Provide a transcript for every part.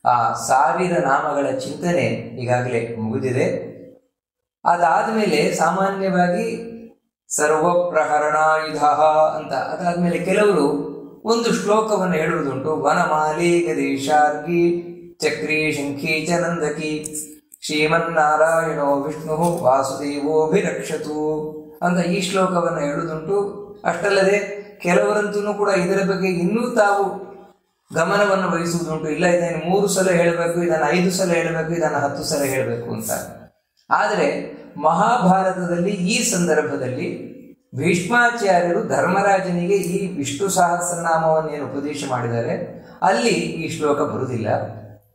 ಆ 1000 ನಾಮಗಳ ಚಿಂತನೆ ಈಗಾಗಲೇ ಮುಗಿದಿದೆ. ಅದಾದ್ಮೇಲೆ ಸಾಮಾನ್ಯವಾಗಿ ಸರ್ವಪ್ರಹರಣಾಯುಧ ಅಂತ ಅದಾದ್ಮೇಲೆ ಕೆಲವರು ಒಂದು ಶ್ಲೋಕವನ್ನು ಹೇಳುವುದುಂಟು. ವನಮಾಲಿ ಗದೀಶಾರ್ಗಿ ಚಕ್ರಿ ಶಂಖಿ ಚ ನಂದಕಿ ಶ್ರೀಮನ್ನಾರಾಯಣೋ ವಿಷ್ಣು ವಾಸುದೇವೋಭಿರಕ್ಷತು ಅಂತ ಈ ಶ್ಲೋಕವನ್ನು ಹೇಳುವುದುಂಟು. ಅಷ್ಟಲ್ಲದೆ ಕೆಲವರಂತೂ ಕೂಡ ಇದರ ಬಗ್ಗೆ ಇನ್ನೂ ತಾವು ಗಮನವನ್ನು ವಹಿಸುವುದುಂಟು. ಇಲ್ಲ, ಇದನ್ನು 3 ಸಲ ಹೇಳಬೇಕು, ಇದನ್ನು 5 ಸಲ ಹೇಳಬೇಕು, ಇದನ್ನು 10 ಸಲ ಹೇಳಬೇಕು ಅಂತ. ಆದರೆ ಮಹಾಭಾರತದಲ್ಲಿ ಈ ಸಂದರ್ಭದಲ್ಲಿ ಭೀಷ್ಮಾಚಾರ್ಯರು ಧರ್ಮರಾಜನಿಗೆ ಈ ವಿಷ್ಣು ಸಹಸ್ರನಾಮವನ್ನೇನು ಉಪದೇಶ ಮಾಡಿದ್ದಾರೆ ಅಲ್ಲಿ ಈ ಶ್ಲೋಕ ಬರುವುದಿಲ್ಲ.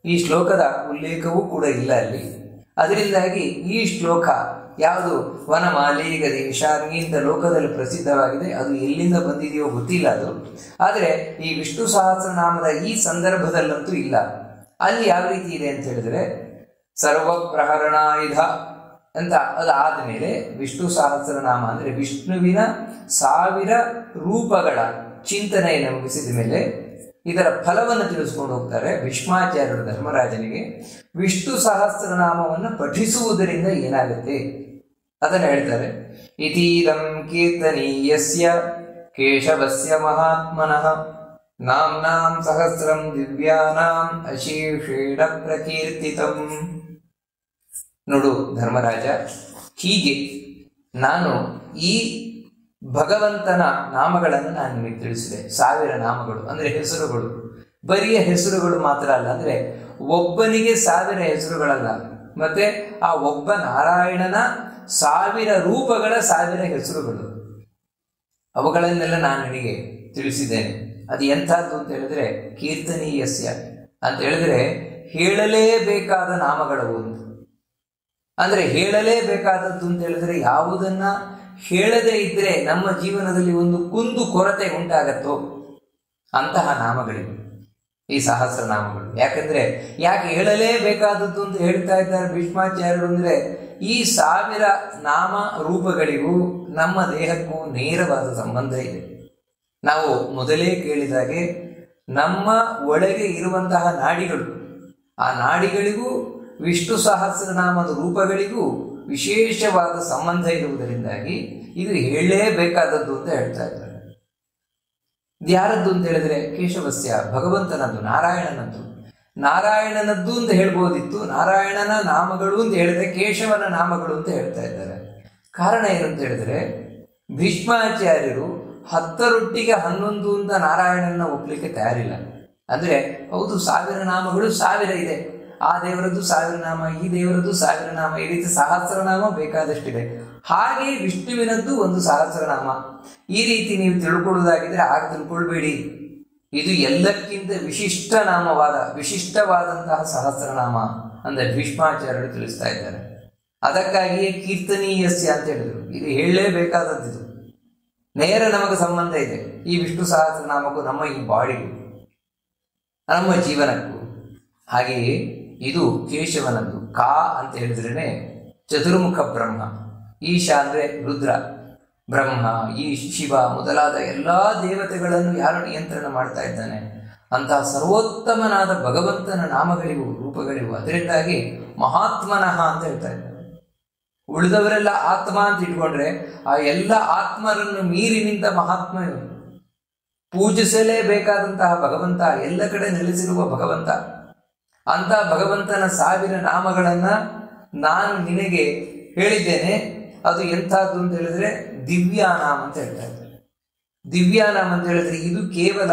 ಈ ಶ್ಲೋಕದ ಉಲ್ಲೇಖವೂ ಕೂಡ ಇಲ್ಲ ಅಲ್ಲಿ. ಅದರಿಂದಾಗಿ ಈ ಶ್ಲೋಕ ಯಾವುದು ವನಮಾಲಿ ಗದೀಶಾರ್ಗಿ ಅಂತ ಲೋಕದಲ್ಲಿ ಪ್ರಸಿದ್ಧವಾಗಿದೆ, ಅದು ಎಲ್ಲಿಂದ ಬಂದಿದೆಯೋ ಗೊತ್ತಿಲ್ಲ ಅದು. ಆದರೆ ಈ ವಿಷ್ಣು ಸಹಸ್ರನಾಮದ ಈ ಸಂದರ್ಭದಲ್ಲಂತೂ ಇಲ್ಲ. ಅಲ್ಲಿ ಯಾವ ರೀತಿ ಇದೆ ಅಂತ ಹೇಳಿದ್ರೆ ಸರ್ವಪ್ರಹರಣಾಯುಧ ಅಂತ ಅದಾದ್ಮೇಲೆ ವಿಷ್ಣು ಸಹಸ್ರನಾಮ ಅಂದ್ರೆ ವಿಷ್ಣುವಿನ 1000 ರೂಪಗಳ ಚಿಂತನೆಯನ್ನು ಮುಗಿಸಿದ ಮೇಲೆ ಇದರ ಫಲವನ್ನು ತಿಳಿಸ್ಕೊಂಡು ಹೋಗ್ತಾರೆ ಭೀಷ್ಮಾಚಾರ್ಯರು ಧರ್ಮರಾಜನಿಗೆ. ವಿಷ್ಣು ಸಹಸ್ರನಾಮವನ್ನು ಪಠಿಸುವುದರಿಂದ ಏನಾಗುತ್ತೆ ಅದನ್ನು ಹೇಳ್ತಾರೆ. ಇತೀದಂ ಕೀರ್ತನೀಯಸ್ಯ ಕೇಶವಸ್ಯ ಮಹಾತ್ಮನಃ ನಾಮ್ನಾಂ ಸಹಸ್ರಂ ದಿವ್ಯಾನಾಂ ಅಶೇಷೇಣ ಪ್ರಕೀರ್ತಿತಂ. ನೋಡು ಧರ್ಮರಾಜ, ಹೀಗೆ ನಾನು ಈ ಭಗವಂತನ ನಾಮಗಳನ್ನು ನಾನು ನಿಮಗೆ ತಿಳಿಸಿದೆ. 1000 ನಾಮಗಳು ಅಂದ್ರೆ ಹೆಸರುಗಳು, ಬರಿಯ ಹೆಸರುಗಳು ಮಾತ್ರ ಅಲ್ಲ, ಅಂದ್ರೆ ಒಬ್ಬನಿಗೆ 1000 ಹೆಸರುಗಳಲ್ಲ, ಮತ್ತೆ ಆ ಒಬ್ಬ ನಾರಾಯಣನ 1000 ರೂಪಗಳ 1000 ಹೆಸರುಗಳು, ಅವುಗಳನ್ನೆಲ್ಲ ನಾನು ನಿನಗೆ ತಿಳಿಸಿದ್ದೇನೆ. ಅದು ಎಂಥದ್ದು ಅಂತ ಹೇಳಿದ್ರೆ ಕೀರ್ತನೀಯಸ್ಯ ಅಂತ ಹೇಳಿದ್ರೆ ಹೇಳಲೇಬೇಕಾದ ನಾಮಗಳು ಒಂದು. ಅಂದ್ರೆ ಹೇಳಲೇಬೇಕಾದದ್ದು ಅಂತ ಹೇಳಿದ್ರೆ ಯಾವುದನ್ನ ಹೇಳದೇ ಇದ್ರೆ ನಮ್ಮ ಜೀವನದಲ್ಲಿ ಒಂದು ಕುಂದು ಕೊರತೆ ಉಂಟಾಗತ್ತೋ ಅಂತಹ ನಾಮಗಳಿವೆ ಈ ಸಹಸ್ರನಾಮಗಳು. ಯಾಕೆ ಹೇಳಲೇಬೇಕಾದದ್ದು ಅಂತ ಹೇಳ್ತಾ ಇದ್ದಾರೆ ಭೀಷ್ಮಾಚಾರ್ಯರು ಅಂದ್ರೆ ಈ 1000 ನಾಮ ರೂಪಗಳಿಗೂ ನಮ್ಮ ದೇಹಕ್ಕೂ ನೇರವಾದ ಸಂಬಂಧ ಇದೆ. ನಾವು ಮೊದಲೇ ಕೇಳಿದಾಗೆ ನಮ್ಮ ಒಳಗೆ ಇರುವಂತಹ ನಾಡಿಗಳು, ಆ ನಾಡಿಗಳಿಗೂ ವಿಷ್ಣು ಸಹಸ್ರನಾಮದ ರೂಪಗಳಿಗೂ ವಿಶೇಷವಾದ ಸಂಬಂಧ ಇರುವುದರಿಂದಾಗಿ ಇದು ಹೇಳಲೇಬೇಕಾದದ್ದು ಅಂತ ಹೇಳ್ತಾ ಇದ್ದಾರೆ. ಯಾರದ್ದು ಅಂತ ಹೇಳಿದ್ರೆ ಕೇಶವಸ್ಯ, ಭಗವಂತನದ್ದು, ನಾರಾಯಣನದ್ದು ಅಂತ ಹೇಳ್ಬೋದಿತ್ತು. ನಾರಾಯಣನ ನಾಮಗಳು ಅಂತ ಹೇಳಿದ್ರೆ ಕೇಶವನ ನಾಮಗಳು ಅಂತ ಹೇಳ್ತಾ ಇದ್ದಾರೆ. ಕಾರಣ ಏನು ಅಂತ ಹೇಳಿದ್ರೆ ಭೀಷ್ಮಾಚಾರ್ಯರು 10ರೊಟ್ಟಿಗೆ 11 ಅಂತ ನಾರಾಯಣನ ಒಪ್ಲಿಕ್ಕೆ ತಯಾರಿಲ್ಲ. ಅಂದ್ರೆ ಹೌದು 1000 ನಾಮಗಳು 1000 ಇದೆ, ಆ ದೇವರದ್ದು 1000 ನಾಮ, ಈ ದೇವರದ್ದು 1000 ನಾಮ, ಈ ರೀತಿ ಸಹಸ್ರನಾಮ ಬೇಕಾದಷ್ಟಿದೆ. ಹಾಗೆ ವಿಷ್ಣುವಿನದ್ದು ಒಂದು ಸಹಸ್ರನಾಮ. ಈ ರೀತಿ ನೀವು ತಿಳ್ಕೊಳ್ಳೋದಾಗಿದ್ರೆ ಆಗ ತಿಳ್ಕೊಳ್ಬೇಡಿ, ಇದು ಎಲ್ಲಕ್ಕಿಂತ ವಿಶಿಷ್ಟವಾದಂತಹ ಸಹಸ್ರನಾಮ ಅಂದ್ರೆ ಭೀಷ್ಮಾಚಾರ್ಯರು ತಿಳಿಸ್ತಾ ಇದ್ದಾರೆ. ಅದಕ್ಕಾಗಿಯೇ ಕೀರ್ತನೀಯಸ್ಯ ಅಂತ ಹೇಳಿದ್ರು. ಇದು ಹೇಳಲೇಬೇಕಾದದ್ದು, ನೇರ ನಮಗೆ ಸಂಬಂಧ ಇದೆ ಈ ವಿಷ್ಣು ಸಹಸ್ರನಾಮಕ್ಕೂ, ನಮ್ಮ ಈ ಬಾಡಿಗೂ, ನಮ್ಮ ಜೀವನಕ್ಕೂ. ಹಾಗೆಯೇ ಇದು ಕೇಶವನದ್ದು. ಕಾ ಅಂತ ಹೇಳಿದ್ರೇನೆ ಚತುರ್ಮುಖ ಬ್ರಹ್ಮ, ಈಶ ಅಂದ್ರೆ ರುದ್ರ, ಬ್ರಹ್ಮ, ಈ ಶಿವ ಮೊದಲಾದ ಎಲ್ಲಾ ದೇವತೆಗಳನ್ನು ಯಾರು ನಿಯಂತ್ರಣ ಮಾಡ್ತಾ ಇದ್ದಾನೆ ಅಂತಹ ಸರ್ವೋತ್ತಮನಾದ ಭಗವಂತನ ನಾಮಗಳಿಗೂ ರೂಪಗಳಿಗೂ. ಅದರಿಂದಾಗಿ ಮಹಾತ್ಮನಃ ಅಂತ ಹೇಳ್ತಾ ಇದ್ದಾರೆ. ಉಳಿದವರೆಲ್ಲ ಆತ್ಮ ಅಂತ ಇಟ್ಕೊಂಡ್ರೆ ಆ ಎಲ್ಲ ಆತ್ಮರನ್ನು ಮೀರಿ ನಿಂತ ಮಹಾತ್ಮ ಇವನು. ಪೂಜಿಸಲೇಬೇಕಾದಂತಹ ಭಗವಂತ, ಎಲ್ಲ ಕಡೆ ನೆಲೆಸಿರುವ ಭಗವಂತ. ಅಂತ ಭಗವಂತನ 1000 ನಾಮಗಳನ್ನ ನಾನು ನಿನಗೆ ಹೇಳಿದ್ದೇನೆ. ಅದು ಎಂಥದ್ದು ಅಂತ ಹೇಳಿದ್ರೆ ದಿವ್ಯಾನಾಮ ಅಂತ ಹೇಳ್ತಾ ಇದ್ದಾರೆ. ದಿವ್ಯಾನಾಮ ಅಂತ ಹೇಳಿದ್ರೆ ಇದು ಕೇವಲ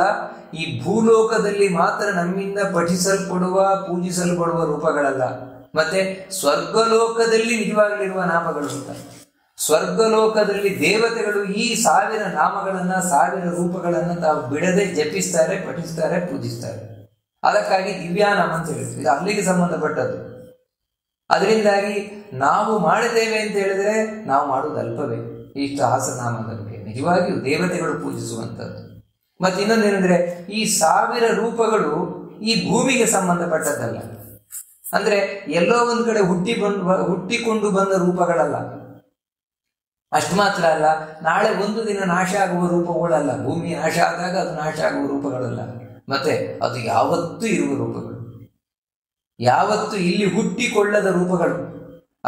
ಈ ಭೂಲೋಕದಲ್ಲಿ ಮಾತ್ರ ನಮ್ಮಿಂದ ಪಠಿಸಲ್ಪಡುವ ಪೂಜಿಸಲ್ಪಡುವ ರೂಪಗಳಲ್ಲ, ಮತ್ತೆ ಸ್ವರ್ಗಲೋಕದಲ್ಲಿ ನಿಜವಾಗಲಿರುವ ನಾಮಗಳು ಅಂತ. ಸ್ವರ್ಗಲೋಕದಲ್ಲಿ ದೇವತೆಗಳು ಈ 1000 ನಾಮಗಳನ್ನ 1000 ರೂಪಗಳನ್ನ ತಾವು ಬಿಡದೆ ಜಪಿಸ್ತಾರೆ, ಪಠಿಸ್ತಾರೆ, ಪೂಜಿಸ್ತಾರೆ. ಅದಕ್ಕಾಗಿ ದಿವ್ಯಾನಾಮ ಅಂತ ಹೇಳ್ತೀವಿ. ಇದು ಅಲ್ಲಿಗೆ ಸಂಬಂಧಪಟ್ಟದ್ದು. ಅದರಿಂದಾಗಿ ನಾವು ಮಾಡುತ್ತೇವೆ ಅಂತ ಹೇಳಿದ್ರೆ ನಾವು ಮಾಡುವುದು ಅಲ್ಪವೇ ಈ ಸಹಸ್ರನಾಮದ ಬಗ್ಗೆ. ನಿಜವಾಗಿಯೂ ದೇವತೆಗಳು ಪೂಜಿಸುವಂಥದ್ದು. ಮತ್ತೆ ಇನ್ನೊಂದೇನೆಂದ್ರೆ ಈ 1000 ರೂಪಗಳು ಈ ಭೂಮಿಗೆ ಸಂಬಂಧಪಟ್ಟದ್ದಲ್ಲ. ಅಂದ್ರೆ ಎಲ್ಲೋ ಒಂದು ಕಡೆ ಹುಟ್ಟಿಕೊಂಡು ಬಂದ ರೂಪಗಳಲ್ಲ. ಅಷ್ಟು ಮಾತ್ರ ಅಲ್ಲ, ನಾಳೆ ಒಂದು ದಿನ ನಾಶ ಆಗುವ ರೂಪಗಳಲ್ಲ. ಭೂಮಿ ನಾಶ ಆದಾಗ ಅದು ನಾಶ ಆಗುವ ರೂಪಗಳಲ್ಲ. ಮತ್ತೆ ಅದು ಯಾವತ್ತೂ ಇರುವ ರೂಪಗಳು. ಯಾವತ್ತು ಇಲ್ಲಿ ಹುಟ್ಟಿಕೊಳ್ಳದ ರೂಪಗಳು,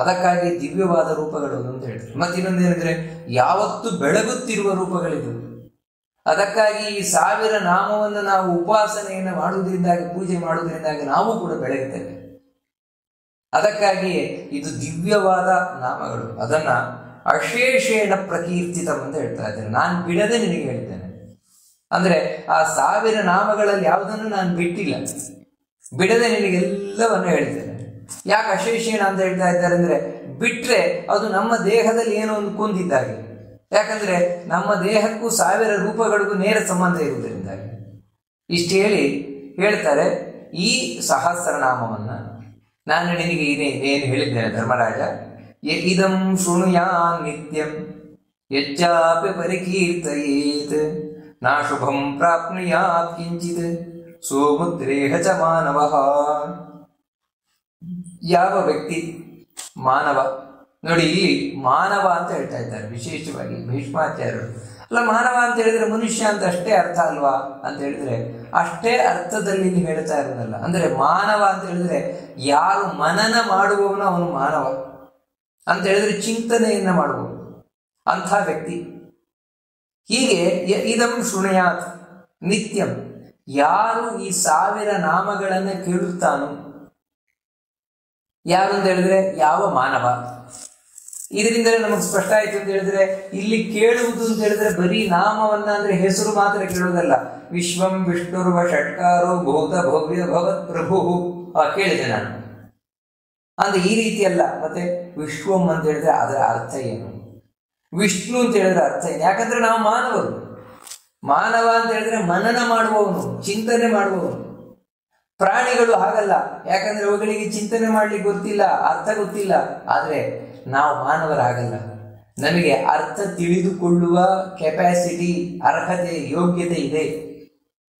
ಅದಕ್ಕಾಗಿ ದಿವ್ಯವಾದ ರೂಪಗಳು ಅಂತ ಹೇಳ್ತಾರೆ. ಮತ್ತಿನ್ನೊಂದು ಏನಂದ್ರೆ ಯಾವತ್ತು ಬೆಳಗುತ್ತಿರುವ ರೂಪಗಳಿದು. ಅದಕ್ಕಾಗಿ ಈ 1000 ನಾಮವನ್ನು ನಾವು ಉಪಾಸನೆಯನ್ನು ಮಾಡುವುದರಿಂದಾಗಿ, ಪೂಜೆ ಮಾಡುವುದರಿಂದಾಗಿ ನಾವು ಕೂಡ ಬೆಳಗುತ್ತೇವೆ. ಅದಕ್ಕಾಗಿಯೇ ಇದು ದಿವ್ಯವಾದ ನಾಮಗಳು. ಅದನ್ನ ಅಶೇಷೇಣ ಪ್ರಕೀರ್ತಿತಂ ಅಂತ ಹೇಳ್ತಾ ಇದ್ದೇನೆ. ನಾನು ಬಿಡದೆ ನಿನಗೆ ಹೇಳ್ತೇನೆ. ಅಂದ್ರೆ ಆ 1000 ನಾಮಗಳಲ್ಲಿ ಯಾವುದನ್ನು ನಾನು ಬಿಟ್ಟಿಲ್ಲ, ಬಿಡದೆ ನಿನಗೆಲ್ಲವನ್ನು ಹೇಳ್ತೇನೆ. ಯಾಕೆ ಅಶೇಷೇಣ ಅಂತ ಹೇಳ್ತಾ ಇದ್ದಾರೆ ಅಂದ್ರೆ, ಬಿಟ್ರೆ ಅದು ನಮ್ಮ ದೇಹದಲ್ಲಿ ಏನೋ ಒಂದು ಕುಂದಿದ್ದಾಗೆ. ಯಾಕಂದ್ರೆ ನಮ್ಮ ದೇಹಕ್ಕೂ 1000 ರೂಪಗಳಿಗೂ ನೇರ ಸಂಬಂಧ ಇರುವುದರಿಂದಾಗಿ. ಇಷ್ಟು ಹೇಳ್ತಾರೆ. ಈ ಸಹಸ್ರನಾಮವನ್ನ ನಾನು ನಿನಗೆ ಏನು ಹೇಳಿದ್ದೇನೆ ಧರ್ಮರಾಜ, ಇದಂ ಶೃಣುಯಾನ್ ನಿತ್ಯಂ ಯಚ್ಚಾಪಿ ಪರಿಕೀರ್ತಯೇತ್ ನಾ ಶುಭಂ ಪ್ರಾಪ್ನುಯಾತ್ ಕಿಂಚಿತ್ ಸೋಮುದ್ರೇಹ ಚ ಮಾನವಃ. ಯಾವ ವ್ಯಕ್ತಿ ಮಾನವ, ನೋಡಿ ಇಲ್ಲಿ ಮಾನವ ಅಂತ ಹೇಳ್ತಾ ಇದ್ದಾರೆ ವಿಶೇಷವಾಗಿ ಭೀಷ್ಮಾಚಾರ್ಯರು. ಅಲ್ಲ, ಮಾನವ ಅಂತ ಹೇಳಿದ್ರೆ ಮನುಷ್ಯ ಅಂತ ಅಷ್ಟೇ ಅರ್ಥ ಅಲ್ವಾ ಅಂತ ಹೇಳಿದ್ರೆ, ಅಷ್ಟೇ ಅರ್ಥದಲ್ಲಿ ಇಲ್ಲಿ ಹೇಳ್ತಾ ಇರೋದಲ್ಲ. ಅಂದ್ರೆ ಮಾನವ ಅಂತ ಹೇಳಿದ್ರೆ ಯಾರು ಮನನ ಮಾಡುವವನು ಅವನು ಮಾನವ ಅಂತ ಹೇಳಿದ್ರೆ, ಚಿಂತನೆಯನ್ನ ಮಾಡುವವನು ಅಂಥ ವ್ಯಕ್ತಿ. ಹೀಗೆ ಇದಂ ಶೃಣುಯಾತ್ ನಿತ್ಯಂ, ಯಾರು ಈ 1000 ನಾಮಗಳನ್ನ ಕೇಳುತ್ತಾನೋ, ಯಾರು ಅಂತ ಹೇಳಿದ್ರೆ ಯಾವ ಮಾನವ. ಇದರಿಂದಲೇ ನಮಗೆ ಸ್ಪಷ್ಟ ಆಯ್ತು ಅಂತ ಹೇಳಿದ್ರೆ, ಇಲ್ಲಿ ಕೇಳುವುದು ಅಂತ ಹೇಳಿದ್ರೆ ಬರೀ ನಾಮವನ್ನ ಅಂದ್ರೆ ಹೆಸರು ಮಾತ್ರ ಕೇಳುವುದಲ್ಲ. ವಿಶ್ವಂ ವಿಷ್ಣುರ್ವ ಷಟ್ಕಾರೋ ಭೂತ ಭವ್ಯ ಭವತ್ ಪ್ರಭು ಕೇಳಿದೆ ನಾನು ಅಂದ್ರೆ ಈ ರೀತಿ ಅಲ್ಲ. ಮತ್ತೆ ವಿಶ್ವಂ ಅಂತ ಹೇಳಿದ್ರೆ ಅದರ ಅರ್ಥ ಏನು, ವಿಷ್ಣು ಅಂತ ಹೇಳಿದ್ರೆ ಅರ್ಥ ಏನು? ಯಾಕಂದ್ರೆ ನಾವು ಮಾನವರು. ಮಾನವ ಅಂತ ಹೇಳಿದ್ರೆ ಮನನ ಮಾಡುವವನು, ಚಿಂತನೆ ಮಾಡುವವನು. ಪ್ರಾಣಿಗಳು ಹಾಗಲ್ಲ, ಯಾಕಂದ್ರೆ ಅವುಗಳಿಗೆ ಚಿಂತನೆ ಮಾಡ್ಲಿಕ್ಕೆ ಗೊತ್ತಿಲ್ಲ, ಅರ್ಥ ಗೊತ್ತಿಲ್ಲ. ಆದ್ರೆ ನಾವು ಮಾನವರಾಗಲ್ಲ. ನಮಗೆ ಅರ್ಥ ತಿಳಿದುಕೊಳ್ಳುವ ಕೆಪಾಸಿಟಿ, ಅರ್ಹತೆ, ಯೋಗ್ಯತೆ ಇದೆ.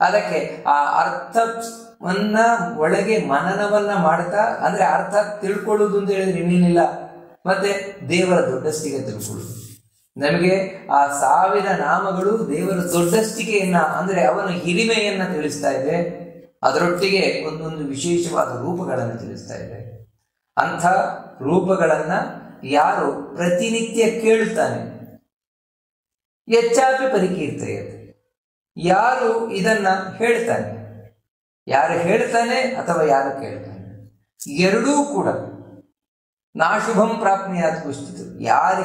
ಅದಕ್ಕೆ ಆ ಅರ್ಥವನ್ನ ಒಳಗೆ ಮನನವನ್ನ ಮಾಡ್ತಾ, ಅಂದ್ರೆ ಅರ್ಥ ತಿಳ್ಕೊಳ್ಳುವುದು ಅಂತ ಹೇಳಿದ್ರೆ ಇನ್ನೇನಿಲ್ಲ, ಮತ್ತೆ ದೇವರ ದೊಡ್ಡಸ್ತಿಗೆ ತಿಳ್ಕೊಳ್ಳುವುದು. ನಮಗೆ ಆ 1000 ನಾಮಗಳು ದೇವರ ದೊಡ್ಡಸ್ತಿಕೆಯನ್ನ, ಅಂದ್ರೆ ಅವನ ಹಿರಿಮೆಯನ್ನ ತಿಳಿಸ್ತಾ ಇದೆ. ಅದರೊಟ್ಟಿಗೆ ಒಂದೊಂದು ವಿಶೇಷವಾದ ರೂಪಗಳನ್ನು ತಿಳಿಸ್ತಾ ಇದೆ. ಅಂಥ ರೂಪಗಳನ್ನ ಯಾರು ಪ್ರತಿನಿತ್ಯ ಕೇಳುತ್ತಾನೆ, ಹೆಚ್ಚಾಪಿ ಪರಿಕೀರ್ತಯತೆ, ಯಾರು ಇದನ್ನ ಹೇಳ್ತಾನೆ, ಯಾರು ಹೇಳ್ತಾನೆ ಅಥವಾ ಯಾರು ಕೇಳ್ತಾನೆ, ಎರಡೂ ಕೂಡ ನಾಶುಭಂ ಪ್ರಾಪ್ನಿಯಾತ್ ಕುಷ್ಟಿತು.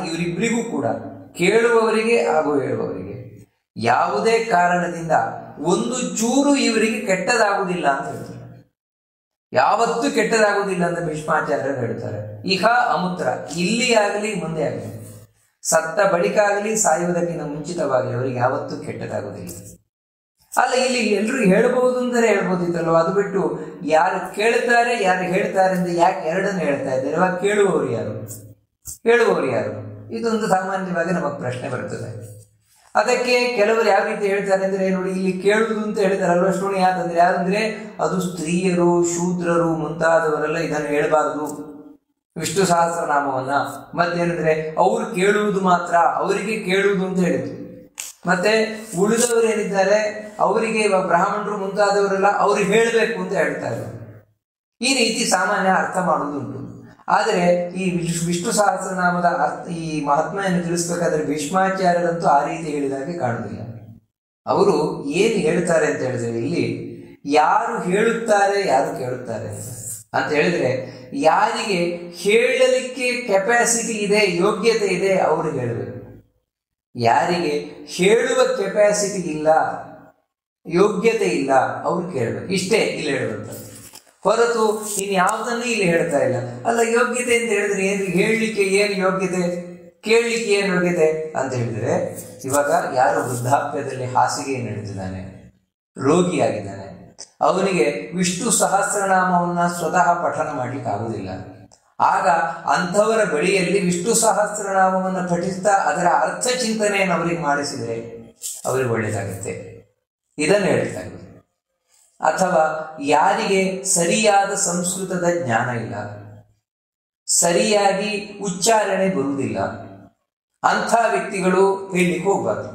ಇವರಿಬ್ಬರಿಗೂ ಕೂಡ, ಕೇಳುವವರಿಗೆ ಹಾಗೂ ಹೇಳುವವರಿಗೆ ಯಾವುದೇ ಕಾರಣದಿಂದ ಒಂದು ಚೂರು ಇವರಿಗೆ ಕೆಟ್ಟದಾಗುವುದಿಲ್ಲ ಅಂತ ಹೇಳ್ತಾರೆ. ಯಾವತ್ತೂ ಕೆಟ್ಟದಾಗುವುದಿಲ್ಲ ಅಂತ ಭೀಷ್ಮಾಚಾರ್ಯರು ಹೇಳ್ತಾರೆ. ಇಹ ಅಮುತ್ರ, ಇಲ್ಲಿ ಆಗಲಿ ಮುಂದೆ ಆಗಲಿ, ಸತ್ತ ಬಳಿಕ ಆಗಲಿ ಸಾಯುವುದಕ್ಕಿಂತ ಮುಂಚಿತವಾಗಲಿ ಅವರಿಗೆ ಯಾವತ್ತೂ ಕೆಟ್ಟದಾಗುವುದಿಲ್ಲ. ಅಲ್ಲ, ಇಲ್ಲಿ ಎಲ್ರಿಗೂ ಹೇಳ್ಬಹುದು ಅಂದರೆ ಹೇಳ್ಬೋದಿತ್ತಲ್ವ. ಅದು ಬಿಟ್ಟು ಯಾರು ಕೇಳ್ತಾರೆ ಯಾರು ಹೇಳ್ತಾರೆ ಅಂತ ಯಾಕೆ ಎರಡನ್ನು ಹೇಳ್ತಾ ಇದ್ದಾರೆ? ಇವಾಗ ಕೇಳುವವರು ಯಾರು, ಹೇಳುವವರು ಯಾರು? ಇದೊಂದು ಸಾಮಾನ್ಯವಾಗಿ ನಮಗೆ ಪ್ರಶ್ನೆ ಬರ್ತದೆ. ಅದಕ್ಕೆ ಕೆಲವರು ಯಾವ ರೀತಿ ಹೇಳ್ತಾರೆ ಅಂದ್ರೆ, ನೋಡಿ ಇಲ್ಲಿ ಕೇಳುವುದು ಅಂತ ಹೇಳ್ತಾರಲ್ವ, ಶೃಣುಯಾತ್ ಅಂದ್ರೆ ಯಾರಂದ್ರೆ ಅದು ಸ್ತ್ರೀಯರು, ಶೂದ್ರರು ಮುಂತಾದವರೆಲ್ಲ ಇದನ್ನು ಹೇಳಬಾರದು, ವಿಷ್ಣು ಸಹಸ್ರನಾಮವನ್ನ. ಮತ್ತೇನಂದ್ರೆ ಅವ್ರು ಕೇಳುವುದು ಮಾತ್ರ, ಅವರಿಗೆ ಕೇಳುವುದು ಅಂತ ಹೇಳಿದ್ರು. ಮತ್ತೆ ಉಳಿದವರು ಏನಿದ್ದಾರೆ ಅವರಿಗೆ, ಬ್ರಾಹ್ಮಣರು ಮುಂತಾದವರೆಲ್ಲ ಅವ್ರಿಗೆ ಹೇಳಬೇಕು ಅಂತ ಹೇಳ್ತಾರೆ. ಈ ರೀತಿ ಸಾಮಾನ್ಯ ಅರ್ಥ ಮಾಡುವುದುಂಟು. ಆದರೆ ಈ ವಿಷ್ಣು ಸಹಸ್ರನಾಮದ ಈ ಮಹಾತ್ಮೆಯನ್ನು ತಿಳಿಸ್ಬೇಕಾದ್ರೆ ಭೀಷ್ಮಾಚಾರ್ಯರಂತೂ ಆ ರೀತಿ ಹೇಳಿದಾಗೆ ಕಾಣುವುದಿಲ್ಲ. ಅವರು ಏನು ಹೇಳ್ತಾರೆ ಅಂತ ಹೇಳಿದ್ರೆ, ಇಲ್ಲಿ ಯಾರು ಹೇಳುತ್ತಾರೆ ಯಾರು ಕೇಳುತ್ತಾರೆ ಅಂತ ಹೇಳಿದ್ರೆ, ಯಾರಿಗೆ ಹೇಳಲಿಕ್ಕೆ ಕೆಪಾಸಿಟಿ ಇದೆ, ಯೋಗ್ಯತೆ ಇದೆ, ಅವರು ಹೇಳಬೇಕು. ಯಾರಿಗೆ ಹೇಳುವ ಕೆಪಾಸಿಟಿ ಇಲ್ಲ, ಯೋಗ್ಯತೆ ಇಲ್ಲ, ಅವ್ರು ಕೇಳಬೇಕು. ಇಷ್ಟೇ ಇಲ್ಲಿ ಹೇಳುವಂಥದ್ದು. ಹೊರತು ಇನ್ನು ಯಾವುದನ್ನು ಇಲ್ಲಿ ಹೇಳ್ತಾ ಇಲ್ಲ. ಅಲ್ಲ, ಯೋಗ್ಯತೆ ಅಂತ ಹೇಳಿದ್ರೆ ಏನು? ಹೇಳಲಿಕ್ಕೆ ಏನು ಯೋಗ್ಯತೆ, ಕೇಳಲಿಕ್ಕೆ ಏನು ಯೋಗ್ಯತೆ ಅಂತ ಹೇಳಿದ್ರೆ, ಇವಾಗ ಯಾರು ವೃದ್ಧಾಪ್ಯದಲ್ಲಿ ಹಾಸಿಗೆಯನ್ನು ಹಿಡಿದಿದ್ದಾನೆ, ರೋಗಿಯಾಗಿದ್ದಾನೆ, ಅವನಿಗೆ ವಿಷ್ಣು ಸಹಸ್ರನಾಮವನ್ನ ಸ್ವತಃ ಪಠನ ಮಾಡ್ಲಿಕ್ಕೆ ಆಗುದಿಲ್ಲ. ಆಗ ಅಂಥವರ ಬಳಿಯಲ್ಲಿ ವಿಷ್ಣು ಸಹಸ್ರನಾಮವನ್ನು ಪಠಿಸ್ತಾ ಅದರ ಅರ್ಥ ಚಿಂತನೆಯನ್ನು ಅವರಿಗೆ ಮಾಡಿಸಿದರೆ ಅವರಿಗೆ ಒಳ್ಳೆಯದಾಗುತ್ತೆ. ಇದನ್ನು ಹೇಳ್ತಾ ಇದ್ದಾರೆ. ಅಥವಾ ಯಾರಿಗೆ ಸರಿಯಾದ ಸಂಸ್ಕೃತದ ಜ್ಞಾನ ಇಲ್ಲ, ಸರಿಯಾಗಿ ಉಚ್ಚಾರಣೆ ಬರುವುದಿಲ್ಲ, ಅಂಥ ವ್ಯಕ್ತಿಗಳು ಹೇಳಲಿಕ್ಕೆ ಹೋಗ್ಬಾರ್ದು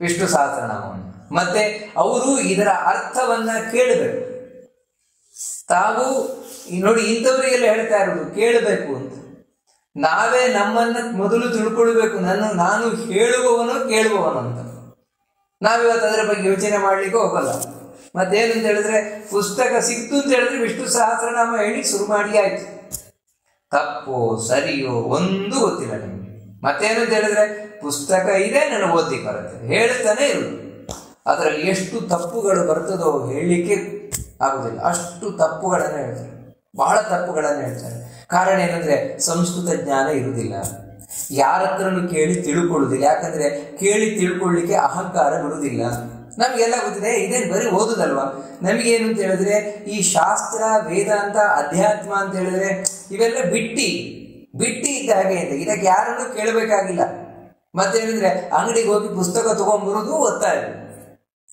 ವಿಷ್ಣು ಸಹಸ್ರನಾಮವನ್ನು. ಮತ್ತೆ ಅವರು ಇದರ ಅರ್ಥವನ್ನ ಕೇಳಬೇಕು. ತಾವು ನೋಡಿ, ಇಂಥವರಿಗೆಲ್ಲ ಹೇಳ್ತಾ ಇರೋದು ಕೇಳಬೇಕು ಅಂತ. ನಾವೇ ನಮ್ಮನ್ನ ಮೊದಲು ತಿಳ್ಕೊಳ್ಬೇಕು, ನಾನು ಹೇಳುವವನು ಕೇಳುವವನು ಅಂತ. ನಾವಿವತ್ತು ಅದರ ಬಗ್ಗೆ ಯೋಚನೆ ಮಾಡ್ಲಿಕ್ಕೆ ಹೋಗಲ್ಲ. ಮತ್ತೇನಂತ ಹೇಳಿದ್ರೆ, ಪುಸ್ತಕ ಸಿಕ್ತು ಅಂತ ಹೇಳಿದ್ರೆ ವಿಷ್ಣು ಸಹಸ್ರನಾಮ ಹೇಳಿ ಶುರು ಮಾಡಿ ಆಯ್ತು. ತಪ್ಪೋ ಸರಿಯೋ ಒಂದು ಗೊತ್ತಿಲ್ಲ ನಿಮಗೆ. ಮತ್ತೇನಂತ ಹೇಳಿದ್ರೆ, ಪುಸ್ತಕ ಇದೆ, ನನಗೆ ಓದ್ಲಿಕ್ಕೆ ಬರುತ್ತೆ, ಹೇಳ್ತಾನೆ ಇರುವುದು. ಅದರಲ್ಲಿ ಎಷ್ಟು ತಪ್ಪುಗಳು ಬರ್ತದೋ ಹೇಳಲಿಕ್ಕೆ ಆಗುದಿಲ್ಲ. ಅಷ್ಟು ತಪ್ಪುಗಳನ್ನು ಹೇಳ್ತಾರೆ, ಬಹಳ ತಪ್ಪುಗಳನ್ನು ಹೇಳ್ತಾರೆ. ಕಾರಣ ಏನಂದ್ರೆ, ಸಂಸ್ಕೃತ ಜ್ಞಾನ ಇರುವುದಿಲ್ಲ, ಯಾರ ಹತ್ರನು ಕೇಳಿ ತಿಳ್ಕೊಳ್ಳುವುದಿಲ್ಲ. ಯಾಕಂದ್ರೆ ಕೇಳಿ ತಿಳ್ಕೊಳ್ಳಿಕ್ಕೆ ಅಹಂಕಾರ ಬಿಡುವುದಿಲ್ಲ. ನಮಗೆಲ್ಲ ಗೊತ್ತಿದೆ, ಇದೇನು ಬರೀ ಓದುದಲ್ವಾ. ನಮಗೇನು ಅಂತ ಹೇಳಿದ್ರೆ, ಈ ಶಾಸ್ತ್ರ ವೇದಾಂತ ಅಧ್ಯಾತ್ಮ ಅಂತ ಹೇಳಿದ್ರೆ ಇವೆಲ್ಲ ಬಿಟ್ಟಿ ಇದ್ದ ಹಾಗೆ ಅಂತ. ಇದಕ್ಕೆ ಯಾರನ್ನು ಕೇಳಬೇಕಾಗಿಲ್ಲ. ಮತ್ತೇನಂದ್ರೆ, ಅಂಗಡಿಗೆ ಹೋಗಿ ಪುಸ್ತಕ ತಗೊಂಡ್ಬರೋದು, ಓದ್ತಾ ಇರೋದು,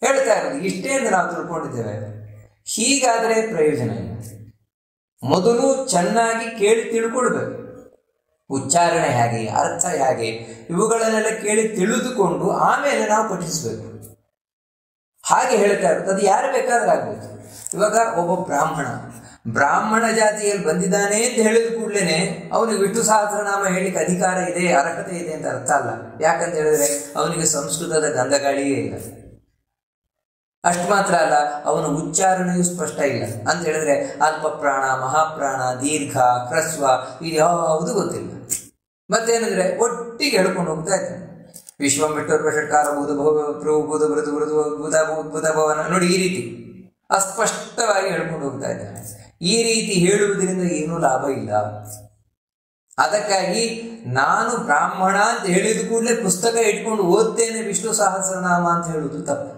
ಹೇಳ್ತಾ ಇರೋದು, ಇಷ್ಟೇ ಅಂತ ನಾವು ತಿಳ್ಕೊಂಡಿದ್ದೇವೆ. ಹೀಗಾದರೆ ಪ್ರಯೋಜನ ಇಲ್ಲ. ಮೊದಲು ಚೆನ್ನಾಗಿ ಕೇಳಿ ತಿಳ್ಕೊಳ್ಬೇಕು. ಉಚ್ಚಾರಣೆ ಹೇಗೆ, ಅರ್ಥ ಹೇಗೆ, ಇವುಗಳನ್ನೆಲ್ಲ ಕೇಳಿ ತಿಳಿದುಕೊಂಡು ಆಮೇಲೆ ನಾವು ಪಠಿಸಬೇಕು. ಹಾಗೆ ಹೇಳ್ತಾ ಇರೋದು. ಅದು ಯಾರು ಬೇಕಾದ್ರೆ ಆಗ್ಬೋದು. ಇವಾಗ ಒಬ್ಬ ಬ್ರಾಹ್ಮಣ ಜಾತಿಯಲ್ಲಿ ಬಂದಿದ್ದಾನೆ ಅಂತ ಹೇಳಿದ ಕೂಡಲೇ ಅವನಿಗೆ ವಿಷ್ಣು ಸಹಸ್ರನಾಮ ಹೇಳಿಕ್ಕೆ ಅಧಿಕಾರ ಇದೆ, ಅರ್ಹತೆ ಇದೆ ಅಂತ ಅರ್ಥ ಅಲ್ಲ. ಯಾಕಂತ ಹೇಳಿದ್ರೆ ಅವನಿಗೆ ಸಂಸ್ಕೃತದ ಗಂಧಗಾಳಿಯೇ ಇಲ್ಲ. ಅಷ್ಟು ಮಾತ್ರ ಅಲ್ಲ, ಅವನ ಉಚ್ಚಾರಣೆಯೂ ಸ್ಪಷ್ಟ ಇಲ್ಲ. ಅಂತ ಹೇಳಿದ್ರೆ ಅಲ್ಪ ಪ್ರಾಣ, ಮಹಾಪ್ರಾಣ, ದೀರ್ಘ, ಹ್ರಸ್ವ ಇದು ಯಾವುದು ಗೊತ್ತಿಲ್ಲ. ಮತ್ತೇನಂದ್ರೆ ಒಟ್ಟಿಗೆ ಹೇಳ್ಕೊಂಡು ಹೋಗ್ತಾ ಇದ್ದಾನೆ. ವಿಶ್ವಂ ವಿಷ್ಣುರ್ವಷಟ್ಕಾರ ಭೂತ ಪ್ರಭು ಭೂತ ಮೃದು ಮೃದು ಭೂತ ಭವನ, ನೋಡಿ ಈ ರೀತಿ ಅಸ್ಪಷ್ಟವಾಗಿ ಹೇಳ್ಕೊಂಡು ಹೋಗ್ತಾ ಇದ್ದಾನೆ. ಈ ರೀತಿ ಹೇಳುವುದರಿಂದ ಏನೂ ಲಾಭ ಇಲ್ಲ. ಅದಕ್ಕಾಗಿ ನಾನು ಬ್ರಾಹ್ಮಣ ಅಂತ ಹೇಳಿದ ಕೂಡಲೇ ಪುಸ್ತಕ ಇಟ್ಕೊಂಡು ಓದ್ತೇನೆ ವಿಷ್ಣು ಸಹಸ್ರನಾಮ ಅಂತ ಹೇಳುವುದು ತಪ್ಪು.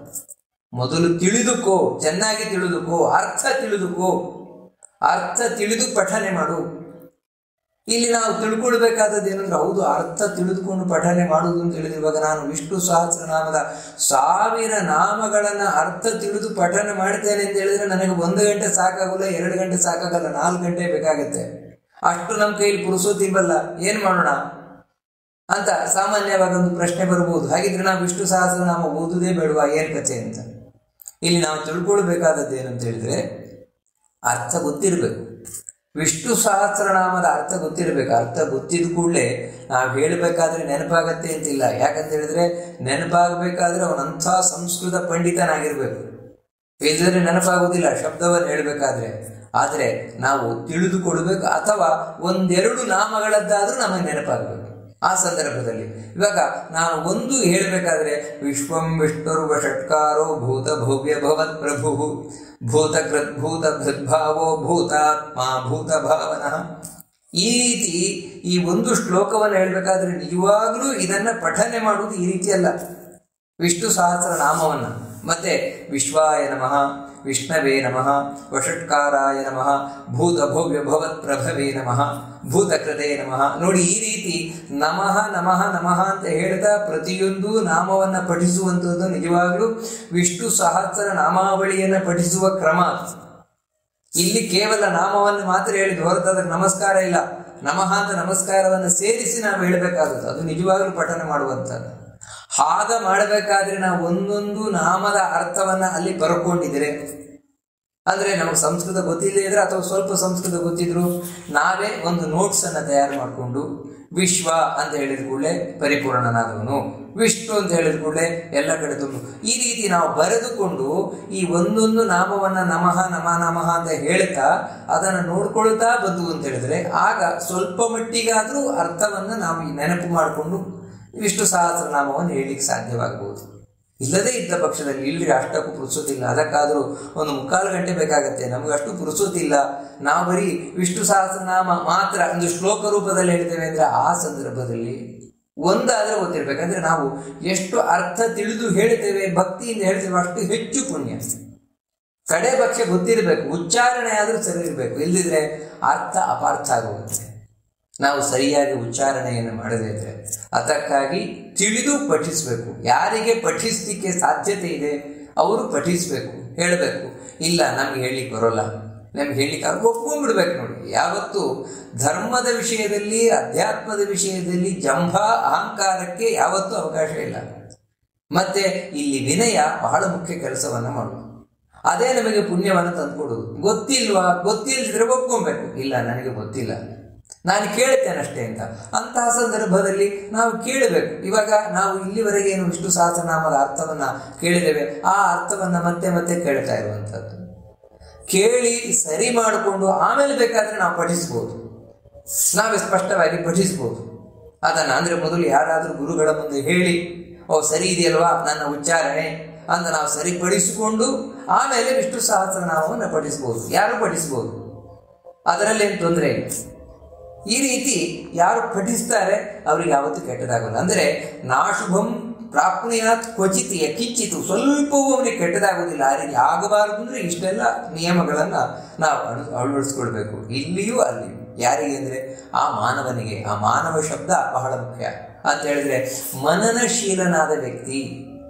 ಮೊದಲು ತಿಳಿದುಕೋ, ಚೆನ್ನಾಗಿ ತಿಳಿದುಕೋ, ಅರ್ಥ ತಿಳಿದುಕೋ, ಅರ್ಥ ತಿಳಿದು ಪಠನೆ ಮಾಡು. ಇಲ್ಲಿ ನಾವು ತಿಳ್ಕೊಳ್ಬೇಕಾದದ್ದು ಏನಂದ್ರೆ, ಹೌದು ಅರ್ಥ ತಿಳಿದುಕೊಂಡು ಪಠನೆ ಮಾಡುವುದು ಅಂತ ಹೇಳಿದ್ರೆ, ಇವಾಗ ನಾನು ವಿಷ್ಣು ಸಹಸ್ರನಾಮದ 1000 ನಾಮಗಳನ್ನ ಅರ್ಥ ತಿಳಿದು ಪಠನೆ ಮಾಡ್ತೇನೆ ಅಂತ ಹೇಳಿದ್ರೆ ನನಗೆ 1 ಗಂಟೆ ಸಾಕಾಗಲ್ಲ, 2 ಗಂಟೆ ಸಾಕಾಗಲ್ಲ, 4 ಗಂಟೆ ಬೇಕಾಗತ್ತೆ. ಅಷ್ಟು ನಮ್ಮ ಕೈಯಲ್ಲಿ ಪುರುಸೋತಿಲ್ವಲ್ಲ, ಏನ್ ಮಾಡೋಣ ಅಂತ ಸಾಮಾನ್ಯವಾಗಿ ಒಂದು ಪ್ರಶ್ನೆ ಬರ್ಬೋದು. ಹಾಗಿದ್ರೆ ನಾವು ವಿಷ್ಣು ಸಹಸ್ರನಾಮ ಓದುವುದೇ ಬೇಡವಾ, ಏನ್ ಕಥೆ ಅಂತ. ಇಲ್ಲಿ ನಾವು ತಿಳ್ಕೊಳ್ಬೇಕಾದದ್ದು ಏನಂತ ಹೇಳಿದ್ರೆ, ಅರ್ಥ ಗೊತ್ತಿರಬೇಕು. ವಿಷ್ಣು ಸಹಸ್ರನಾಮದ ಅರ್ಥ ಗೊತ್ತಿರಬೇಕು. ಅರ್ಥ ಗೊತ್ತಿದ ಕೂಡಲೇ ನಾವು ಹೇಳಬೇಕಾದ್ರೆ ನೆನಪಾಗತ್ತೆ ಅಂತಿಲ್ಲ. ಯಾಕಂತ ಹೇಳಿದ್ರೆ, ನೆನಪಾಗಬೇಕಾದ್ರೆ ಅವನಂಥ ಸಂಸ್ಕೃತ ಪಂಡಿತನಾಗಿರ್ಬೇಕು, ಇಲ್ಲದ್ರೆ ನೆನಪಾಗುವುದಿಲ್ಲ ಶಬ್ದವನ್ನು ಹೇಳಬೇಕಾದ್ರೆ. ಆದರೆ ನಾವು ತಿಳಿದುಕೊಳ್ಬೇಕು, ಅಥವಾ 1-2 ನಾಮಗಳದ್ದಾದ್ರೂ ನಮಗೆ ನೆನಪಾಗಬೇಕು. ಆ ಸಂದರ್ಭದಲ್ಲಿ ಇವಾಗ ನಾನು ಒಂದು ಹೇಳಬೇಕಾದ್ರೆ, ವಿಶ್ವಂ ವಿಷ್ಣುರ್ವಷಟ್ಕಾರೋ ಭೂತ ಭವ್ಯ ಭವತ್ ಪ್ರಭು ಭೂತಕೃದ್ಭೂತ ಭೃದ್ಭಾವೋ ಭೂತಾತ್ಮ ಭೂತ ಭಾವನ, ಈ ರೀತಿ ಈ ಒಂದು ಶ್ಲೋಕವನ್ನು ಹೇಳಬೇಕಾದ್ರೆ ನಿಜವಾಗ್ಲೂ ಇದನ್ನ ಪಠನೆ ಮಾಡುವುದು ಈ ರೀತಿ ಅಲ್ಲ. ವಿಷ್ಣು ಸಹಸ್ರ ನಾಮವನ್ನ ಮತ್ತೆ ವಿಶ್ವಾಯ ನಮಃ, ವಿಷ್ಣವೇ ನಮಃ, ವಷಟ್ಕಾರಾಯ ನಮಃ, ಭೂತ ಭವ್ಯ ಭವತ್ ಪ್ರಭವೇ ನಮಃ, ಭೂತಕೃತೇ ನಮಃ, ನೋಡಿ ಈ ರೀತಿ ನಮಃ ನಮಃ ನಮಃ ಅಂತ ಹೇಳ್ತಾ ಪ್ರತಿಯೊಂದು ನಾಮವನ್ನ ಪಠಿಸುವಂಥದ್ದು ನಿಜವಾಗ್ಲೂ ವಿಷ್ಣು ಸಹಸ್ರ ನಾಮಾವಳಿಯನ್ನ ಪಠಿಸುವ ಕ್ರಮ. ಇಲ್ಲಿ ಕೇವಲ ನಾಮವನ್ನು ಮಾತ್ರ ಹೇಳಿದ್ದು ಹೊರತು ಅದಕ್ಕೆ ನಮಸ್ಕಾರ ಇಲ್ಲ. ನಮಃ ಅಂತ ನಮಸ್ಕಾರವನ್ನು ಸೇರಿಸಿ ನಾವು ಹೇಳಬೇಕಾಗುತ್ತೆ, ಅದು ನಿಜವಾಗ್ಲೂ ಪಠನೆ ಮಾಡುವಂಥದ್ದು. ಹಾಗ ಮಾಡಬೇಕಾದ್ರೆ ನಾವು ಒಂದೊಂದು ನಾಮದ ಅರ್ಥವನ್ನ ಅಲ್ಲಿ ಬರ್ಕೊಂಡಿದ್ರೆ, ಅಂದ್ರೆ ನಮಗೆ ಸಂಸ್ಕೃತ ಗೊತ್ತಿಲ್ಲದೆ ಇದ್ರೆ ಅಥವಾ ಸ್ವಲ್ಪ ಸಂಸ್ಕೃತ ಗೊತ್ತಿದ್ರು ನಾವೇ ಒಂದು ನೋಟ್ಸ್ ಅನ್ನ ತಯಾರು ಮಾಡಿಕೊಂಡು, ವಿಶ್ವ ಅಂತ ಹೇಳಿದ ಕೂಡಲೇ ಪರಿಪೂರ್ಣನಾದವನು, ವಿಷ್ಣು ಅಂತ ಹೇಳಿದ ಕೂಡಲೇ ಎಲ್ಲ ಕಡೆ ತುಂಬ, ಈ ರೀತಿ ನಾವು ಬರೆದುಕೊಂಡು ಈ ಒಂದೊಂದು ನಾಮವನ್ನ ನಮಃ ನಮಃ ನಮಃ ಅಂತ ಹೇಳ್ತಾ ಅದನ್ನು ನೋಡ್ಕೊಳ್ತಾ ಬಂದು ಅಂತ ಹೇಳಿದ್ರೆ ಆಗ ಸ್ವಲ್ಪ ಮಟ್ಟಿಗಾದ್ರೂ ಅರ್ಥವನ್ನ ನಾವು ನೆನಪು ಮಾಡಿಕೊಂಡು ವಿಷ್ಣು ಸಹಸ್ರನಾಮವನ್ನು ಹೇಳಲಿಕ್ಕೆ ಸಾಧ್ಯವಾಗಬಹುದು. ಇಲ್ಲದೇ ಇದ್ದ ಪಕ್ಷದಲ್ಲಿ ಇಲ್ಲಿ ಅಷ್ಟಕ್ಕೂ ಪುರುಸೋತಿಲ್ಲ, ಅದಕ್ಕಾದರೂ 1/4 ಗಂಟೆ ಬೇಕಾಗತ್ತೆ, ನಮ್ಗೆ ಅಷ್ಟು ಪುರುಸೋತಿಲ್ಲ, ನಾವು ಬರೀ ವಿಷ್ಣು ಸಹಸ್ರನಾಮ ಮಾತ್ರ ಒಂದು ಶ್ಲೋಕ ರೂಪದಲ್ಲಿ ಹೇಳ್ತೇವೆ ಅಂದ್ರೆ ಆ ಸಂದರ್ಭದಲ್ಲಿ ಒಂದಾದ್ರೆ ಗೊತ್ತಿರ್ಬೇಕಂದ್ರೆ ನಾವು ಎಷ್ಟು ಅರ್ಥ ತಿಳಿದು ಹೇಳ್ತೇವೆ, ಭಕ್ತಿಯಿಂದ ಹೇಳ್ತೇವೆ ಅಷ್ಟು ಹೆಚ್ಚು ಪುಣ್ಯ. ಕಡೆ ಪಕ್ಷ ಗೊತ್ತಿರಬೇಕು, ಉಚ್ಚಾರಣೆ ಆದ್ರೂ ಸರಿ ಇರಬೇಕು, ಇಲ್ಲದಿದ್ರೆ ಅರ್ಥ ಅಪಾರ್ಥ ಆಗುವಂತೆ. ನಾವು ಸರಿಯಾಗಿ ಉಚ್ಚಾರಣೆಯನ್ನು ಮಾಡದೇ ಇದ್ರೆ ಅದಕ್ಕಾಗಿ ತಿಳಿದು ಪಠಿಸಬೇಕು. ಯಾರಿಗೆ ಪಠಿಸಲಿಕ್ಕೆ ಸಾಧ್ಯತೆ ಇದೆ ಅವರು ಪಠಿಸಬೇಕು, ಹೇಳಬೇಕು. ಇಲ್ಲ ನಮ್ಗೆ ಹೇಳಲಿಕ್ಕೆ ಬರೋಲ್ಲ, ನಮ್ಗೆ ಹೇಳಲಿಕ್ಕೆ ಒಪ್ಕೊಂಡ್ಬಿಡ್ಬೇಕು. ನೋಡಿ, ಯಾವತ್ತು ಧರ್ಮದ ವಿಷಯದಲ್ಲಿ ಅಧ್ಯಾತ್ಮದ ವಿಷಯದಲ್ಲಿ ಜಂಭ ಅಹಂಕಾರಕ್ಕೆ ಯಾವತ್ತೂ ಅವಕಾಶ ಇಲ್ಲ. ಮತ್ತೆ ಇಲ್ಲಿ ವಿನಯ ಬಹಳ ಮುಖ್ಯ ಕೆಲಸವನ್ನ ಮಾಡುವುದು. ಅದೇ ನಮಗೆ ಪುಣ್ಯವನ್ನು ತಂದುಕೊಡುವುದು. ಗೊತ್ತಿಲ್ವಾ? ಗೊತ್ತಿಲ್ಲದಿದ್ರೆ ಒಪ್ಕೊಬೇಕು, ಇಲ್ಲ ನನಗೆ ಗೊತ್ತಿಲ್ಲ, ನಾನು ಕೇಳ್ತೇನಷ್ಟೇ ಅಂತ. ಅಂತಹ ಸಂದರ್ಭದಲ್ಲಿ ನಾವು ಕೇಳಬೇಕು. ಇವಾಗ ನಾವು ಇಲ್ಲಿವರೆಗೆ ಏನು ವಿಷ್ಣು ಸಹಸ್ರನಾಮದ ಅರ್ಥವನ್ನ ಕೇಳಿದ್ದೇವೆ, ಆ ಅರ್ಥವನ್ನ ಮತ್ತೆ ಮತ್ತೆ ಕೇಳ್ತಾ ಇರುವಂಥದ್ದು. ಕೇಳಿ ಸರಿ ಮಾಡಿಕೊಂಡು ಆಮೇಲೆ ಬೇಕಾದ್ರೆ ನಾವು ಪಠಿಸ್ಬೋದು, ನಾವೇ ಸ್ಪಷ್ಟವಾಗಿ ಪಠಿಸ್ಬೋದು ಅದನ್ನ. ಅಂದ್ರೆ ಮೊದಲು ಯಾರಾದರೂ ಗುರುಗಳ ಮುಂದೆ ಹೇಳಿ, ಓ ಸರಿ ಇದೆಯಲ್ವಾ ನನ್ನ ಉಚ್ಚಾರಣೆ ಅಂತ ನಾವು ಸರಿಪಡಿಸಿಕೊಂಡು ಆಮೇಲೆ ವಿಷ್ಣು ಸಹಸ್ರನಾಮವನ್ನು ಪಠಿಸ್ಬೋದು, ಯಾರು ಪಠಿಸ್ಬೋದು, ಅದರಲ್ಲೇನು ತೊಂದರೆ ಇಲ್ಲ. ಈ ರೀತಿ ಯಾರು ಪಠಿಸ್ತಾರೆ ಅವ್ರಿಗೆ ಯಾವತ್ತೂ ಕೆಟ್ಟದಾಗಲ್ಲ. ಅಂದರೆ ನಾಶುಭಂ ಪ್ರಾಪ್ನುಯಾತ್ ಕ್ವಚಿತ್ ಕಿಂಚಿತು, ಸ್ವಲ್ಪವೂ ಅವನಿಗೆ ಕೆಟ್ಟದಾಗುವುದಿಲ್ಲ. ಆ ರೀತಿ ಆಗಬಾರದು ಅಂದರೆ ಇಷ್ಟೆಲ್ಲ ನಿಯಮಗಳನ್ನು ನಾವು ಅಳವಡಿಸ್ಕೊಳ್ಬೇಕು, ಇಲ್ಲಿಯೂ ಅಲ್ಲಿಯೂ. ಯಾರಿಗೆ ಅಂದರೆ ಆ ಮಾನವನಿಗೆ. ಆ ಮಾನವ ಶಬ್ದ ಬಹಳ ಮುಖ್ಯ ಅಂತ ಹೇಳಿದ್ರೆ, ಮನನಶೀಲನಾದ ವ್ಯಕ್ತಿ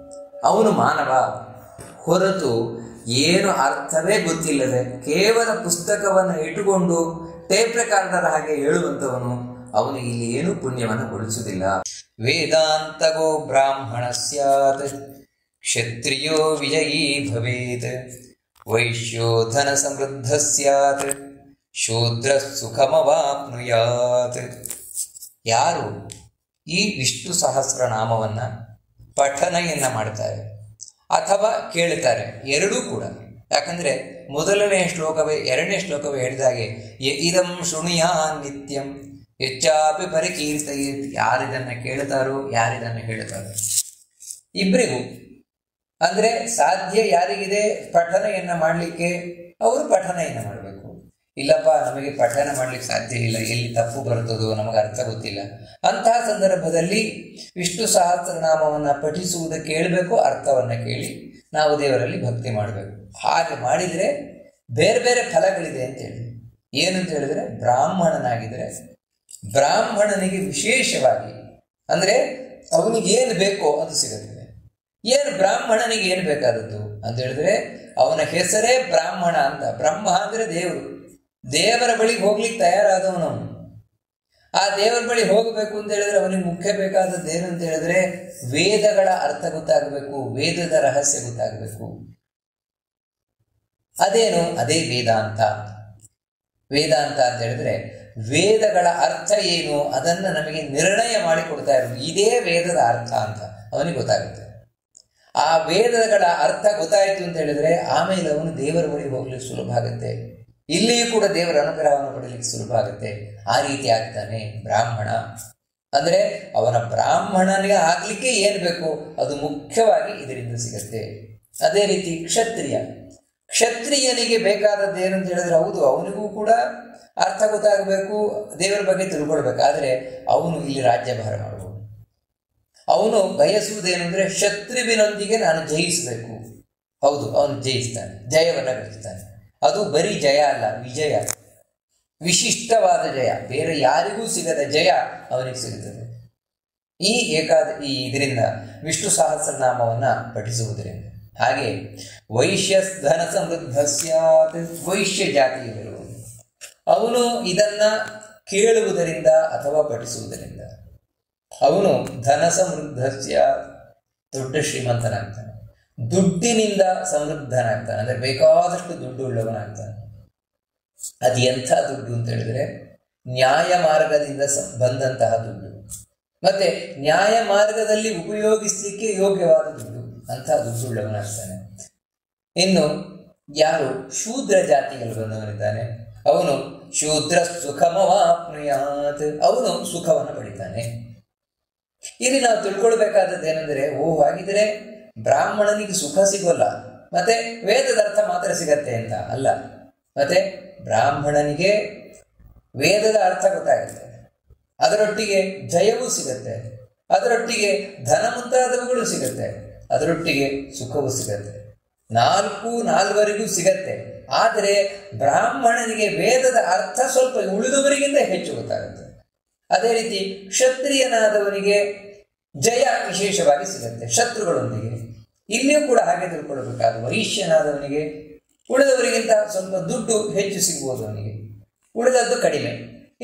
ಅವನು ಮಾನವ. ಹೊರತು ಏನು ಅರ್ಥವೇ ಗೊತ್ತಿಲ್ಲದೆ ಕೇವಲ ಪುಸ್ತಕವನ್ನು ಇಟ್ಟುಕೊಂಡು ಟೇಪ್ ರೆಕಾರ್ಡರ್ ಹಾಗೆ ಹೇಳುವಂಥವನು ಅವನು ಇಲ್ಲಿ ಏನು ಪುಣ್ಯವನ್ನು ಕೊಡಿಸುವುದಿಲ್ಲ. ವೇದಾಂತಗೋ ಬ್ರಾಹ್ಮಣ ಸ್ಯಾತ್ ಕ್ಷತ್ರಿಯೋ ವಿಜಯೀ ಭವೇತ್ ವೈಶ್ಯೋ ಧನ ಸಮೃದ್ಧ ಸ್ಯಾತ್ ಶೂದ್ರ ಸುಖಮವಾಪ್ನುಯಾತ್. ಯಾರು ಈ ವಿಷ್ಣು ಸಹಸ್ರನಾಮವನ್ನ ಪಠನೆಯನ್ನ ಮಾಡ್ತಾರೆ ಅಥವಾ ಕೇಳುತ್ತಾರೆ, ಎರಡೂ ಕೂಡ. ಯಾಕಂದ್ರೆ ಮೊದಲನೇ ಶ್ಲೋಕವೇ ಎರಡನೇ ಶ್ಲೋಕವೇ ಹೇಳಿದಾಗೆ ಇದಂ ಶೃಣುಯಾ ನಿತ್ಯಂ ಹೆಚ್ಚಾಪಿ ಪರಿಕೀರ್ತಯೇತ್. ಯಾರಿದನ್ನ ಕೇಳುತ್ತಾರೋ ಯಾರಿದನ್ನು ಹೇಳುತ್ತಾರೋ ಇಬ್ಬರಿಗೂ ಅಂದ್ರೆ ಸಾಧ್ಯ ಯಾರಿಗಿದೆ ಪಠನೆಯನ್ನ ಮಾಡಲಿಕ್ಕೆ ಅವರು ಪಠನೆಯನ್ನ ಮಾಡಬೇಕು. ಇಲ್ಲಪ್ಪ ನಮಗೆ ಪಠನ ಮಾಡ್ಲಿಕ್ಕೆ ಸಾಧ್ಯ ಇಲ್ಲ, ಎಲ್ಲಿ ತಪ್ಪು ಬರುತ್ತದೋ ನಮಗೆ ಅರ್ಥ ಗೊತ್ತಿಲ್ಲ, ಅಂತಹ ಸಂದರ್ಭದಲ್ಲಿ ವಿಷ್ಣು ಸಹಸ್ರನಾಮವನ್ನು ಪಠಿಸುವುದಕ್ಕೆ ಕೇಳಬೇಕು, ಅರ್ಥವನ್ನ ಕೇಳಿ ನಾವು ದೇವರಲ್ಲಿ ಭಕ್ತಿ ಮಾಡಬೇಕು. ಹಾಗೆ ಮಾಡಿದರೆ ಬೇರೆ ಬೇರೆ ಫಲಗಳಿದೆ ಅಂತೇಳಿ. ಏನಂತ ಹೇಳಿದ್ರೆ, ಬ್ರಾಹ್ಮಣನಾಗಿದ್ರೆ ಬ್ರಾಹ್ಮಣನಿಗೆ ವಿಶೇಷವಾಗಿ ಅಂದ್ರೆ ಅವನಿಗೆ ಏನು ಬೇಕೋ ಅದು ಸಿಗುತ್ತದೆ. ಏನು ಬ್ರಾಹ್ಮಣನಿಗೆ ಏನು ಬೇಕಾದದ್ದು ಅಂತ ಹೇಳಿದ್ರೆ, ಅವನ ಹೆಸರೇ ಬ್ರಾಹ್ಮಣ ಅಂತ. ಬ್ರಹ್ಮ ಅಂದ್ರೆ ದೇವರು, ದೇವರ ಬಳಿಗೆ ಹೋಗ್ಲಿಕ್ಕೆ ತಯಾರಾದವನು. ಆ ದೇವರ ಬಳಿ ಹೋಗಬೇಕು ಅಂತ ಹೇಳಿದ್ರೆ ಅವನಿಗೆ ಮುಖ್ಯ ಬೇಕಾದದ್ದು ಏನು ಅಂತ ಹೇಳಿದ್ರೆ, ವೇದಗಳ ಅರ್ಥ ಗೊತ್ತಾಗಬೇಕು, ವೇದದ ರಹಸ್ಯ ಗೊತ್ತಾಗಬೇಕು. ಅದೇನು? ಅದೇ ವೇದಾಂತ. ವೇದಾಂತ ಅಂತ ಹೇಳಿದ್ರೆ ವೇದಗಳ ಅರ್ಥ ಏನು ಅದನ್ನು ನಮಗೆ ನಿರ್ಣಯ ಮಾಡಿಕೊಡ್ತಾ ಇರೋದು. ಇದೇ ವೇದದ ಅರ್ಥ ಅಂತ ಅವನಿಗೆ ಗೊತ್ತಾಗುತ್ತೆ. ಆ ವೇದಗಳ ಅರ್ಥ ಗೊತ್ತಾಯಿತು ಅಂತ ಹೇಳಿದ್ರೆ ಆಮೇಲೆ ಅವನು ದೇವರ ಬಳಿ ಹೋಗ್ಲಿಕ್ಕೆ ಸುಲಭ ಆಗುತ್ತೆ. ಇಲ್ಲಿಯೂ ಕೂಡ ದೇವರ ಅನುಗ್ರಹವನ್ನು ಪಡಲಿಕ್ಕೆ ಸುಲಭ ಆಗುತ್ತೆ. ಆ ರೀತಿ ಆಗ್ತಾನೆ ಬ್ರಾಹ್ಮಣ. ಅಂದ್ರೆ ಅವನ ಬ್ರಾಹ್ಮಣನಿಗೆ ಆಗ್ಲಿಕ್ಕೆ ಏನು ಬೇಕು ಅದು ಮುಖ್ಯವಾಗಿ ಇದರಿಂದ ಸಿಗತ್ತೆ. ಅದೇ ರೀತಿ ಕ್ಷತ್ರಿಯ, ಕ್ಷತ್ರಿಯನಿಗೆ ಬೇಕಾದದ್ದು ಏನಂತ ಹೇಳಿದ್ರೆ, ಹೌದು ಅವನಿಗೂ ಕೂಡ ಅರ್ಥ ಗೊತ್ತಾಗಬೇಕು, ದೇವರ ಬಗ್ಗೆ ತಿಳ್ಕೊಳ್ಬೇಕು. ಆದರೆ ಅವನು ಇಲ್ಲಿ ರಾಜ್ಯಭಾರ ಮಾಡಬಹುದು. ಅವನು ಬಯಸುವುದೇನೆಂದ್ರೆ ಶತ್ರುವಿನೊಂದಿಗೆ ನಾನು ಜಯಿಸಬೇಕು. ಹೌದು, ಅವನು ಜಯಿಸ್ತಾನೆ, ಜಯವನ್ನ ಗಳಿಸ್ತಾನೆ. ಅದು ಬರೀ ಜಯ ಅಲ್ಲ, ವಿಜಯ, ವಿಶಿಷ್ಟವಾದ ಜಯ, ಬೇರೆ ಯಾರಿಗೂ ಸಿಗದ ಜಯ ಅವನಿಗೆ ಸಿಗುತ್ತದೆ. ಈ ಇದರಿಂದ ವಿಷ್ಣು ಸಹಸ್ರನಾಮವನ್ನ ಪಠಿಸುವುದರಿಂದ. ಹಾಗೆ ವೈಶ್ಯ ಧನ ಸಮೃದ್ಧ ಸ್ಯಾತ್, ವೈಶ್ಯ ಜಾತಿಯವರು ಅವನು ಇದನ್ನ ಕೇಳುವುದರಿಂದ ಅಥವಾ ಪಠಿಸುವುದರಿಂದ ಅವನು ಧನ ಸಮೃದ್ಧ ಸ್ಯಾತ್, ದೊಡ್ಡ ಶ್ರೀಮಂತನಾಗ್ತಾನೆ, ದುಡ್ಡಿನಿಂದ ಸಮೃದ್ಧನಾಗ್ತಾನೆ, ಅಂದ್ರೆ ಬೇಕಾದಷ್ಟು ದುಡ್ಡು ಉಳ್ಳವನಾಗ್ತಾನೆ. ಅದು ಎಂಥ ದುಡ್ಡು ಅಂತ ಹೇಳಿದ್ರೆ, ನ್ಯಾಯ ಮಾರ್ಗದಿಂದ ಬಂದಂತಹ ದುಡ್ಡು, ಮತ್ತೆ ನ್ಯಾಯ ಮಾರ್ಗದಲ್ಲಿ ಉಪಯೋಗಿಸಲಿಕ್ಕೆ ಯೋಗ್ಯವಾದ ದುಡ್ಡು, ಅಂತಹ ದುಡ್ಡುಳ್ಳವನಾಗ್ತಾನೆ. ಇನ್ನು ಯಾರು ಶೂದ್ರ ಜಾತಿಯಲ್ಲಿ ಬಂದವನಿದ್ದಾನೆ ಅವನು ಶೂದ್ರ ಸುಖಮವಾಪ್ನುಯಾತ್, ಅವನು ಸುಖವನ್ನು ಪಡಿತಾನೆ. ಇಲ್ಲಿ ನಾವು ತಿಳ್ಕೊಳ್ಬೇಕಾದದ್ದು ಏನಂದ್ರೆ, ಹಾಗಿದ್ರೆ ಬ್ರಾಹ್ಮಣನಿಗೆ ಸುಖ ಸಿಗೋಲ್ಲ, ಮತ್ತೆ ವೇದದ ಅರ್ಥ ಮಾತ್ರ ಸಿಗತ್ತೆ ಅಂತ ಅಲ್ಲ. ಮತ್ತೆ ಬ್ರಾಹ್ಮಣನಿಗೆ ವೇದದ ಅರ್ಥ ಗೊತ್ತಾಗುತ್ತೆ, ಅದರೊಟ್ಟಿಗೆ ಜಯವೂ ಸಿಗತ್ತೆ, ಅದರೊಟ್ಟಿಗೆ ಧನ ಮುಂತಾದವುಗಳು ಸಿಗತ್ತೆ, ಅದರೊಟ್ಟಿಗೆ ಸುಖವೂ ಸಿಗತ್ತೆ, ನಾಲ್ವರಿಗೂ ಸಿಗತ್ತೆ. ಆದರೆ ಬ್ರಾಹ್ಮಣನಿಗೆ ವೇದದ ಅರ್ಥ ಸ್ವಲ್ಪ ಉಳಿದವರಿಗಿಂತ ಹೆಚ್ಚು ಗೊತ್ತಾಗುತ್ತೆ. ಅದೇ ರೀತಿ ಕ್ಷತ್ರಿಯನಾದವನಿಗೆ ಜಯ ವಿಶೇಷವಾಗಿ ಸಿಗುತ್ತೆ ಶತ್ರುಗಳೊಂದಿಗೆ. ಇಲ್ಲಿಯೂ ಕೂಡ ಹಾಗೆ ತಿಳ್ಕೊಳ್ಬೇಕಾದ. ವೈಶ್ಯನಾದವನಿಗೆ ಉಳಿದವರಿಗಿಂತ ಸ್ವಲ್ಪ ದುಡ್ಡು ಹೆಚ್ಚು ಸಿಗ್ಬೋದು, ಅವನಿಗೆ ಉಳಿದದ್ದು ಕಡಿಮೆ.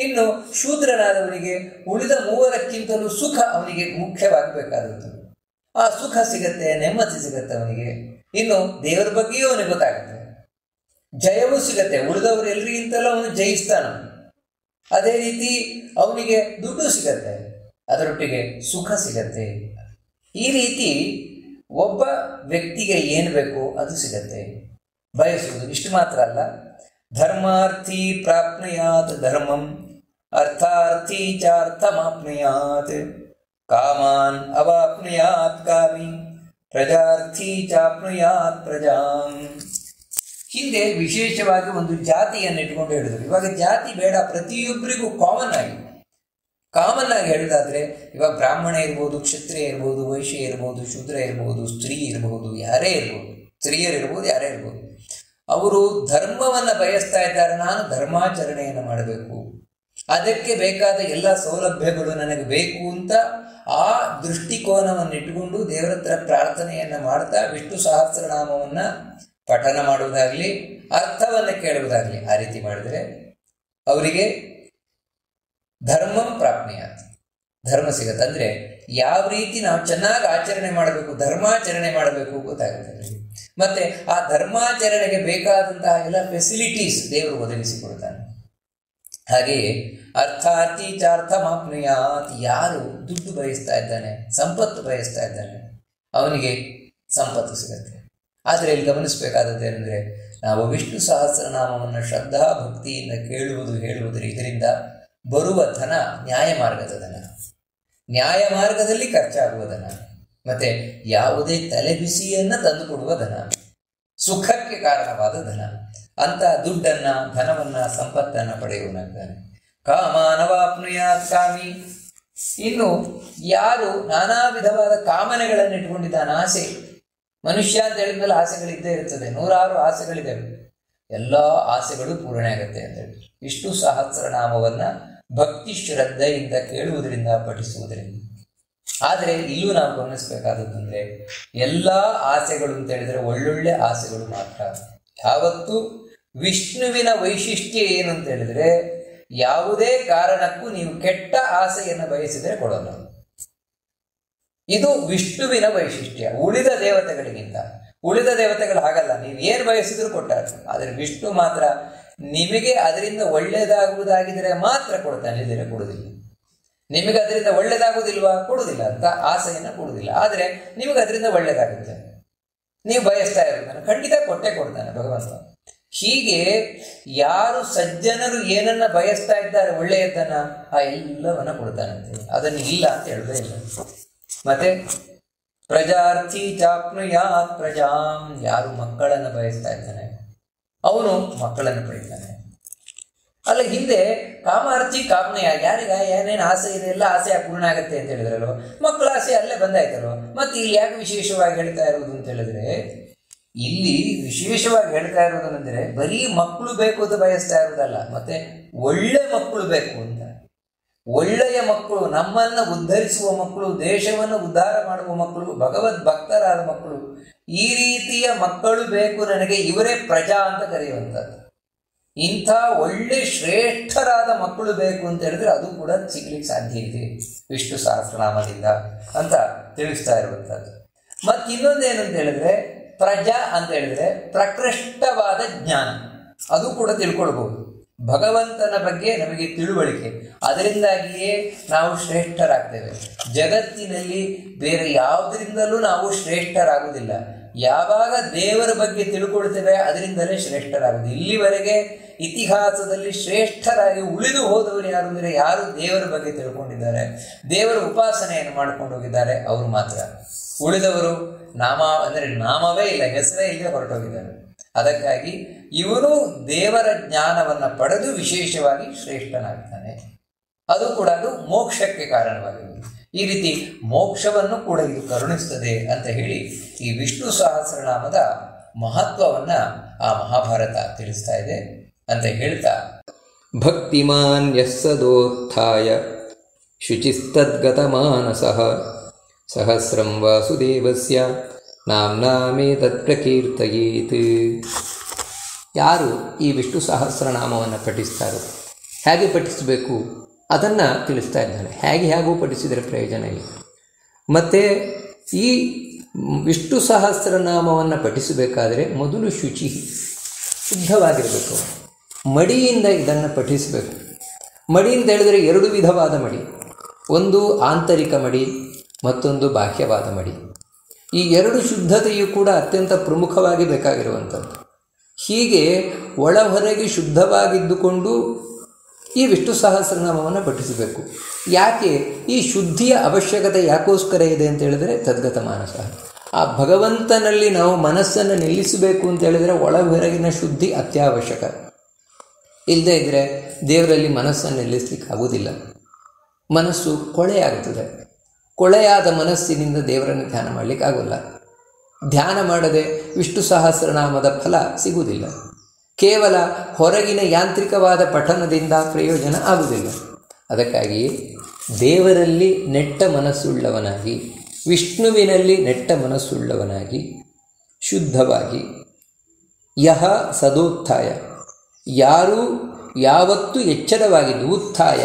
ಇನ್ನು ಶೂದ್ರನಾದವನಿಗೆ ಉಳಿದ ಮೂವರಕ್ಕಿಂತಲೂ ಸುಖ ಅವನಿಗೆ ಮುಖ್ಯವಾಗಬೇಕಾದದ್ದು. ಆ ಸುಖ ಸಿಗತ್ತೆ, ನೆಮ್ಮದಿ ಸಿಗತ್ತೆ ಅವನಿಗೆ. ಇನ್ನು ದೇವರ ಬಗ್ಗೆಯೂ ಅವನಿಗೆ ಗೊತ್ತಾಗುತ್ತೆ, ಜಯವೂ ಸಿಗತ್ತೆ. ಉಳಿದವರು ಎಲ್ರಿಗಿಂತಲೂ ಅವನು ಜಯಿಸ್ತಾನ. ಅದೇ ರೀತಿ ಅವನಿಗೆ ದುಡ್ಡು ಸಿಗತ್ತೆ, ಅದರೊಟ್ಟಿಗೆ ಸುಖ ಸಿಗತ್ತೆ. ಈ ರೀತಿ ಒಬ್ಬ ವ್ಯಕ್ತಿಗೆ ಏನು ಬೇಕೋ ಅದು ಸಿಗತ್ತೆ. ಬಯಸುವುದು ಇಷ್ಟು ಮಾತ್ರ ಅಲ್ಲ, ಧರ್ಮಾರ್ಥಿ ಪ್ರಾಪ್ನುಯಾತ್ ಧರ್ಮಂ ಅರ್ಥಾರ್ಥಿ ಚಾರ್ಥಮಾಪ್ನುಯಾತ್ ಕಾಮಾನ್ ಅವಾಪ್ನುಯಾತ್ ಕಾಮಿ ಪ್ರಜಾರ್ಥಿ ಚಾಪ್ನುಯಾತ್ ಪ್ರಜಾಂ. ಹಿಂದೆ ವಿಶೇಷವಾಗಿ ಒಂದು ಜಾತಿಯನ್ನು ಇಟ್ಕೊಂಡು ಹೇಳಿದ್ರು. ಇವಾಗ ಜಾತಿ ಬೇಡ, ಪ್ರತಿಯೊಬ್ಬರಿಗೂ ಕಾಮನ್ ಆಗಿ ಹೇಳೋದಾದ್ರೆ, ಇವಾಗ ಬ್ರಾಹ್ಮಣ ಇರ್ಬೋದು, ಕ್ಷತ್ರಿಯ ಇರ್ಬೋದು, ವೈಶ್ಯ ಇರ್ಬೋದು, ಶೂದ್ರ ಇರ್ಬೋದು, ಸ್ತ್ರೀ ಇರ್ಬೋದು, ಯಾರೇ ಇರ್ಬೋದು, ಸ್ತ್ರೀಯರಿರ್ಬೋದು, ಯಾರೇ ಇರ್ಬೋದು, ಅವರು ಧರ್ಮವನ್ನು ಬಯಸ್ತಾ ಇದ್ದಾರೆ. ನಾನು ಧರ್ಮಾಚರಣೆಯನ್ನು ಮಾಡಬೇಕು, ಅದಕ್ಕೆ ಬೇಕಾದ ಎಲ್ಲ ಸೌಲಭ್ಯಗಳು ನನಗೆ ಬೇಕು ಅಂತ ಆ ದೃಷ್ಟಿಕೋನವನ್ನು ಇಟ್ಟುಕೊಂಡು ದೇವರ ಹತ್ರ ಪ್ರಾರ್ಥನೆಯನ್ನು ಮಾಡ್ತಾ ವಿಷ್ಣು ಸಹಸ್ರನಾಮವನ್ನು ಪಠನ ಮಾಡುವುದಾಗಲಿ, ಅರ್ಥವನ್ನು ಕೇಳುವುದಾಗಲಿ, ಆ ರೀತಿ ಮಾಡಿದರೆ ಅವರಿಗೆ ಧರ್ಮಂ ಪ್ರಾಪ್ನಿಯ, ಧರ್ಮ ಸಿಗತ್ತೆ. ಅಂದರೆ ಯಾವ ರೀತಿ ನಾವು ಚೆನ್ನಾಗಿ ಆಚರಣೆ ಮಾಡಬೇಕು, ಧರ್ಮಾಚರಣೆ ಮಾಡಬೇಕು ಗೊತ್ತಾಗುತ್ತೆ. ಮತ್ತೆ ಆ ಧರ್ಮಾಚರಣೆಗೆ ಬೇಕಾದಂತಹ ಎಲ್ಲ ಫೆಸಿಲಿಟೀಸ್ ದೇವರು ಒದಗಿಸಿಕೊಡ್ತಾನೆ. ಹಾಗೆಯೇ ಅರ್ಥಾರ್ಥಿ ಚಾರ್ಥಮಾಪ್ನುಯಾತ್, ಯಾರು ದುಡ್ಡು ಬಯಸ್ತಾ ಇದ್ದಾನೆ, ಸಂಪತ್ತು ಬಯಸ್ತಾ ಇದ್ದಾನೆ, ಅವನಿಗೆ ಸಂಪತ್ತು ಸಿಗತ್ತೆ. ಆದರೆ ಇಲ್ಲಿ ಗಮನಿಸಬೇಕಾದದ್ದು ಏನಂದರೆ, ನಾವು ವಿಷ್ಣು ಸಹಸ್ರನಾಮವನ್ನು ಶ್ರದ್ಧಾ ಭಕ್ತಿಯಿಂದ ಕೇಳುವುದು, ಹೇಳುವುದರ ಇದರಿಂದ ಬರುವ ಧನ ನ್ಯಾಯ ಮಾರ್ಗದ ಧನ, ನ್ಯಾಯ ಮಾರ್ಗದಲ್ಲಿ ಖರ್ಚಾಗುವ ಧನ, ಮತ್ತೆ ಯಾವುದೇ ತಲೆಬಿಸಿಯನ್ನು ತಂದುಕೊಡುವ ಧನ, ಸುಖಕ್ಕೆ ಕಾರಣವಾದ ಧನ. ಅಂತ ದುಡ್ಡನ್ನು, ಧನವನ್ನು, ಸಂಪತ್ತನ್ನು ಪಡೆಯುವನಾಗ್ತಾನೆ. ಕಾಮಾನವಾಪ್ನುಯಾತ್ ಕಾಮಿ. ಇನ್ನು ಯಾರು ನಾನಾ ವಿಧವಾದ ಕಾಮನೆಗಳನ್ನು ಇಟ್ಕೊಂಡಿದ್ದಾನೆ, ಆಸೆ, ಮನುಷ್ಯ ಅಂತ ಹೇಳಿದ್ಮೇಲೆ ಆಸೆಗಳಿದ್ದೇ ಇರ್ತದೆ, ನೂರಾರು ಆಸೆಗಳಿದ್ದಾವೆ, ಎಲ್ಲ ಆಸೆಗಳು ಪೂರ್ಣೆ ಆಗುತ್ತೆ ಅಂತ ಹೇಳಿ ವಿಷ್ಣು ಸಹಸ್ರನಾಮವನ್ನು ಭಕ್ತಿ ಶ್ರದ್ಧೆಯಿಂದ ಕೇಳುವುದರಿಂದ, ಪಠಿಸುವುದರಿಂದ. ಆದರೆ ಇಲ್ಲೂ ನಾವು ಗಮನಿಸಬೇಕಾದದ್ದು ಅಂದರೆ, ಎಲ್ಲ ಆಸೆಗಳು ಅಂತ ಹೇಳಿದರೆ ಒಳ್ಳೊಳ್ಳೆ ಆಸೆಗಳು ಮಾತ್ರ. ಯಾವತ್ತೂ ವಿಷ್ಣುವಿನ ವೈಶಿಷ್ಟ್ಯ ಏನು ಅಂತ ಹೇಳಿದರೆ, ಯಾವುದೇ ಕಾರಣಕ್ಕೂ ನೀವು ಕೆಟ್ಟ ಆಸೆಯನ್ನು ಬಯಸಿದರೆ ಕೊಡೋಲ್ಲ. ಇದು ವಿಷ್ಣುವಿನ ವೈಶಿಷ್ಟ್ಯ. ಉಳಿದ ದೇವತೆಗಳಿಗಿಂತ, ಉಳಿದ ದೇವತೆಗಳು ಹಾಗಲ್ಲ, ನೀವು ಏನು ಬಯಸಿದ್ರು ಕೊಟ್ಟಾರೆ. ಆದರೆ ವಿಷ್ಣು ಮಾತ್ರ ನಿಮಗೆ ಅದರಿಂದ ಒಳ್ಳೆಯದಾಗುವುದಾಗಿದ್ದರೆ ಮಾತ್ರ ಕೊಡ್ತಾನೆ, ಇಲ್ಲದಿದ್ರೆ ಕೊಡುವುದಿಲ್ಲ. ನಿಮಗೆ ಅದರಿಂದ ಒಳ್ಳೆಯದಾಗುವುದಿಲ್ವಾ, ಕೊಡುವುದಿಲ್ಲ ಅಂತ ಆಸೆಯನ್ನು ಕೊಡುವುದಿಲ್ಲ. ಆದರೆ ನಿಮಗೆ ಅದರಿಂದ ಒಳ್ಳೆಯದಾಗುತ್ತೆ, ನೀವು ಬಯಸ್ತಾ ಇರ್ತಾನೆ, ಖಂಡಿತ ಕೊಟ್ಟೆ ಕೊಡ್ತಾನೆ ಭಗವಂತ. ಹೀಗೆ ಯಾರು ಸಜ್ಜನರು ಏನನ್ನ ಬಯಸ್ತಾ ಇದ್ದಾರೆ, ಒಳ್ಳೆಯದನ್ನ, ಆ ಎಲ್ಲವನ್ನ ಕೊಡ್ತಾನಂತೆ. ಅದನ್ನು ಇಲ್ಲ ಅಂತ ಹೇಳೋದೇ ಇಲ್ಲ. ಮತ್ತೆ ಪ್ರಜಾರ್ಥಿ ಚಾಪ್ನುಯಾತ್ ಪ್ರಜಾಂ, ಯಾರು ಮಕ್ಕಳನ್ನು ಬಯಸ್ತಾ ಇದ್ದಾನೆ ಅವನು ಮಕ್ಕಳನ್ನು ಪಡಿತಾನೆ. ಅಲ್ಲ, ಹಿಂದೆ ಕಾಮಾರ್ಥಿ ಕಾಮ್ನೆಯ, ಯಾರಿಗ ಏನೇನು ಆಸೆ ಇದೆ ಎಲ್ಲ ಆಸೆ ಪೂರ್ಣ ಆಗುತ್ತೆ ಅಂತ ಹೇಳಿದ್ರಲ್ವ, ಮಕ್ಕಳ ಆಸೆ ಅಲ್ಲೇ ಬಂದಾಯ್ತಲ್ವ. ಮತ್ತೆ ಇಲ್ಲಿ ಯಾಕೆ ವಿಶೇಷವಾಗಿ ಹೇಳ್ತಾ ಇರುವುದು ಅಂತ ಹೇಳಿದ್ರೆ, ಇಲ್ಲಿ ವಿಶೇಷವಾಗಿ ಹೇಳ್ತಾ ಇರುವುದಂದ್ರೆ ಬರೀ ಮಕ್ಕಳು ಬೇಕು ಅಂತ ಬಯಸ್ತಾ ಇರುವುದಲ್ಲ, ಮತ್ತೆ ಒಳ್ಳೆ ಮಕ್ಕಳು ಬೇಕು ಅಂತ. ಒಳ್ಳೆಯ ಮಕ್ಕಳು, ನಮ್ಮನ್ನು ಉದ್ಧರಿಸುವ ಮಕ್ಕಳು, ದೇಶವನ್ನು ಉದ್ಧಾರ ಮಾಡುವ ಮಕ್ಕಳು, ಭಗವದ್ ಭಕ್ತರಾದ ಮಕ್ಕಳು, ಈ ರೀತಿಯ ಮಕ್ಕಳು ಬೇಕು ನನಗೆ, ಇವರೇ ಪ್ರಜಾ ಅಂತ ಕರೆಯುವಂಥದ್ದು. ಇಂಥ ಒಳ್ಳೆ ಶ್ರೇಷ್ಠರಾದ ಮಕ್ಕಳು ಬೇಕು ಅಂತ ಹೇಳಿದ್ರೆ ಅದು ಕೂಡ ಸಿಗ್ಲಿಕ್ಕೆ ಸಾಧ್ಯ ಇದೆ ವಿಷ್ಣು ಸಹಸ್ರನಾಮದಿಂದ ಅಂತ ತಿಳಿಸ್ತಾ ಇರುವಂಥದ್ದು. ಮತ್ತು ಇನ್ನೊಂದೇನು ಅಂತ ಹೇಳಿದ್ರೆ, ಪ್ರಜಾ ಅಂತ ಹೇಳಿದ್ರೆ ಪ್ರಕೃಷ್ಟವಾದ ಜ್ಞಾನ, ಅದು ಕೂಡ ತಿಳ್ಕೊಳ್ಬಹುದು. ಭಗವಂತನ ಬಗ್ಗೆ ನಮಗೆ ತಿಳುವಳಿಕೆ, ಅದರಿಂದಾಗಿಯೇ ನಾವು ಶ್ರೇಷ್ಠರಾಗ್ತೇವೆ. ಜಗತ್ತಿನಲ್ಲಿ ಬೇರೆ ಯಾವುದರಿಂದಲೂ ನಾವು ಶ್ರೇಷ್ಠರಾಗುವುದಿಲ್ಲ. ಯಾವಾಗ ದೇವರ ಬಗ್ಗೆ ತಿಳ್ಕೊಳ್ತೇವೆ ಅದರಿಂದಲೇ ಶ್ರೇಷ್ಠರಾಗುವುದು. ಇಲ್ಲಿವರೆಗೆ ಇತಿಹಾಸದಲ್ಲಿ ಶ್ರೇಷ್ಠರಾಗಿ ಉಳಿದು ಹೋದವರು ಯಾರು ಅಂದರೆ, ಯಾರು ದೇವರ ಬಗ್ಗೆ ತಿಳ್ಕೊಂಡಿದ್ದಾರೆ, ದೇವರ ಉಪಾಸನೆಯನ್ನು ಮಾಡ್ಕೊಂಡು ಹೋಗಿದ್ದಾರೆ, ಅವರು ಮಾತ್ರ. ಉಳಿದವರು ನಾಮವೇ ಇಲ್ಲ, ಹೆಸರೇ ಇಲ್ಲದೆ ಹೊರಟೋಗಿದ್ದಾರೆ. ಅದಕ್ಕಾಗಿ ಇವನು ದೇವರ ಜ್ಞಾನವನ್ನು ಪಡೆದು ವಿಶೇಷವಾಗಿ ಶ್ರೇಷ್ಠನಾಗ್ತಾನೆ. ಅದು ಕೂಡ ಅದು ಮೋಕ್ಷಕ್ಕೆ ಕಾರಣವಾಗಿರುವುದು. ಈ ರೀತಿ ಮೋಕ್ಷವನ್ನು ಕೂಡ ಇದು ಕರುಣಿಸ್ತದೆ ಅಂತ ಹೇಳಿ ಈ ವಿಷ್ಣು ಸಹಸ್ರನಾಮದ ಮಹತ್ವವನ್ನು ಆ ಮಹಾಭಾರತ ತಿಳಿಸ್ತಾ ಇದೆ ಅಂತ ಹೇಳ್ತಾ, ಭಕ್ತಿಮಾನ್ ಯಸ್ಸದೋತ್ಥಾಯ ಶುಚಿಸ್ತದ್ಗತ ಮಾನಸಃ ಸಹಸ್ರಂ ವಾಸುದೇವಸ್ಯ ನಾಮ್ನಾಮೇತತ್ ಪ್ರಕೀರ್ತಯೇತ್. ಯಾರು ಈ ವಿಷ್ಣು ಸಹಸ್ರನಾಮವನ್ನು ಪಠಿಸ್ತಾರೋ, ಹೇಗೆ ಪಠಿಸಬೇಕು ಅದನ್ನು ತಿಳಿಸ್ತಾ ಇದ್ದಾನೆ. ಹೇಗೂ ಪಠಿಸಿದರೆ ಪ್ರಯೋಜನ ಇಲ್ಲ. ಮತ್ತು ಈ ವಿಷ್ಣು ಸಹಸ್ರನಾಮವನ್ನು ಪಠಿಸಬೇಕಾದರೆ ಮೊದಲು ಶುದ್ಧವಾಗಿರಬೇಕು. ಮಡಿಯಿಂದ ಇದನ್ನು ಪಠಿಸಬೇಕು. ಮಡಿ ಅಂತ ಹೇಳಿದರೆ ಎರಡು ವಿಧವಾದ ಮಡಿ, ಒಂದು ಆಂತರಿಕ ಮಡಿ, ಮತ್ತೊಂದು ಬಾಹ್ಯವಾದ ಮಡಿ. ಈ ಎರಡು ಶುದ್ಧತೆಯು ಕೂಡ ಅತ್ಯಂತ ಪ್ರಮುಖವಾಗಿ ಬೇಕಾಗಿರುವಂಥದ್ದು. ಹೀಗೆ ಒಳ ಹೊರಗೆ ಶುದ್ಧವಾಗಿದ್ದುಕೊಂಡು ಈ ವಿಷ್ಣು ಸಹಸ್ರನಾಮವನ್ನು ಪಠಿಸಬೇಕು. ಯಾಕೆ ಈ ಶುದ್ಧಿಯ ಅವಶ್ಯಕತೆ ಯಾಕೋಸ್ಕರ ಇದೆ ಅಂತ ಹೇಳಿದರೆ ತದ್ಗತ ಮಾನಸ, ಆ ಭಗವಂತನಲ್ಲಿ ನಾವು ಮನಸ್ಸನ್ನು ನಿಲ್ಲಿಸಬೇಕು ಅಂತ ಹೇಳಿದರೆ ಒಳ ಹೊರಗಿನ ಶುದ್ಧಿ ಅತ್ಯವಶ್ಯಕ. ಇಲ್ಲದೇ ಇದ್ದರೆ ದೇವರಲ್ಲಿ ಮನಸ್ಸನ್ನು ನಿಲ್ಲಿಸಲಿಕ್ಕಾಗುವುದಿಲ್ಲ. ಮನಸ್ಸು ಕೊಳೆಯಾಗ್ತದೆ. ಕೊಳೆಯಾದ ಮನಸ್ಸಿನಿಂದ ದೇವರನ್ನು ಧ್ಯಾನ ಮಾಡಲಿಕ್ಕಾಗೋಲ್ಲ. ಧ್ಯಾನ ಮಾಡದೆ ವಿಷ್ಣು ಸಹಸ್ರನಾಮದ ಫಲ ಸಿಗುವುದಿಲ್ಲ. ಕೇವಲ ಹೊರಗಿನ ಯಾಂತ್ರಿಕವಾದ ಪಠನದಿಂದ ಪ್ರಯೋಜನ ಆಗುವುದಿಲ್ಲ. ಅದಕ್ಕಾಗಿ ದೇವರಲ್ಲಿ ನೆಟ್ಟ ಮನಸ್ಸುಳ್ಳವನಾಗಿ, ವಿಷ್ಣುವಿನಲ್ಲಿ ನೆಟ್ಟ ಮನಸ್ಸುಳ್ಳವನಾಗಿ, ಶುದ್ಧವಾಗಿ, ಯಹ ಸದೋತ್ಥಾಯ, ಯಾರು ಯಾವತ್ತೂ ಎಚ್ಚರವಾಗಿದ್ದು, ಉತ್ಥಾಯ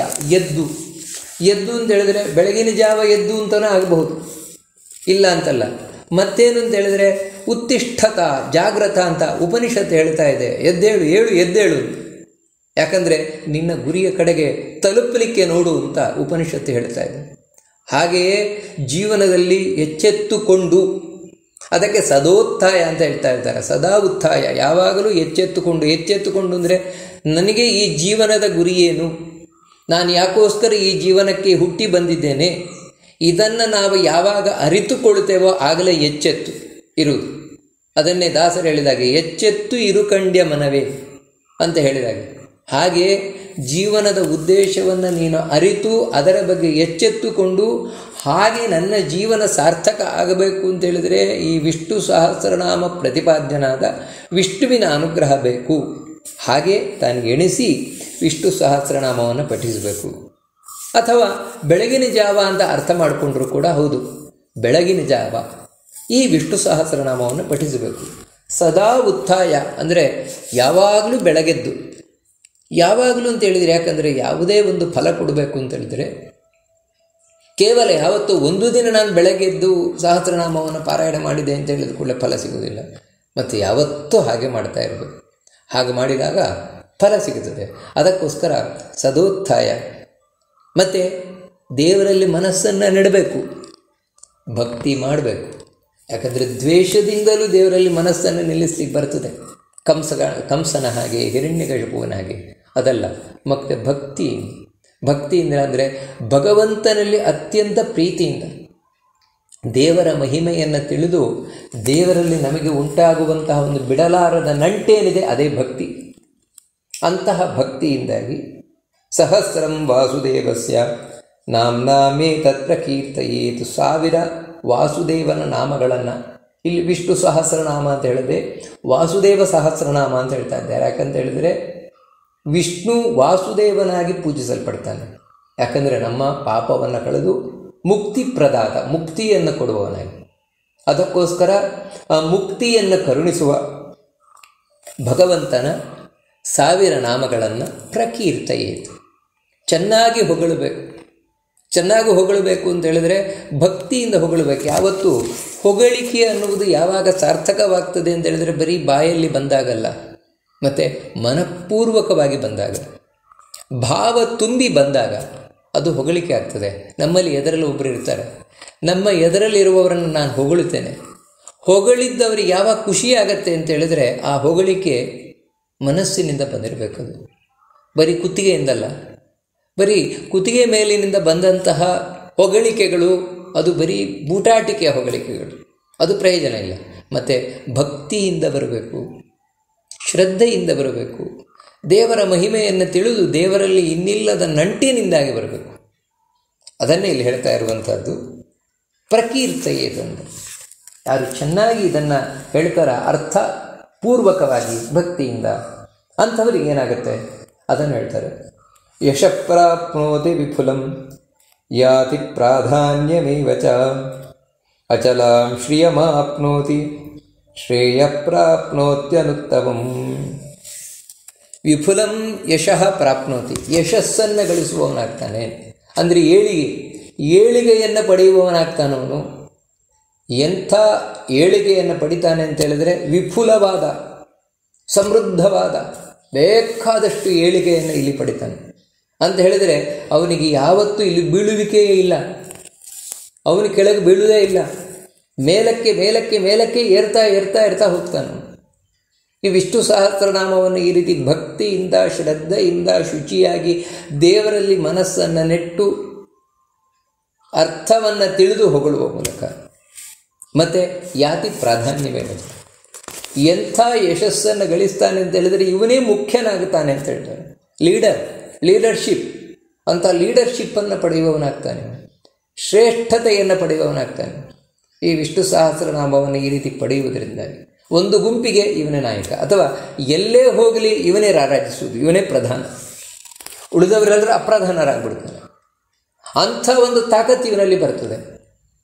ಎದ್ದು ಅಂತ ಹೇಳಿದ್ರೆ ಬೆಳಗಿನ ಜಾವ ಎದ್ದು ಅಂತಲೂ ಆಗಬಹುದು, ಇಲ್ಲ ಅಂತಲ್ಲ. ಮತ್ತೇನು ಅಂತ ಹೇಳಿದ್ರೆ ಉತ್ತಿಷ್ಠತ ಜಾಗ್ರತ ಅಂತ ಉಪನಿಷತ್ತು ಹೇಳ್ತಾ ಇದೆ. ಎದ್ದೇಳು. ಯಾಕಂದರೆ ನಿನ್ನ ಗುರಿಯ ಕಡೆಗೆ ತಲುಪಲಿಕ್ಕೆ ನೋಡು ಅಂತ ಉಪನಿಷತ್ತು ಹೇಳ್ತಾ ಇದೆ. ಹಾಗೆಯೇ ಜೀವನದಲ್ಲಿ ಎಚ್ಚೆತ್ತುಕೊಂಡು, ಅದಕ್ಕೆ ಸದೋತ್ಥಾಯ ಅಂತ ಹೇಳ್ತಾ ಇರ್ತಾರೆ. ಸದಾ ಉತ್ಥಾಯ, ಯಾವಾಗಲೂ ಎಚ್ಚೆತ್ತುಕೊಂಡು ಅಂದರೆ ನನಗೆ ಈ ಜೀವನದ ಗುರಿ ಏನು, ನಾನು ಯಾಕೋಸ್ಕರ ಈ ಜೀವನಕ್ಕೆ ಹುಟ್ಟಿ ಬಂದಿದ್ದೇನೆ, ಇದನ್ನು ನಾವು ಯಾವಾಗ ಅರಿತುಕೊಳ್ತೇವೋ ಆಗಲೇ ಎಚ್ಚೆತ್ತು ಇರುವುದು. ಅದನ್ನೇ ದಾಸರು ಹೇಳಿದಾಗೆ ಎಚ್ಚೆತ್ತು ಇರುಕಂಡ್ಯ ಮನವೇ ಅಂತ ಹೇಳಿದಾಗೆ, ಹಾಗೆ ಜೀವನದ ಉದ್ದೇಶವನ್ನು ನೀನು ಅರಿತು ಅದರ ಬಗ್ಗೆ ಎಚ್ಚೆತ್ತುಕೊಂಡು, ಹಾಗೆ ನನ್ನ ಜೀವನ ಸಾರ್ಥಕ ಆಗಬೇಕು ಅಂತೇಳಿದರೆ ಈ ವಿಷ್ಣು ಸಹಸ್ರನಾಮ ಪ್ರತಿಪಾದ್ಯನಾದ ವಿಷ್ಣುವಿನ ಅನುಗ್ರಹ ಬೇಕು. ಹಾಗೆ ತಾನು ಎಣಿಸಿ ವಿಷ್ಣು ಸಹಸ್ರನಾಮವನ್ನು ಪಠಿಸಬೇಕು. ಅಥವಾ ಬೆಳಗಿನ ಜಾವ ಅಂತ ಅರ್ಥ ಮಾಡಿಕೊಂಡ್ರೂ ಕೂಡ ಹೌದು, ಬೆಳಗಿನ ಜಾವ ಈ ವಿಷ್ಣು ಸಹಸ್ರನಾಮವನ್ನು ಪಠಿಸಬೇಕು. ಸದಾ ಉತ್ಥಾಯ ಅಂದರೆ ಯಾವಾಗಲೂ ಬೆಳಗೆದ್ದು, ಯಾವಾಗಲೂ ಅಂತ ಹೇಳಿದರೆ, ಯಾಕಂದರೆ ಯಾವುದೇ ಒಂದು ಫಲ ಕೊಡಬೇಕು ಅಂತ ಹೇಳಿದರೆ ಕೇವಲ ಯಾವತ್ತೂ ಒಂದು ದಿನ ನಾನು ಬೆಳಗ್ಗೆದ್ದು ಸಹಸ್ರನಾಮವನ್ನು ಪಾರಾಯಣ ಮಾಡಿದೆ ಅಂತ ಹೇಳಿದ ಕೂಡಲೇ ಫಲ ಸಿಗೋದಿಲ್ಲ. ಮತ್ತು ಯಾವತ್ತೂ ಹಾಗೆ ಮಾಡ್ತಾ ಇರಬೇಕು. ಹಾಗೆ ಮಾಡಿದಾಗ ಫಲ ಸಿಗುತ್ತದೆ. ಅದಕ್ಕೋಸ್ಕರ ಸದೋತ್ಥಾಯ. ಮತ್ತು ದೇವರಲ್ಲಿ ಮನಸ್ಸನ್ನು ನೆಡಬೇಕು, ಭಕ್ತಿ ಮಾಡಬೇಕು. ಯಾಕಂದರೆ ದ್ವೇಷದಿಂದಲೂ ದೇವರಲ್ಲಿ ಮನಸ್ಸನ್ನು ನಿಲ್ಲಿಸ್ಲಿಕ್ಕೆ ಬರ್ತದೆ. ಕಂಸನ ಹಾಗೆ, ಹಿರಣ್ಯಕಶಿಪುವಿನ ಹಾಗೆ ಅದಲ್ಲ. ಮತ್ತು ಭಕ್ತಿಯಿಂದ ಅಂದರೆ ಭಗವಂತನಲ್ಲಿ ಅತ್ಯಂತ ಪ್ರೀತಿಯಿಂದ ದೇವರ ಮಹಿಮೆಯನ್ನು ತಿಳಿದು ದೇವರಲ್ಲಿ ನಮಗೆ ಉಂಟಾಗುವಂತಹ ಒಂದು ಬಿಡಲಾರದ ನಂಟೇನಿದೆ ಅದೇ ಭಕ್ತಿ. ಅಂತಹ ಭಕ್ತಿಯಿಂದಾಗಿ ಸಹಸ್ರಂ ವಾಸುದೇವಸ್ಯ ನಾಮ್ನಾಮೇ ತತ್ರ ಕೀರ್ತಯೇತು, 1000 ವಾಸುದೇವನ ನಾಮಗಳನ್ನು ಇಲ್ಲಿ ವಿಷ್ಣು ಸಹಸ್ರನಾಮ ಅಂತ ಹೇಳಿದ್ರೆ ವಾಸುದೇವ ಸಹಸ್ರನಾಮ ಅಂತ ಹೇಳ್ತಾ ಇದ್ದಾರೆ. ಯಾಕಂತ ಹೇಳಿದರೆ ವಿಷ್ಣು ವಾಸುದೇವನಾಗಿ ಪೂಜಿಸಲ್ಪಡ್ತಾನೆ. ಯಾಕಂದರೆ ನಮ್ಮ ಪಾಪವನ್ನು ಕಳೆದು ಮುಕ್ತಿಪ್ರದಾತ, ಮುಕ್ತಿಯನ್ನು ಕೊಡುವವನಾಗಿ, ಅದಕ್ಕೋಸ್ಕರ ಆ ಮುಕ್ತಿಯನ್ನು ಕರುಣಿಸುವ ಭಗವಂತನ 1000 ನಾಮಗಳನ್ನು ಪ್ರಕೀರ್ತಯೇತು, ಚೆನ್ನಾಗಿ ಹೊಗಳಬೇಕು. ಚೆನ್ನಾಗಿ ಹೊಗಳಬೇಕು ಅಂತ ಹೇಳಿದರೆ ಭಕ್ತಿಯಿಂದ ಹೊಗಳಬೇಕು. ಯಾವತ್ತೂ ಹೊಗಳಿಕೆ ಅನ್ನುವುದು ಯಾವಾಗ ಸಾರ್ಥಕವಾಗ್ತದೆ ಅಂತ ಹೇಳಿದರೆ ಬರೀ ಬಾಯಲ್ಲಿ ಬಂದಾಗಲ್ಲ, ಮತ್ತು ಮನಪೂರ್ವಕವಾಗಿ ಬಂದಾಗ, ಭಾವ ತುಂಬಿ ಬಂದಾಗ ಅದು ಹೊಗಳಿಕೆ ಆಗ್ತದೆ. ನಮ್ಮಲ್ಲಿ ಎದರಲ್ಲಿ ಒಬ್ಬರು ಇರ್ತಾರೆ, ನಮ್ಮ ಎದರಲ್ಲಿರುವವರನ್ನು ನಾನು ಹೊಗಳುತ್ತೇನೆ, ಹೊಗಳಿದ್ದವರಿಗೆ ಯಾವಾಗ ಖುಷಿಯಾಗತ್ತೆ ಅಂತ ಹೇಳಿದರೆ ಆ ಹೊಗಳಿಕೆ ಮನಸ್ಸಿನಿಂದ ಬಂದಿರಬೇಕದು, ಬರೀ ಕುತ್ತಿಗೆಯಿಂದಲ್ಲ. ಬರೀ ಕುತ್ತಿಗೆ ಮೇಲಿನಿಂದ ಬಂದಂತಹ ಹೊಗಳಿಕೆಗಳು ಅದು ಬರೀ ಬೂಟಾಟಿಕೆಯ ಹೊಗಳಿಕೆಗಳು, ಅದು ಪ್ರಯೋಜನ ಇಲ್ಲ. ಮತ್ತು ಭಕ್ತಿಯಿಂದ ಬರಬೇಕು, ಶ್ರದ್ಧೆಯಿಂದ ಬರಬೇಕು, ದೇವರ ಮಹಿಮೆಯನ್ನು ತಿಳಿದು ದೇವರಲ್ಲಿ ಇನ್ನಿಲ್ಲದ ನಂಟಿನಿಂದಾಗಿ ಬರಬೇಕು. ಅದನ್ನೇ ಇಲ್ಲಿ ಹೇಳ್ತಾ ಇರುವಂಥದ್ದು ಪ್ರಕೀರ್ತಯೇತಂದು. ಯಾರು ಚೆನ್ನಾಗಿ ಇದನ್ನು ಹೇಳ್ತಾರ ಅರ್ಥ ಪೂರ್ವಕವಾಗಿ ಭಕ್ತಿಯಿಂದ, ಅಂಥವ್ರಿಗೆ ಏನಾಗುತ್ತೆ ಅದನ್ನು ಹೇಳ್ತಾರೆ. ಯಶಃಪ್ರಾಪ್ನೋತಿ ವಿಪುಲಂ ಯಾತಿ ಪ್ರಾಧಾನ್ಯಮೇವ ಚ ಅಚಲಾಂ ಶ್ರಿಯಮಾಪ್ನೋತಿ ಶ್ರೇಯ ಪ್ರಾಪ್ನೋತ್ಯನುತ್ತಮಂ. ವಿಪುಲಂ ಯಶಃ ಪ್ರಾಪ್ನೋತಿ, ಯಶಸ್ಸನ್ನು ಗಳಿಸುವವನಾಗ್ತಾನೆ. ಅಂದರೆ ಏಳಿಗೆಯನ್ನು ಪಡೆಯುವವನಾಗ್ತಾನವನು. ಎಂಥ ಏಳಿಗೆಯನ್ನು ಪಡಿತಾನೆ ಅಂತ ಹೇಳಿದರೆ ವಿಪುಲವಾದ ಸಮೃದ್ಧವಾದ ಬೇಕಾದಷ್ಟು ಏಳಿಗೆಯನ್ನು ಇಲ್ಲಿ ಪಡಿತಾನೆ ಅಂತ ಹೇಳಿದರೆ ಅವನಿಗೆ ಯಾವತ್ತೂ ಇಲ್ಲಿ ಬೀಳುವಿಕೆಯೇ ಇಲ್ಲ, ಅವನು ಕೆಳಗೆ ಬೀಳುವುದೇ ಇಲ್ಲ, ಮೇಲಕ್ಕೆ ಮೇಲಕ್ಕೆ ಮೇಲಕ್ಕೆ ಏರ್ತಾ ಏರ್ತಾ ಏರ್ತಾ ಹೋಗ್ತಾನೆ. ಈ ವಿಷ್ಣು ಸಹಸ್ರನಾಮವನ್ನು ಈ ರೀತಿ ಭಕ್ತಿಯಿಂದ ಶ್ರದ್ಧೆಯಿಂದ ಶುಚಿಯಾಗಿ ದೇವರಲ್ಲಿ ಮನಸ್ಸನ್ನು ನೆಟ್ಟು ಅರ್ಥವನ್ನು ತಿಳಿದು ಹೊಗಳುವ ಮೂಲಕ ಮತ್ತು ಯಾತಿ ಪ್ರಾಧಾನ್ಯವೇ ಎಂಥ ಯಶಸ್ಸನ್ನು ಗಳಿಸ್ತಾನೆ ಅಂತ ಹೇಳಿದರೆ ಇವನೇ ಮುಖ್ಯನಾಗುತ್ತಾನೆ ಅಂತ ಹೇಳ್ತಾರೆ. ಲೀಡರ್ಶಿಪ್ ಅಂತ ಲೀಡರ್ಶಿಪ್ಪನ್ನು ಪಡೆಯುವವನಾಗ್ತಾನೆ, ಶ್ರೇಷ್ಠತೆಯನ್ನು ಪಡೆಯುವವನಾಗ್ತಾನೆ. ಈ ವಿಷ್ಣು ಸಹಸ್ರನಾಮವನ್ನು ಈ ರೀತಿ ಪಡೆಯುವುದರಿಂದಾಗಿ ಒಂದು ಗುಂಪಿಗೆ ಇವನೇ ನಾಯಕ, ಅಥವಾ ಎಲ್ಲೇ ಹೋಗಲಿ ಇವನೇ ರಾರಾಜಿಸುವುದು, ಇವನೇ ಪ್ರಧಾನ, ಉಳಿದವರೆಲ್ಲರೂ ಅಪ್ರಧಾನರಾಗ್ಬಿಡ್ತಾನೆ. ಅಂಥ ಒಂದು ತಾಕತ್ತು ಇವನಲ್ಲಿ ಬರ್ತದೆ.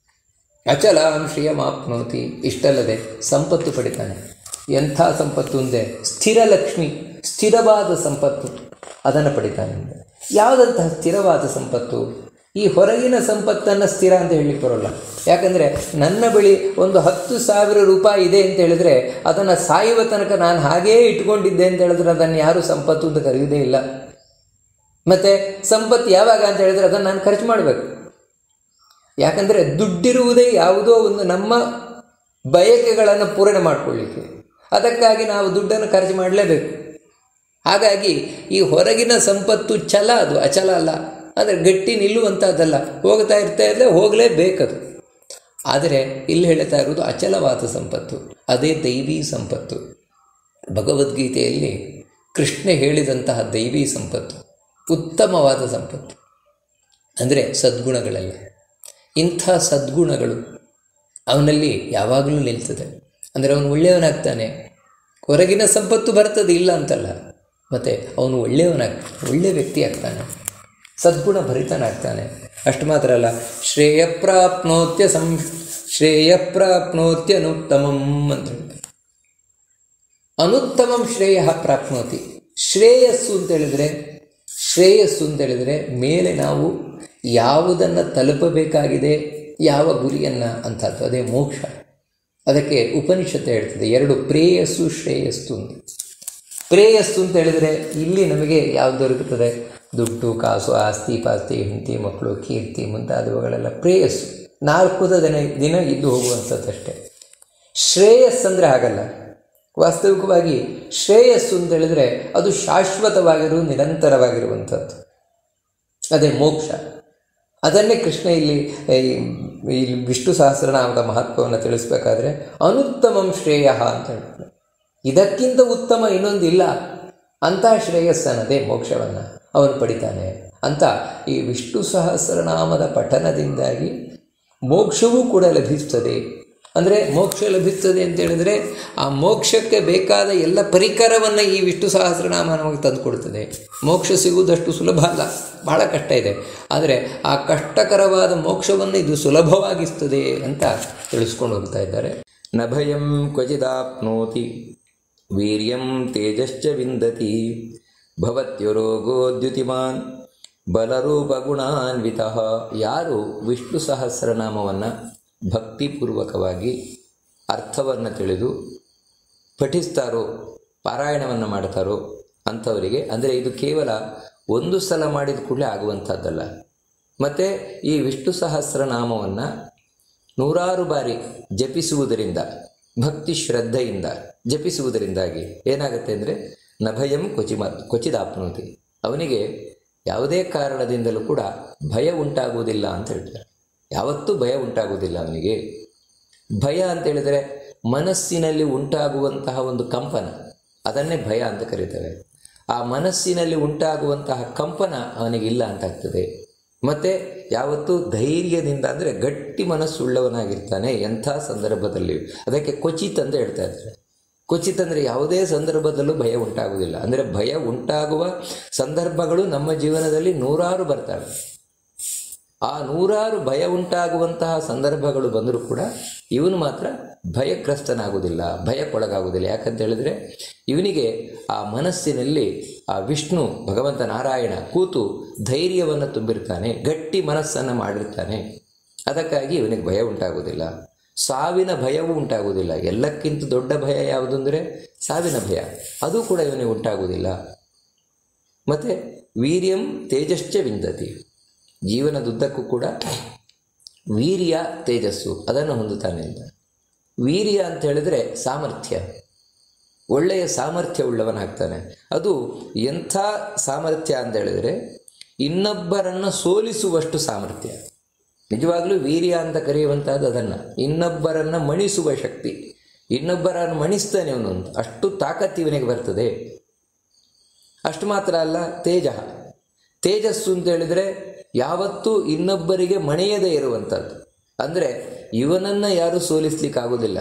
ಅಚಲಾಂ ಶ್ರಿಯಮಾಪ್ನೋತಿ, ಇಷ್ಟಲ್ಲದೆ ಸಂಪತ್ತು ಪಡಿತಾನೆ. ಎಂಥ ಸಂಪತ್ತು ಅಂದರೆ ಸ್ಥಿರ ಲಕ್ಷ್ಮಿ, ಸ್ಥಿರವಾದ ಸಂಪತ್ತು, ಅದನ್ನು ಪಡಿತಾನೆ. ಯಾವುದಂತಹ ಸ್ಥಿರವಾದ ಸಂಪತ್ತು? ಈ ಹೊರಗಿನ ಸಂಪತ್ತನ್ನು ಸ್ಥಿರ ಅಂತ ಹೇಳಲಿಕ್ಕೆ ಬರೋಲ್ಲ. ಯಾಕಂದರೆ ನನ್ನ ಬಳಿ ಒಂದು 10,000 ರೂಪಾಯಿ ಇದೆ ಅಂತ ಹೇಳಿದ್ರೆ ಅದನ್ನು ಸಾಯುವ ತನಕ ನಾನು ಹಾಗೇ ಇಟ್ಕೊಂಡಿದ್ದೆ ಅಂತ ಹೇಳಿದ್ರೆ ಅದನ್ನು ಯಾರೂ ಸಂಪತ್ತು ಅಂತ ಕರೆಯುವುದೇ ಇಲ್ಲ. ಮತ್ತು ಸಂಪತ್ತು ಯಾವಾಗ ಅಂತ ಹೇಳಿದ್ರೆ ಅದನ್ನು ನಾನು ಖರ್ಚು ಮಾಡಬೇಕು. ಯಾಕಂದರೆ ದುಡ್ಡಿರುವುದೇ ಯಾವುದೋ ಒಂದು ನಮ್ಮ ಬಯಕೆಗಳನ್ನು ಪೂರಣೆ ಮಾಡಿಕೊಳ್ಳಿಕ್ಕೆ, ಅದಕ್ಕಾಗಿ ನಾವು ದುಡ್ಡನ್ನು ಖರ್ಚು ಮಾಡಲೇಬೇಕು. ಹಾಗಾಗಿ ಈ ಹೊರಗಿನ ಸಂಪತ್ತು ಛಲ, ಅದು ಅಚಲ ಅಲ್ಲ, ಅಂದರೆ ಗಟ್ಟಿ ನಿಲ್ಲುವಂಥದ್ದಲ್ಲ, ಹೋಗ್ತಾ ಇರ್ತಾ ಇದ್ದರೆ ಹೋಗಲೇಬೇಕದು. ಆದರೆ ಇಲ್ಲಿ ಹೇಳ್ತಾ ಇರೋದು ಅಚಲವಾದ ಸಂಪತ್ತು, ಅದೇ ದೈವೀ ಸಂಪತ್ತು. ಭಗವದ್ಗೀತೆಯಲ್ಲಿ ಕೃಷ್ಣ ಹೇಳಿದಂತಹ ದೈವೀ ಸಂಪತ್ತು ಉತ್ತಮವಾದ ಸಂಪತ್ತು ಅಂದರೆ ಸದ್ಗುಣಗಳೆಲ್ಲ. ಇಂಥ ಸದ್ಗುಣಗಳು ಅವನಲ್ಲಿ ಯಾವಾಗಲೂ ನಿಲ್ತದೆ. ಅಂದರೆ ಅವನು ಒಳ್ಳೆಯವನಾಗ್ತಾನೆ. ಹೊರಗಿನ ಸಂಪತ್ತು ಬರ್ತದೆ ಇಲ್ಲ ಅಂತಲ್ಲ, ಮತ್ತು ಅವನು ಒಳ್ಳೆಯ ವ್ಯಕ್ತಿ ಆಗ್ತಾನೆ, ಸದ್ಗುಣ ಭರಿತನಾಗ್ತಾನೆ. ಅಷ್ಟು ಮಾತ್ರ ಅಲ್ಲ, ಶ್ರೇಯಪ್ರಾಪ್ನೋತ್ಯನುತ್ತಮಂ ಅಂತ ಹೇಳ್ತಾರೆ. ಅನುತ್ತಮಂ ಶ್ರೇಯ ಪ್ರಾಪ್ನೋತಿ. ಶ್ರೇಯಸ್ಸು ಅಂತೇಳಿದರೆ ಮೇಲೆ ನಾವು ಯಾವುದನ್ನು ತಲುಪಬೇಕಾಗಿದೆ, ಯಾವ ಗುರಿಯನ್ನು ಅಂಥದ್ದು, ಅದೇ ಮೋಕ್ಷ. ಅದಕ್ಕೆ ಉಪನಿಷತ್ತು ಹೇಳ್ತದೆ 2 ಪ್ರೇಯಸ್ಸು ಶ್ರೇಯಸ್ಸು ಅಂತ. ಪ್ರೇಯಸ್ಸು ಅಂತ ಹೇಳಿದರೆ ಇಲ್ಲಿ ನಮಗೆ ಯಾವುದು ದೊರಕುತ್ತದೆ? ದುಡ್ಡು, ಕಾಸು, ಆಸ್ತಿ ಪಾಸ್ತಿ, ಹೆಂಡತಿ ಮಕ್ಕಳು, ಕೀರ್ತಿ ಮುಂತಾದವುಗಳೆಲ್ಲ ಪ್ರೇಯಸ್ಸು, 4 ದಿನ ಇದ್ದು ಹೋಗುವಂಥದ್ದಷ್ಟೇ. ಶ್ರೇಯಸ್ಸು ಅಂದರೆ ಹಾಗಲ್ಲ. ವಾಸ್ತವಿಕವಾಗಿ ಶ್ರೇಯಸ್ಸು ಅಂತ ಹೇಳಿದರೆ ಅದು ನಿರಂತರವಾಗಿರುವಂಥದ್ದು, ಅದೇ ಮೋಕ್ಷ. ಅದನ್ನೇ ಕೃಷ್ಣ ಇಲ್ಲಿ ವಿಷ್ಣು ಸಹಸ್ರನಾಮದ ಮಹತ್ವವನ್ನು ತಿಳಿಸ್ಬೇಕಾದ್ರೆ ಅನುತ್ತಮಂ ಶ್ರೇಯ ಅಂತ ಹೇಳ್ತಾರೆ. ಇದಕ್ಕಿಂತ ಉತ್ತಮ ಇನ್ನೊಂದಿಲ್ಲ. ಅಂತಹ ಶ್ರೇಯಸ್ಸನ್ನದೇ ಮೋಕ್ಷವನ್ನು ಅವನು ಪಡಿತಾನೆ ಅಂತ ಈ ವಿಷ್ಣು ಸಹಸ್ರನಾಮದ ಪಠನದಿಂದಾಗಿ ಮೋಕ್ಷವೂ ಕೂಡ ಲಭಿಸ್ತದೆ. ಅಂದರೆ ಮೋಕ್ಷ ಲಭಿಸ್ತದೆ ಅಂತ ಹೇಳಿದರೆ ಆ ಮೋಕ್ಷಕ್ಕೆ ಬೇಕಾದ ಎಲ್ಲ ಪರಿಕರವನ್ನು ಈ ವಿಷ್ಣು ಸಹಸ್ರನಾಮ ನಮಗೆ ತಂದುಕೊಡ್ತದೆ. ಮೋಕ್ಷ ಸಿಗುವುದಷ್ಟು ಸುಲಭ ಅಲ್ಲ, ಬಹಳ ಕಷ್ಟ ಇದೆ. ಆದರೆ ಆ ಕಷ್ಟಕರವಾದ ಮೋಕ್ಷವನ್ನು ಇದು ಸುಲಭವಾಗಿಸ್ತದೆ ಅಂತ ತಿಳಿಸ್ಕೊಂಡು ಹೋಗ್ತಾ ಇದ್ದಾರೆ. ನ ಭಯಂ ಕ್ವಚಿದಾಪ್ನೋತಿ ವೀರ್ಯಂ ತೇಜಶ್ಚ ವಿಂದತಿ ಭವತ್ಯುರೋಗೋದ್ಯುತಿಮಾನ್ ಬಲರೂಪಗುಣಾನ್ವಿತಃ. ಯಾರು ವಿಷ್ಣು ಸಹಸ್ರನಾಮವನ್ನು ಭಕ್ತಿಪೂರ್ವಕವಾಗಿ ಅರ್ಥವನ್ನು ತಿಳಿದು ಪಠಿಸ್ತಾರೋ, ಪಾರಾಯಣವನ್ನು ಮಾಡ್ತಾರೋ ಅಂಥವರಿಗೆ, ಅಂದರೆ ಇದು ಕೇವಲ ಒಂದು ಸಲ ಮಾಡಿದ ಕೂಡಲೇ ಆಗುವಂಥದ್ದಲ್ಲ. ಮತ್ತು ಈ ವಿಷ್ಣು ಸಹಸ್ರನಾಮವನ್ನು 100 ಬಾರಿ ಜಪಿಸುವುದರಿಂದ, ಭಕ್ತಿ ಶ್ರದ್ಧೆಯಿಂದ ಜಪಿಸುವುದರಿಂದಾಗಿ ಏನಾಗುತ್ತೆ ಅಂದರೆ ನಭಯಂ ಕ್ವಚಿದಾಪ್ನೋತಿ, ಅವನಿಗೆ ಯಾವುದೇ ಕಾರಣದಿಂದಲೂ ಕೂಡ ಭಯ ಉಂಟಾಗುವುದಿಲ್ಲ ಅಂತ ಹೇಳ್ತಾರೆ. ಯಾವತ್ತೂ ಭಯ ಉಂಟಾಗುವುದಿಲ್ಲ ಅವನಿಗೆ. ಭಯ ಅಂತೇಳಿದರೆ ಮನಸ್ಸಿನಲ್ಲಿ ಉಂಟಾಗುವಂತಹ ಒಂದು ಕಂಪನ, ಅದನ್ನೇ ಭಯ ಅಂತ ಕರೀತೇವೆ. ಆ ಮನಸ್ಸಿನಲ್ಲಿ ಉಂಟಾಗುವಂತಹ ಕಂಪನ ಅವನಿಗಿಲ್ಲ ಅಂತಾಗ್ತದೆ. ಮತ್ತು ಯಾವತ್ತೂ ಧೈರ್ಯದಿಂದ, ಅಂದರೆ ಗಟ್ಟಿ ಮನಸ್ಸುಳ್ಳವನಾಗಿರ್ತಾನೆ ಎಂಥ ಸಂದರ್ಭದಲ್ಲಿ. ಅದಕ್ಕೆ ಕ್ವಚಿತ್ ಅಂತ ಹೇಳ್ತಾ ಇದ್ದಾರೆ. ಕ್ವಚಿತ್ ಅಂದರೆ ಯಾವುದೇ ಸಂದರ್ಭದಲ್ಲೂ ಭಯ ಉಂಟಾಗುವುದಿಲ್ಲ. ಅಂದರೆ ಭಯ ಉಂಟಾಗುವ ಸಂದರ್ಭಗಳು ನಮ್ಮ ಜೀವನದಲ್ಲಿ 100 ಬರ್ತವೆ. ಆ 100 ಭಯ ಉಂಟಾಗುವಂತಹ ಸಂದರ್ಭಗಳು ಬಂದರೂ ಕೂಡ ಇವನು ಮಾತ್ರ ಭಯಗ್ರಸ್ತನಾಗುವುದಿಲ್ಲ, ಭಯಕ್ಕೊಳಗಾಗುವುದಿಲ್ಲ. ಯಾಕಂತ ಹೇಳಿದರೆ ಇವನಿಗೆ ಆ ಮನಸ್ಸಿನಲ್ಲಿ ಆ ವಿಷ್ಣು ಭಗವಂತ ನಾರಾಯಣ ಕೂತು ಧೈರ್ಯವನ್ನು ತುಂಬಿರ್ತಾನೆ, ಗಟ್ಟಿ ಮನಸ್ಸನ್ನು ಮಾಡಿರ್ತಾನೆ. ಅದಕ್ಕಾಗಿ ಇವನಿಗೆ ಭಯ ಉಂಟಾಗುವುದಿಲ್ಲ. ಸಾವಿನ ಭಯವೂ ಉಂಟಾಗುವುದಿಲ್ಲ. ಎಲ್ಲಕ್ಕಿಂತ ದೊಡ್ಡ ಭಯ ಯಾವುದು ಅಂದರೆ ಸಾವಿನ ಭಯ, ಅದು ಕೂಡ ಇವನಿಗೆ ಉಂಟಾಗುವುದಿಲ್ಲ. ಮತ್ತು ವೀರ್ಯಂ ತೇಜಶ್ಚ ವಿಂದತಿ, ಜೀವನದುದ್ದಕ್ಕೂ ಕೂಡ ವೀರ್ಯ ತೇಜಸ್ಸು ಅದನ್ನು ಹೊಂದುತ್ತಾನೆ ಅಂತ. ವೀರ್ಯ ಅಂತ ಹೇಳಿದ್ರೆ ಸಾಮರ್ಥ್ಯ, ಒಳ್ಳೆಯ ಸಾಮರ್ಥ್ಯ ಉಳ್ಳವನಾಗ್ತಾನೆ. ಅದು ಎಂಥ ಸಾಮರ್ಥ್ಯ ಅಂತ ಹೇಳಿದರೆ ಇನ್ನೊಬ್ಬರನ್ನು ಸೋಲಿಸುವಷ್ಟು ಸಾಮರ್ಥ್ಯ. ನಿಜವಾಗ್ಲೂ ವೀರ್ಯ ಅಂತ ಕರೆಯುವಂಥದ್ದು ಅದನ್ನು, ಇನ್ನೊಬ್ಬರನ್ನು ಮಣಿಸುವ ಶಕ್ತಿ, ಇನ್ನೊಬ್ಬರನ್ನು ಮಣಿಸ್ತಾನೆ ಅವನು ಅಂತ, ಅಷ್ಟು ತಾಕತ್ತು ಇವನಿಗೆ ಬರ್ತದೆ. ಅಷ್ಟು ಮಾತ್ರ ಅಲ್ಲ, ತೇಜಸ್ಸು ಅಂತ ಹೇಳಿದರೆ ಯಾವತ್ತೂ ಇನ್ನೊಬ್ಬರಿಗೆ ಮಣೆಯದೇ ಇರುವಂಥದ್ದು. ಅಂದರೆ ಇವನನ್ನು ಯಾರೂ ಸೋಲಿಸ್ಲಿಕ್ಕಾಗೋದಿಲ್ಲ.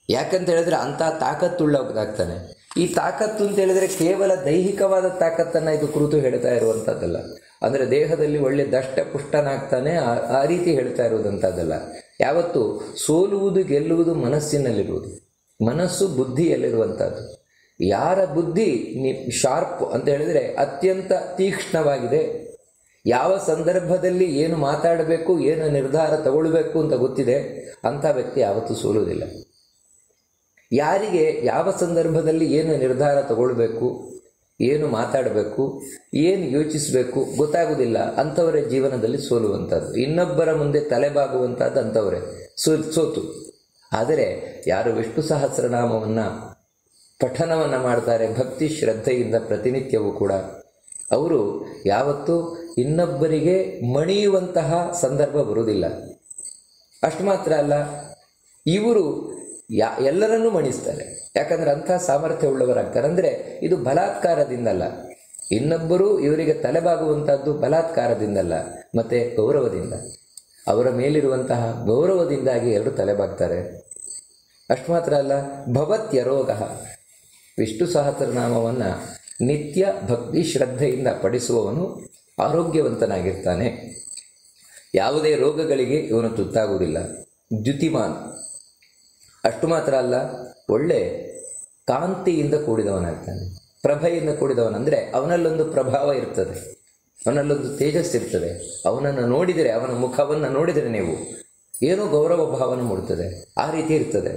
ಯಾಕಂತ ಹೇಳಿದ್ರೆ ಅಂಥ ತಾಕತ್ತುಳ್ಳವನಾಗ್ತಾನೆ. ಈ ತಾಕತ್ತು ಅಂತ ಹೇಳಿದರೆ ಕೇವಲ ದೈಹಿಕವಾದ ತಾಕತ್ತನ್ನು ಇದು ಕುರಿತು ಹೇಳ್ತಾ ಇರುವಂಥದ್ದಲ್ಲ. ಅಂದರೆ ದೇಹದಲ್ಲಿ ಒಳ್ಳೆ ದಷ್ಟಪುಷ್ಟನಾಗ್ತಾನೆ ಆ ರೀತಿ ಹೇಳ್ತಾ ಇರುವುದಂಥದ್ದಲ್ಲ. ಯಾವತ್ತು ಸೋಲುವುದು ಗೆಲ್ಲುವುದು ಮನಸ್ಸಿನಲ್ಲಿರುವುದು, ಮನಸ್ಸು ಬುದ್ಧಿಯಲ್ಲಿರುವಂಥದ್ದು. ಯಾರ ಬುದ್ಧಿ ಶಾರ್ಪ್ ಅಂತ ಹೇಳಿದರೆ ಅತ್ಯಂತ ತೀಕ್ಷ್ಣವಾಗಿದೆ, ಯಾವ ಸಂದರ್ಭದಲ್ಲಿ ಏನು ಮಾತಾಡಬೇಕು, ಏನು ನಿರ್ಧಾರ ತಗೊಳ್ಬೇಕು ಅಂತ ಗೊತ್ತಿದೆ, ಅಂಥ ವ್ಯಕ್ತಿ ಯಾವತ್ತೂ ಸೋಲುವುದಿಲ್ಲ. ಯಾರಿಗೆ ಯಾವ ಸಂದರ್ಭದಲ್ಲಿ ಏನು ನಿರ್ಧಾರ ತಗೊಳ್ಬೇಕು, ಏನು ಮಾತಾಡಬೇಕು, ಏನು ಯೋಚಿಸಬೇಕು ಗೊತ್ತಾಗುವುದಿಲ್ಲ, ಅಂಥವರೇ ಜೀವನದಲ್ಲಿ ಸೋಲುವಂಥದ್ದು. ಇನ್ನೊಬ್ಬರ ಮುಂದೆ ತಲೆಬಾಗುವಂಥದ್ದು ಅಂಥವರೇ ಸೋತು. ಆದರೆ ಯಾರು ವಿಷ್ಣು ಸಹಸ್ರನಾಮವನ್ನು ಪಠನವನ್ನು ಮಾಡ್ತಾರೆ ಭಕ್ತಿ ಶ್ರದ್ಧೆಯಿಂದ ಪ್ರತಿನಿತ್ಯವೂ ಕೂಡ, ಅವರು ಯಾವತ್ತೂ ಇನ್ನೊಬ್ಬರಿಗೆ ಮಣಿಯುವಂತಹ ಸಂದರ್ಭ ಬರುವುದಿಲ್ಲ. ಅಷ್ಟು ಮಾತ್ರ ಅಲ್ಲ, ಇವರು ಎಲ್ಲರನ್ನೂ ಮಣಿಸ್ತಾರೆ. ಯಾಕಂದರೆ ಅಂಥ ಸಾಮರ್ಥ್ಯ ಉಳ್ಳವರಾಗ್ತಾರೆ. ಅಂದರೆ ಇದು ಬಲಾತ್ಕಾರದಿಂದಲ್ಲ, ಇನ್ನೊಬ್ಬರು ಇವರಿಗೆ ತಲೆಬಾಗುವಂಥದ್ದು ಬಲಾತ್ಕಾರದಿಂದಲ್ಲ, ಮತ್ತು ಗೌರವದಿಂದ, ಅವರ ಮೇಲಿರುವಂತಹ ಗೌರವದಿಂದಾಗಿ ಎಲ್ಲರೂ ತಲೆಬಾಗ್ತಾರೆ. ಅಷ್ಟು ಮಾತ್ರ ಅಲ್ಲ, ಭವತ್ಯರೋಗ, ವಿಷ್ಣು ಸಹಸ್ರನಾಮವನ್ನು ನಿತ್ಯ ಭಕ್ತಿ ಶ್ರದ್ಧೆಯಿಂದ ಪಠಿಸುವವನು ಆರೋಗ್ಯವಂತನಾಗಿರ್ತಾನೆ. ಯಾವುದೇ ರೋಗಗಳಿಗೆ ಇವನು ತುತ್ತಾಗುವುದಿಲ್ಲ. ದ್ಯುತಿಮಾನ್. ಅಷ್ಟು ಮಾತ್ರ ಅಲ್ಲ, ಒಳ್ಳೆ ಕಾಂತಿಯಿಂದ ಕೂಡಿದವನಾಗ್ತಾನೆ, ಪ್ರಭೆಯಿಂದ ಕೂಡಿದವನಂದರೆ ಅವನಲ್ಲೊಂದು ಪ್ರಭಾವ ಇರ್ತದೆ, ಅವನಲ್ಲೊಂದು ತೇಜಸ್ಸಿರ್ತದೆ. ಅವನನ್ನು ನೋಡಿದರೆ, ಅವನ ಮುಖವನ್ನು ನೋಡಿದರೆ ನೀವು ಏನೋ ಗೌರವ ಭಾವನೆ ಮೂಡುತ್ತದೆ, ಆ ರೀತಿ ಇರ್ತದೆ.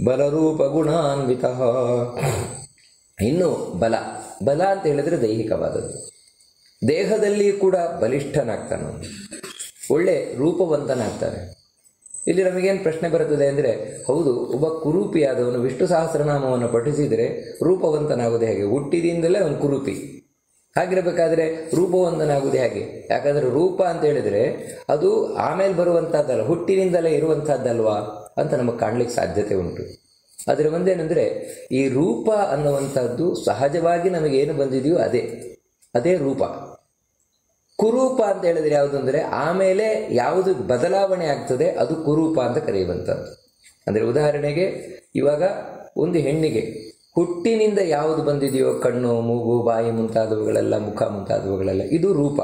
ಬಲರೂಪ ಗುಣಾನ್ವಿತ. ಇನ್ನು ಬಲ ಅಂತ ಹೇಳಿದರೆ ದೈಹಿಕವಾದದ್ದು. ದೇಹದಲ್ಲಿ ಕೂಡ ಬಲಿಷ್ಠನಾಗ್ತಾನೆ, ಒಳ್ಳೆ ರೂಪವಂತನಾಗ್ತಾನೆ. ಇಲ್ಲಿ ನಮಗೇನು ಪ್ರಶ್ನೆ ಬರುತ್ತದೆ ಅಂದರೆ, ಹೌದು, ಒಬ್ಬ ಕುರೂಪಿಯಾದವನು ವಿಷ್ಣು ಸಹಸ್ರನಾಮವನ್ನು ಪಠಿಸಿದರೆ ರೂಪವಂತನಾಗುವುದು ಹೇಗೆ? ಹುಟ್ಟಿದಿಂದಲೇ ಅವನು ಕುರೂಪಿ. ಹಾಗಿರಬೇಕಾದ್ರೆ ರೂಪವಂತನಾಗುವುದು ಹೇಗೆ? ಯಾಕಂದರೆ ರೂಪ ಅಂತ ಹೇಳಿದರೆ ಅದು ಆಮೇಲೆ ಬರುವಂಥದ್ದಲ್ಲ, ಹುಟ್ಟಿನಿಂದಲೇ ಇರುವಂಥದ್ದಲ್ವಾ ಅಂತ ನಮಗೆ ಕಾಣಲಿಕ್ಕೆ ಸಾಧ್ಯತೆ ಉಂಟು. ಅದರ ಒಂದೇನೆಂದರೆ, ಈ ರೂಪ ಅನ್ನುವಂಥದ್ದು ಸಹಜವಾಗಿ ನಮಗೇನು ಬಂದಿದೆಯೋ ಅದೇ ರೂಪ. ಕುರೂಪ ಅಂತ ಹೇಳಿದರೆ ಯಾವುದು ಅಂದರೆ ಆಮೇಲೆ ಯಾವುದು ಬದಲಾವಣೆ ಆಗ್ತದೆ ಅದು ಕುರೂಪ ಅಂತ ಕರೆಯುವಂಥದ್ದು. ಅಂದರೆ ಉದಾಹರಣೆಗೆ, ಇವಾಗ ಒಂದು ಹೆಣ್ಣಿಗೆ ಹುಟ್ಟಿನಿಂದ ಯಾವುದು ಬಂದಿದೆಯೋ, ಕಣ್ಣು, ಮೂಗು, ಬಾಯಿ ಮುಂತಾದವುಗಳೆಲ್ಲ, ಮುಖ ಮುಂತಾದವುಗಳೆಲ್ಲ, ಇದು ರೂಪ.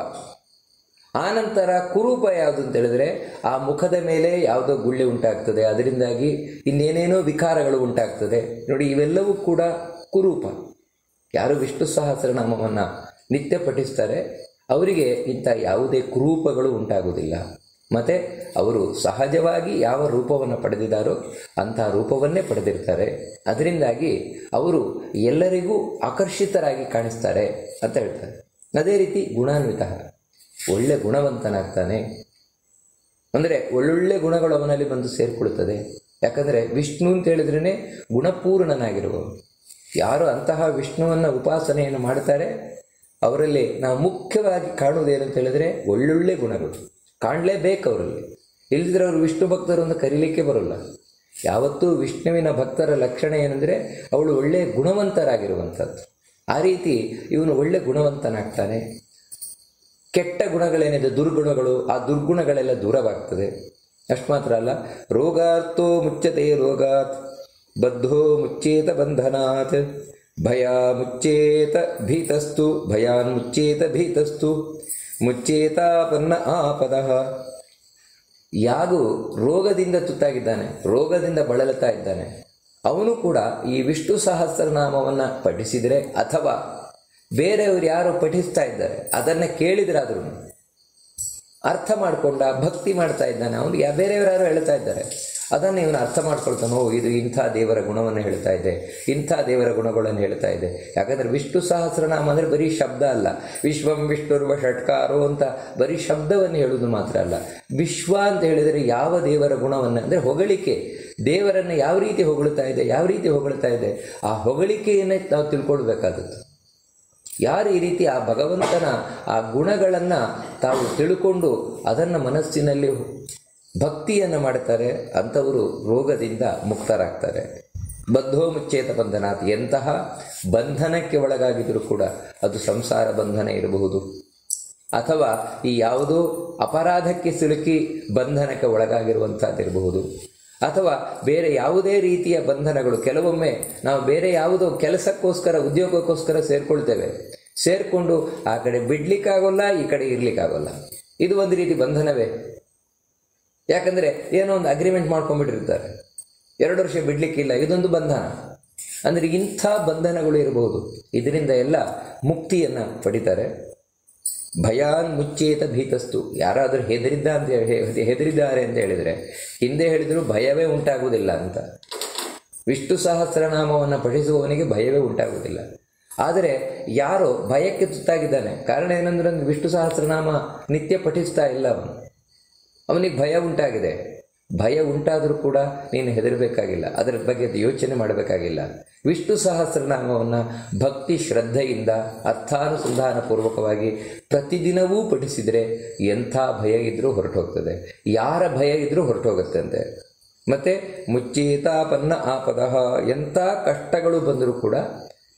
ಆನಂತರ ಕುರೂಪ ಯಾವುದು ಅಂತ ಹೇಳಿದ್ರೆ ಆ ಮುಖದ ಮೇಲೆ ಯಾವುದೋ ಗುಳ್ಳೆ ಉಂಟಾಗ್ತದೆ, ಅದರಿಂದಾಗಿ ಇನ್ನೇನೇನೋ ವಿಕಾರಗಳು ಉಂಟಾಗ್ತದೆ. ನೋಡಿ, ಇವೆಲ್ಲವೂ ಕೂಡ ಕುರೂಪ. ಯಾರು ವಿಷ್ಣು ಸಹಸ್ರನಾಮವನ್ನು ನಿತ್ಯ ಪಠಿಸ್ತಾರೆ ಅವರಿಗೆ ಇಂಥ ಯಾವುದೇ ಕುರೂಪಗಳು ಉಂಟಾಗುವುದಿಲ್ಲ. ಮತ್ತು ಅವರು ಸಹಜವಾಗಿ ಯಾವ ರೂಪವನ್ನು ಪಡೆದಿದ್ದಾರೋ ಅಂತಹ ರೂಪವನ್ನೇ ಪಡೆದಿರ್ತಾರೆ. ಅದರಿಂದಾಗಿ ಅವರು ಎಲ್ಲರಿಗೂ ಆಕರ್ಷಿತರಾಗಿ ಕಾಣಿಸ್ತಾರೆ ಅಂತ ಹೇಳ್ತಾರೆ. ಅದೇ ರೀತಿ ಗುಣಾನ್ವಿತ, ಒಳ್ಳೆ ಗುಣವಂತನಾಗ್ತಾನೆ. ಅಂದರೆ ಒಳ್ಳೊಳ್ಳೆ ಗುಣಗಳು ಅವನಲ್ಲಿ ಬಂದು ಸೇರಿಕೊಳ್ಳುತ್ತದೆ. ಯಾಕಂದರೆ ವಿಷ್ಣು ಅಂತ ಹೇಳಿದ್ರೇ ಗುಣಪೂರ್ಣನಾಗಿರುವವರು. ಯಾರು ಅಂತಹ ವಿಷ್ಣುವನ್ನು ಉಪಾಸನೆಯನ್ನು ಮಾಡ್ತಾರೆ ಅವರಲ್ಲಿ ನಾವು ಮುಖ್ಯವಾಗಿ ಕಾಣುವುದೇನಂತ ಹೇಳಿದರೆ ಒಳ್ಳೊಳ್ಳೆ ಗುಣಗಳು ಕಾಣಲೇಬೇಕು ಅವರಲ್ಲಿ. ಇಲ್ಲದಿದ್ದರೆ ಅವರು ವಿಷ್ಣು ಭಕ್ತರು ಅಂತ ಕರೀಲಿಕ್ಕೆ ಬರೋಲ್ಲ. ಯಾವತ್ತೂ ವಿಷ್ಣುವಿನ ಭಕ್ತರ ಲಕ್ಷಣ ಏನೆಂದರೆ ಅವಳು ಒಳ್ಳೆಯ ಗುಣವಂತರಾಗಿರುವಂಥದ್ದು. ಆ ರೀತಿ ಇವನು ಒಳ್ಳೆ ಗುಣವಂತನಾಗ್ತಾನೆ. ಕೆಟ್ಟ ಗುಣಗಳೇನಿದೆ, ದುರ್ಗುಣಗಳು, ಆ ದುರ್ಗುಣಗಳೆಲ್ಲ ದೂರವಾಗ್ತದೆ. ಅಷ್ಟು ಮಾತ್ರ ಅಲ್ಲ, ರೋಗಾರ್ಥೋ ಮುಚ್ಯತೆ ರೋಗಾತ್, ಬದ್ಧೋ ಮುಚ್ಚೇತ ಬಂಧನಾತ್, ಭಯ ಮುಚ್ಚೇತ ಭೀತಸ್ತು, ಭಯಾನ್ ಮುಚ್ಚೇತ ಭೀತಸ್ತು, ಮುಚ್ಚೇತಾಪನ್ನ ಆಪದಃ. ಯಾರು ರೋಗದಿಂದ ತುತ್ತಾಗಿದ್ದಾನೆ, ರೋಗದಿಂದ ಬಳಲುತ್ತಾ ಇದ್ದಾನೆ, ಅವನು ಕೂಡ ಈ ವಿಷ್ಣು ಸಹಸ್ರನಾಮವನ್ನು ಪಠಿಸಿದರೆ ಅಥವಾ ಬೇರೆಯವರು ಯಾರು ಪಠಿಸ್ತಾ ಇದ್ದಾರೆ ಅದನ್ನು ಕೇಳಿದ್ರಾದ್ರೂ ಅರ್ಥ ಮಾಡಿಕೊಂಡ ಭಕ್ತಿ ಮಾಡ್ತಾ ಇದ್ದಾನೆ. ಅವನಿಗೆ ಬೇರೆಯವರು ಯಾರೋ ಹೇಳ್ತಾ ಇದ್ದಾರೆ, ಅದನ್ನು ಇವನು ಅರ್ಥ ಮಾಡ್ಕೊಳ್ತಾನೋ, ಇದು ಇಂಥ ದೇವರ ಗುಣವನ್ನು ಹೇಳ್ತಾ ಇದೆ, ಇಂಥ ದೇವರ ಗುಣಗಳನ್ನು ಹೇಳ್ತಾ ಇದೆ. ಯಾಕಂದರೆ ವಿಷ್ಣು ಸಹಸ್ರನಾಮ ಅಂದರೆ ಬರೀ ಶಬ್ದ ಅಲ್ಲ. ವಿಶ್ವಂ ವಿಷ್ಣುರ್ವ ಷಟ್ಕಾರೋ ಅಂತ ಬರೀ ಶಬ್ದವನ್ನು ಹೇಳುವುದು ಮಾತ್ರ ಅಲ್ಲ. ವಿಶ್ವ ಅಂತ ಹೇಳಿದರೆ ಯಾವ ದೇವರ ಗುಣವನ್ನು ಅಂದರೆ ಹೊಗಳಿಕೆ, ದೇವರನ್ನು ಯಾವ ರೀತಿ ಹೊಗಳ್ತಾ ಇದೆ, ಯಾವ ರೀತಿ ಹೊಗಳ್ತಾ ಇದೆ, ಆ ಹೊಗಳಿಕೆಯನ್ನೇ ನಾವು ತಿಳ್ಕೊಳ್ಬೇಕಾದದ್ದು. ಯಾರು ಈ ರೀತಿ ಆ ಭಗವಂತನ ಆ ಗುಣಗಳನ್ನು ತಾವು ತಿಳ್ಕೊಂಡು ಅದನ್ನು ಮನಸ್ಸಿನಲ್ಲಿ ಭಕ್ತಿಯನ್ನು ಮಾಡ್ತಾರೆ, ಅಂಥವರು ರೋಗದಿಂದ ಮುಕ್ತರಾಗ್ತಾರೆ. ಬದ್ಧೋ ಮುಚ್ಚೇತ ಬಂಧನಾತ್, ಎಂತಹ ಬಂಧನಕ್ಕೆ ಒಳಗಾಗಿದ್ರೂ ಕೂಡ ಅದು ಸಂಸಾರ ಬಂಧನ ಇರಬಹುದು, ಅಥವಾ ಈ ಯಾವುದೋ ಅಪರಾಧಕ್ಕೆ ಸಿಲುಕಿ ಬಂಧನಕ್ಕೆ ಒಳಗಾಗಿರುವಂಥದ್ದಿರಬಹುದು, ಅಥವಾ ಬೇರೆ ಯಾವುದೇ ರೀತಿಯ ಬಂಧನಗಳು. ಕೆಲವೊಮ್ಮೆ ನಾವು ಬೇರೆ ಯಾವುದೋ ಕೆಲಸಕ್ಕೋಸ್ಕರ ಉದ್ಯೋಗಕ್ಕೋಸ್ಕರ ಸೇರಿಕೊಳ್ತೇವೆ, ಸೇರಿಕೊಂಡು ಆ ಕಡೆ ಬಿಡ್ಲಿಕ್ಕಾಗೋಲ್ಲ, ಈ ಕಡೆ ಇರ್ಲಿಕ್ಕಾಗೋಲ್ಲ. ಇದು ಒಂದು ರೀತಿ ಬಂಧನವೇ. ಯಾಕಂದರೆ ಏನೋ ಒಂದು ಅಗ್ರಿಮೆಂಟ್ ಮಾಡ್ಕೊಂಡ್ಬಿಟ್ಟಿರ್ತಾರೆ, 2 ವರ್ಷ ಬಿಡ್ಲಿಕ್ಕಿಲ್ಲ, ಇದೊಂದು ಬಂಧನ. ಅಂದರೆ ಇಂಥ ಬಂಧನಗಳು ಇರಬಹುದು. ಇದರಿಂದ ಎಲ್ಲ ಮುಕ್ತಿಯನ್ನು ಪಡಿತಾರೆ. ಭಯಾನ್ ಮುಚ್ಚೇತ ಭೀತಸ್ತು, ಯಾರಾದರೂ ಹೆದರಿದ್ದಾರೆ ಅಂತ ಹೇಳಿದರೆ, ಹಿಂದೆ ಹೇಳಿದ್ರು ಭಯವೇ ಉಂಟಾಗುವುದಿಲ್ಲ ಅಂತ. ವಿಷ್ಣು ಸಹಸ್ರನಾಮವನ್ನು ಪಠಿಸುವವನಿಗೆ ಭಯವೇ ಉಂಟಾಗುವುದಿಲ್ಲ. ಆದರೆ ಯಾರೋ ಭಯಕ್ಕೆ ತುತ್ತಾಗಿದ್ದಾನೆ, ಕಾರಣ ಏನಂದ್ರೆ ವಿಷ್ಣು ಸಹಸ್ರನಾಮ ನಿತ್ಯ ಪಠಿಸ್ತಾ ಇಲ್ಲ ಅವನಿಗೆ ಭಯ ಉಂಟಾಗಿದೆ. ಭಯ ಉಂಟಾದರೂ ಕೂಡ ನೀನು ಹೆದರಬೇಕಾಗಿಲ್ಲ, ಅದರ ಬಗ್ಗೆ ಯೋಚನೆ ಮಾಡಬೇಕಾಗಿಲ್ಲ. ವಿಷ್ಣು ಸಹಸ್ರನಾಮವನ್ನು ಭಕ್ತಿ ಶ್ರದ್ಧೆಯಿಂದ ಅರ್ಥಾನುಸಂಧಾನಪೂರ್ವಕವಾಗಿ ಪ್ರತಿದಿನವೂ ಪಠಿಸಿದರೆ ಎಂಥ ಭಯ ಇದ್ರೂ ಹೊರಟು ಹೋಗ್ತದೆ, ಯಾರ ಭಯ ಇದ್ರೂ ಹೊರಟು ಹೋಗುತ್ತಂತೆ. ಮತ್ತು ಮುಚ್ಚೇತಾಪನ್ನ ಆಪದಃ, ಎಂಥ ಕಷ್ಟಗಳು ಬಂದರೂ ಕೂಡ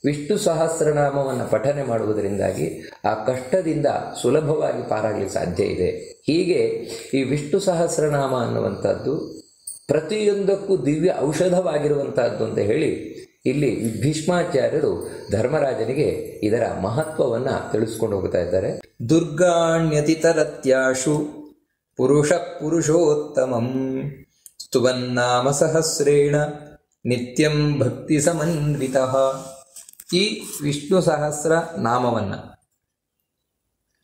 ವಿಷ್ಣು ಸಹಸ್ರನಾಮವನ್ನು ಪಠನೆ ಮಾಡುವುದರಿಂದಾಗಿ ಆ ಕಷ್ಟದಿಂದ ಸುಲಭವಾಗಿ ಪಾರಾಗಲಿಕ್ಕೆ ಸಾಧ್ಯ ಇದೆ. ಹೀಗೆ ಈ ವಿಷ್ಣು ಸಹಸ್ರನಾಮ ಅನ್ನುವಂಥದ್ದು ಪ್ರತಿಯೊಂದಕ್ಕೂ ದಿವ್ಯ ಔಷಧವಾಗಿರುವಂಥದ್ದು ಅಂತ ಹೇಳಿ ಇಲ್ಲಿ ಭೀಷ್ಮಾಚಾರ್ಯರು ಧರ್ಮರಾಜನಿಗೆ ಇದರ ಮಹತ್ವವನ್ನು ತಿಳಿಸ್ಕೊಂಡು ಹೋಗ್ತಾ ಇದ್ದಾರೆ. ದುರ್ಗಾಣ್ಯತಿತರತ್ಯಾಶು ಪುರುಷ ಪುರುಷೋತ್ತಮಂ ಸ್ತುವನ್ನಾಮ ಸಹಸ್ರೇಣ ನಿತ್ಯಂ ಭಕ್ತಿ ಸಮನ್ವಿತಃ. ಈ ವಿಷ್ಣು ಸಹಸ್ರ ನಾಮವನ್ನು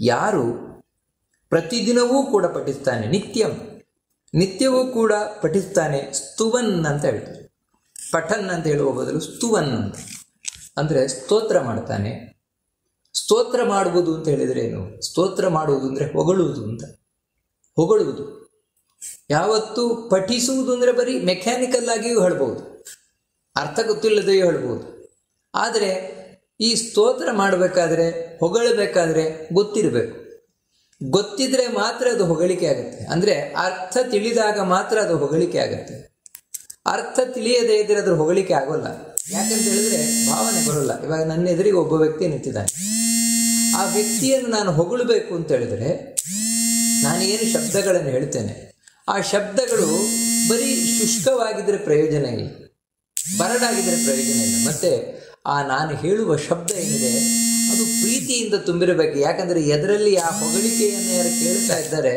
ಯಾರು ಪ್ರತಿದಿನವೂ ಕೂಡ ಪಠಿಸ್ತಾನೆ, ನಿತ್ಯವೂ ಕೂಡ ಪಠಿಸ್ತಾನೆ, ಸ್ತುವನ್ ಅಂತ ಹೇಳ್ತಾರೆ. ಪಠನ್ ಅಂತ ಹೇಳುವ ಬದಲು ಸ್ತುವನ್ ಅಂತ ಅಂದರೆ ಸ್ತೋತ್ರ ಮಾಡ್ತಾನೆ. ಸ್ತೋತ್ರ ಮಾಡುವುದು ಅಂತ ಹೇಳಿದರೆ ಏನು? ಸ್ತೋತ್ರ ಮಾಡುವುದು ಅಂದರೆ ಹೊಗಳುವುದು ಅಂತ. ಹೊಗಳುವುದು ಯಾವತ್ತು ಪಠಿಸುವುದು ಅಂದರೆ ಬರೀ ಮೆಕ್ಯಾನಿಕಲ್ ಆಗಿಯೂ ಹೇಳ್ಬೋದು, ಅರ್ಥ ಗೊತ್ತಿಲ್ಲದೆಯೂ ಹೇಳ್ಬೋದು. ಆದರೆ ಈ ಸ್ತೋತ್ರ ಮಾಡಬೇಕಾದ್ರೆ, ಹೊಗಳಬೇಕಾದ್ರೆ ಗೊತ್ತಿರಬೇಕು. ಗೊತ್ತಿದ್ರೆ ಮಾತ್ರ ಅದು ಹೊಗಳಿಕೆ ಆಗುತ್ತೆ. ಅಂದರೆ ಅರ್ಥ ತಿಳಿದಾಗ ಮಾತ್ರ ಅದು ಹೊಗಳಿಕೆ ಆಗುತ್ತೆ. ಅರ್ಥ ತಿಳಿಯದೇ ಇದ್ದರೆ ಅದ್ರ ಹೊಗಳಿಕೆ ಆಗೋಲ್ಲ. ಯಾಕಂತ ಹೇಳಿದ್ರೆ ಭಾವನೆ ಬರೋಲ್ಲ. ಇವಾಗ ನನ್ನ ಎದುರಿಗೆ ಒಬ್ಬ ವ್ಯಕ್ತಿ ನಿಂತಿದ್ದಾನೆ, ಆ ವ್ಯಕ್ತಿಯನ್ನು ನಾನು ಹೊಗಳಬೇಕು ಅಂತ ಹೇಳಿದ್ರೆ ನಾನೇನು ಶಬ್ದಗಳನ್ನು ಹೇಳ್ತೇನೆ, ಆ ಶಬ್ದಗಳು ಬರೀ ಶುಷ್ಕವಾಗಿದ್ದರೆ ಪ್ರಯೋಜನ ಇಲ್ಲ, ಬರಡಾಗಿದ್ದರೆ ಪ್ರಯೋಜನ ಇಲ್ಲ. ಮತ್ತು ಆ ನಾನು ಹೇಳುವ ಶಬ್ದ ಏನಿದೆ ಅದು ಪ್ರೀತಿಯಿಂದ ತುಂಬಿರಬೇಕು. ಯಾಕಂದರೆ ಎದರಲ್ಲಿ ಆ ಹೊಗಳಿಕೆಯನ್ನು ಯಾರು ಕೇಳ್ತಾ ಇದ್ದಾರೆ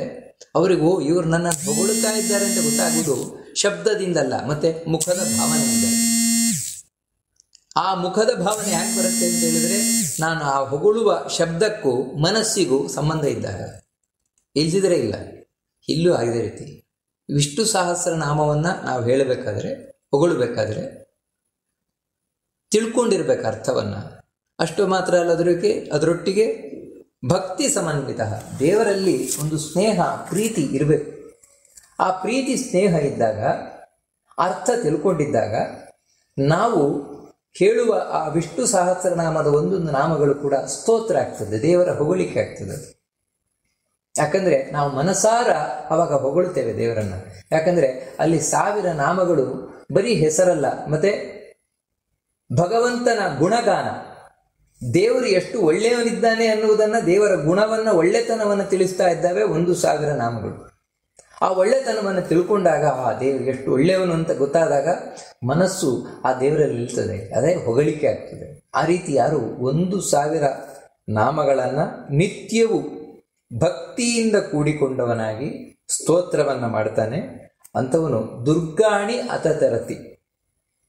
ಅವರಿಗೂ ಇವರು ನನ್ನ ಹೊಗಳುತ್ತಾ ಇದ್ದಾರೆ ಅಂತ ಗೊತ್ತಾಗುವುದು ಶಬ್ದದಿಂದಲ್ಲ, ಮತ್ತು ಮುಖದ ಭಾವನೆಯಿಂದ. ಆ ಮುಖದ ಭಾವನೆ ಯಾಕೆ ಬರುತ್ತೆ ಅಂತ ಹೇಳಿದರೆ ನಾನು ಆ ಹೊಗಳುವ ಶಬ್ದಕ್ಕೂ ಮನಸ್ಸಿಗೂ ಸಂಬಂಧ ಇದ್ದಾಗ, ಇಲ್ದಿದ್ರೆ ಇಲ್ಲ. ಇಲ್ಲೂ ಆಗಿದ ರೀತಿ ವಿಷ್ಣು ಸಹಸ್ರನಾಮವನ್ನು ನಾವು ಹೇಳಬೇಕಾದ್ರೆ, ಹೊಗಳಬೇಕಾದ್ರೆ ತಿಳ್ಕೊಂಡಿರ್ಬೇಕು ಅರ್ಥವನ್ನು. ಅಷ್ಟು ಮಾತ್ರ ಅಲ್ಲ, ಅದರೊಟ್ಟಿಗೆ ಭಕ್ತಿ ಸಮನ್ವಿತ, ದೇವರಲ್ಲಿ ಒಂದು ಸ್ನೇಹ ಪ್ರೀತಿ ಇರಬೇಕು. ಆ ಪ್ರೀತಿ ಸ್ನೇಹ ಇದ್ದಾಗ, ಅರ್ಥ ತಿಳ್ಕೊಂಡಿದ್ದಾಗ ನಾವು ಹೇಳುವ ಆ ವಿಷ್ಣು ಸಹಸ್ರನಾಮದ ಒಂದೊಂದು ನಾಮಗಳು ಕೂಡ ಸ್ತೋತ್ರ ಆಗ್ತದೆ, ದೇವರ ಹೊಗಳಿಕೆ ಆಗ್ತದೆ. ಯಾಕಂದರೆ ನಾವು ಮನಸಾರ ಅವಾಗ ಹೊಗಳುತ್ತೇವೆ ದೇವರನ್ನು. ಯಾಕಂದರೆ ಅಲ್ಲಿ 1000 ನಾಮಗಳು ಬರೀ ಹೆಸರಲ್ಲ, ಮತ್ತು ಭಗವಂತನ ಗುಣಗಾನ, ದೇವರು ಎಷ್ಟು ಒಳ್ಳೆಯವನಿದ್ದಾನೆ ಅನ್ನುವುದನ್ನು, ದೇವರ ಗುಣವನ್ನು, ಒಳ್ಳೆತನವನ್ನು ತಿಳಿಸ್ತಾ ಇದ್ದಾವೆ 1000 ನಾಮಗಳು. ಆ ಒಳ್ಳೆತನವನ್ನು ತಿಳ್ಕೊಂಡಾಗ ಆ ದೇವರು ಎಷ್ಟು ಒಳ್ಳೆಯವನು ಅಂತ ಗೊತ್ತಾದಾಗ ಮನಸ್ಸು ಆ ದೇವರಲ್ಲಿ ನಿಲ್ತದೆ, ಅದೇ ಹೊಗಳಿಕೆ ಆಗ್ತದೆ. ಆ ರೀತಿ ಯಾರು 1000 ನಾಮಗಳನ್ನು ನಿತ್ಯವೂ ಭಕ್ತಿಯಿಂದ ಕೂಡಿಕೊಂಡವನಾಗಿ ಸ್ತೋತ್ರವನ್ನು ಮಾಡ್ತಾನೆ, ಅಂಥವನು ದುರ್ಗಾಣಿ ಅತತರತಿ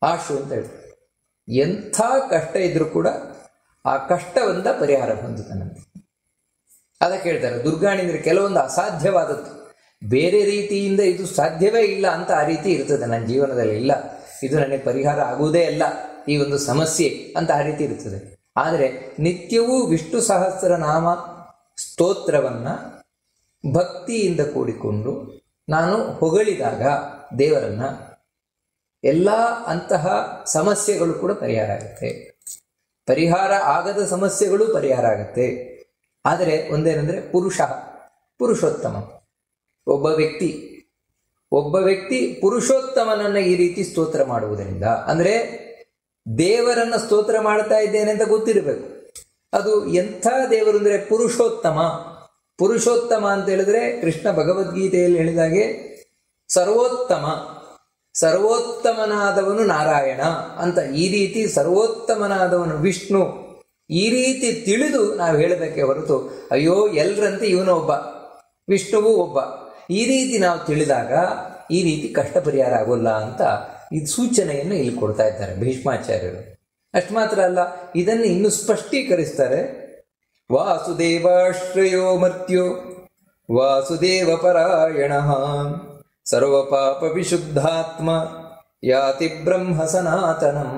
ಆಶು ಅಂತ ಹೇಳ್ತಾರೆ. ಎಂಥ ಕಷ್ಟ ಇದ್ರೂ ಕೂಡ ಆ ಕಷ್ಟವಂತ ಪರಿಹಾರ ಹೊಂದುತ್ತಾನಂತೆ. ಅದಕ್ಕೆ ಹೇಳ್ತಾರೆ ದುರ್ಗಾಣಿ ಅಂದರೆ ಕೆಲವೊಂದು ಅಸಾಧ್ಯವಾದದ್ದು, ಬೇರೆ ರೀತಿಯಿಂದ ಇದು ಸಾಧ್ಯವೇ ಇಲ್ಲ ಅಂತ ಆ ರೀತಿ ಇರ್ತದೆ. ನನ್ನ ಜೀವನದಲ್ಲಿ ಇಲ್ಲ, ಇದು ನನಗೆ ಪರಿಹಾರ ಆಗುವುದೇ ಅಲ್ಲ ಈ ಒಂದು ಸಮಸ್ಯೆ ಅಂತ ಆ ರೀತಿ ಇರ್ತದೆ. ಆದರೆ ನಿತ್ಯವೂ ವಿಷ್ಣು ಸಹಸ್ರನಾಮ ಸ್ತೋತ್ರವನ್ನು ಭಕ್ತಿಯಿಂದ ಕೂಡಿಕೊಂಡು ನಾನು ಹೊಗಳಿದಾಗ ದೇವರನ್ನು ಎಲ್ಲ ಅಂತಹ ಸಮಸ್ಯೆಗಳು ಕೂಡ ಪರಿಹಾರ ಆಗುತ್ತೆ. ಪರಿಹಾರ ಆಗದ ಸಮಸ್ಯೆಗಳು ಪರಿಹಾರ ಆಗುತ್ತೆ. ಆದರೆ ಒಂದೇನೆಂದರೆ ಪುರುಷೋತ್ತಮ ಒಬ್ಬ ವ್ಯಕ್ತಿ ಪುರುಷೋತ್ತಮನನ್ನು ಈ ರೀತಿ ಸ್ತೋತ್ರ ಮಾಡುವುದರಿಂದ, ಅಂದರೆ ದೇವರನ್ನು ಸ್ತೋತ್ರ ಮಾಡ್ತಾ ಇದ್ದೇನೆ ಅಂತ ಗೊತ್ತಿರಬೇಕು. ಅದು ಎಂಥ ದೇವರು ಅಂದರೆ ಪುರುಷೋತ್ತಮ ಅಂತ ಹೇಳಿದ್ರೆ ಕೃಷ್ಣ ಭಗವದ್ಗೀತೆಯಲ್ಲಿ ಹೇಳಿದಾಗೆ ಸರ್ವೋತ್ತಮನಾದವನು ನಾರಾಯಣ ಅಂತ, ಈ ರೀತಿ ಸರ್ವೋತ್ತಮನಾದವನು ವಿಷ್ಣು, ಈ ರೀತಿ ತಿಳಿದು ನಾವು ಹೇಳಬೇಕೆ ಹೊರತು ಅಯ್ಯೋ ಎಲ್ಲರಂತೆ ಇವನು ಒಬ್ಬ, ವಿಷ್ಣುವು ಒಬ್ಬ, ಈ ರೀತಿ ನಾವು ತಿಳಿದಾಗ ಈ ರೀತಿ ಕಷ್ಟ ಪರಿಹಾರ ಆಗೋಲ್ಲ ಅಂತ ಇದು ಸೂಚನೆಯನ್ನು ಇಲ್ಲಿ ಕೊಡ್ತಾ ಇದ್ದಾರೆ ಭೀಷ್ಮಾಚಾರ್ಯರು. ಅಷ್ಟು ಮಾತ್ರ ಅಲ್ಲ, ಇದನ್ನು ಇನ್ನು ಸ್ಪಷ್ಟೀಕರಿಸ್ತಾರೆ. ವಾಸುದೇವಾಶ್ರಯೋ ಮರ್ತ್ಯೋ ವಾಸುದೇವ ಪರಾಯಣ ಸರ್ವಪಾಪ ವಿಶುದ್ಧಾತ್ಮ ಯಾತಿ ಬ್ರಹ್ಮ ಸನಾತನಂ.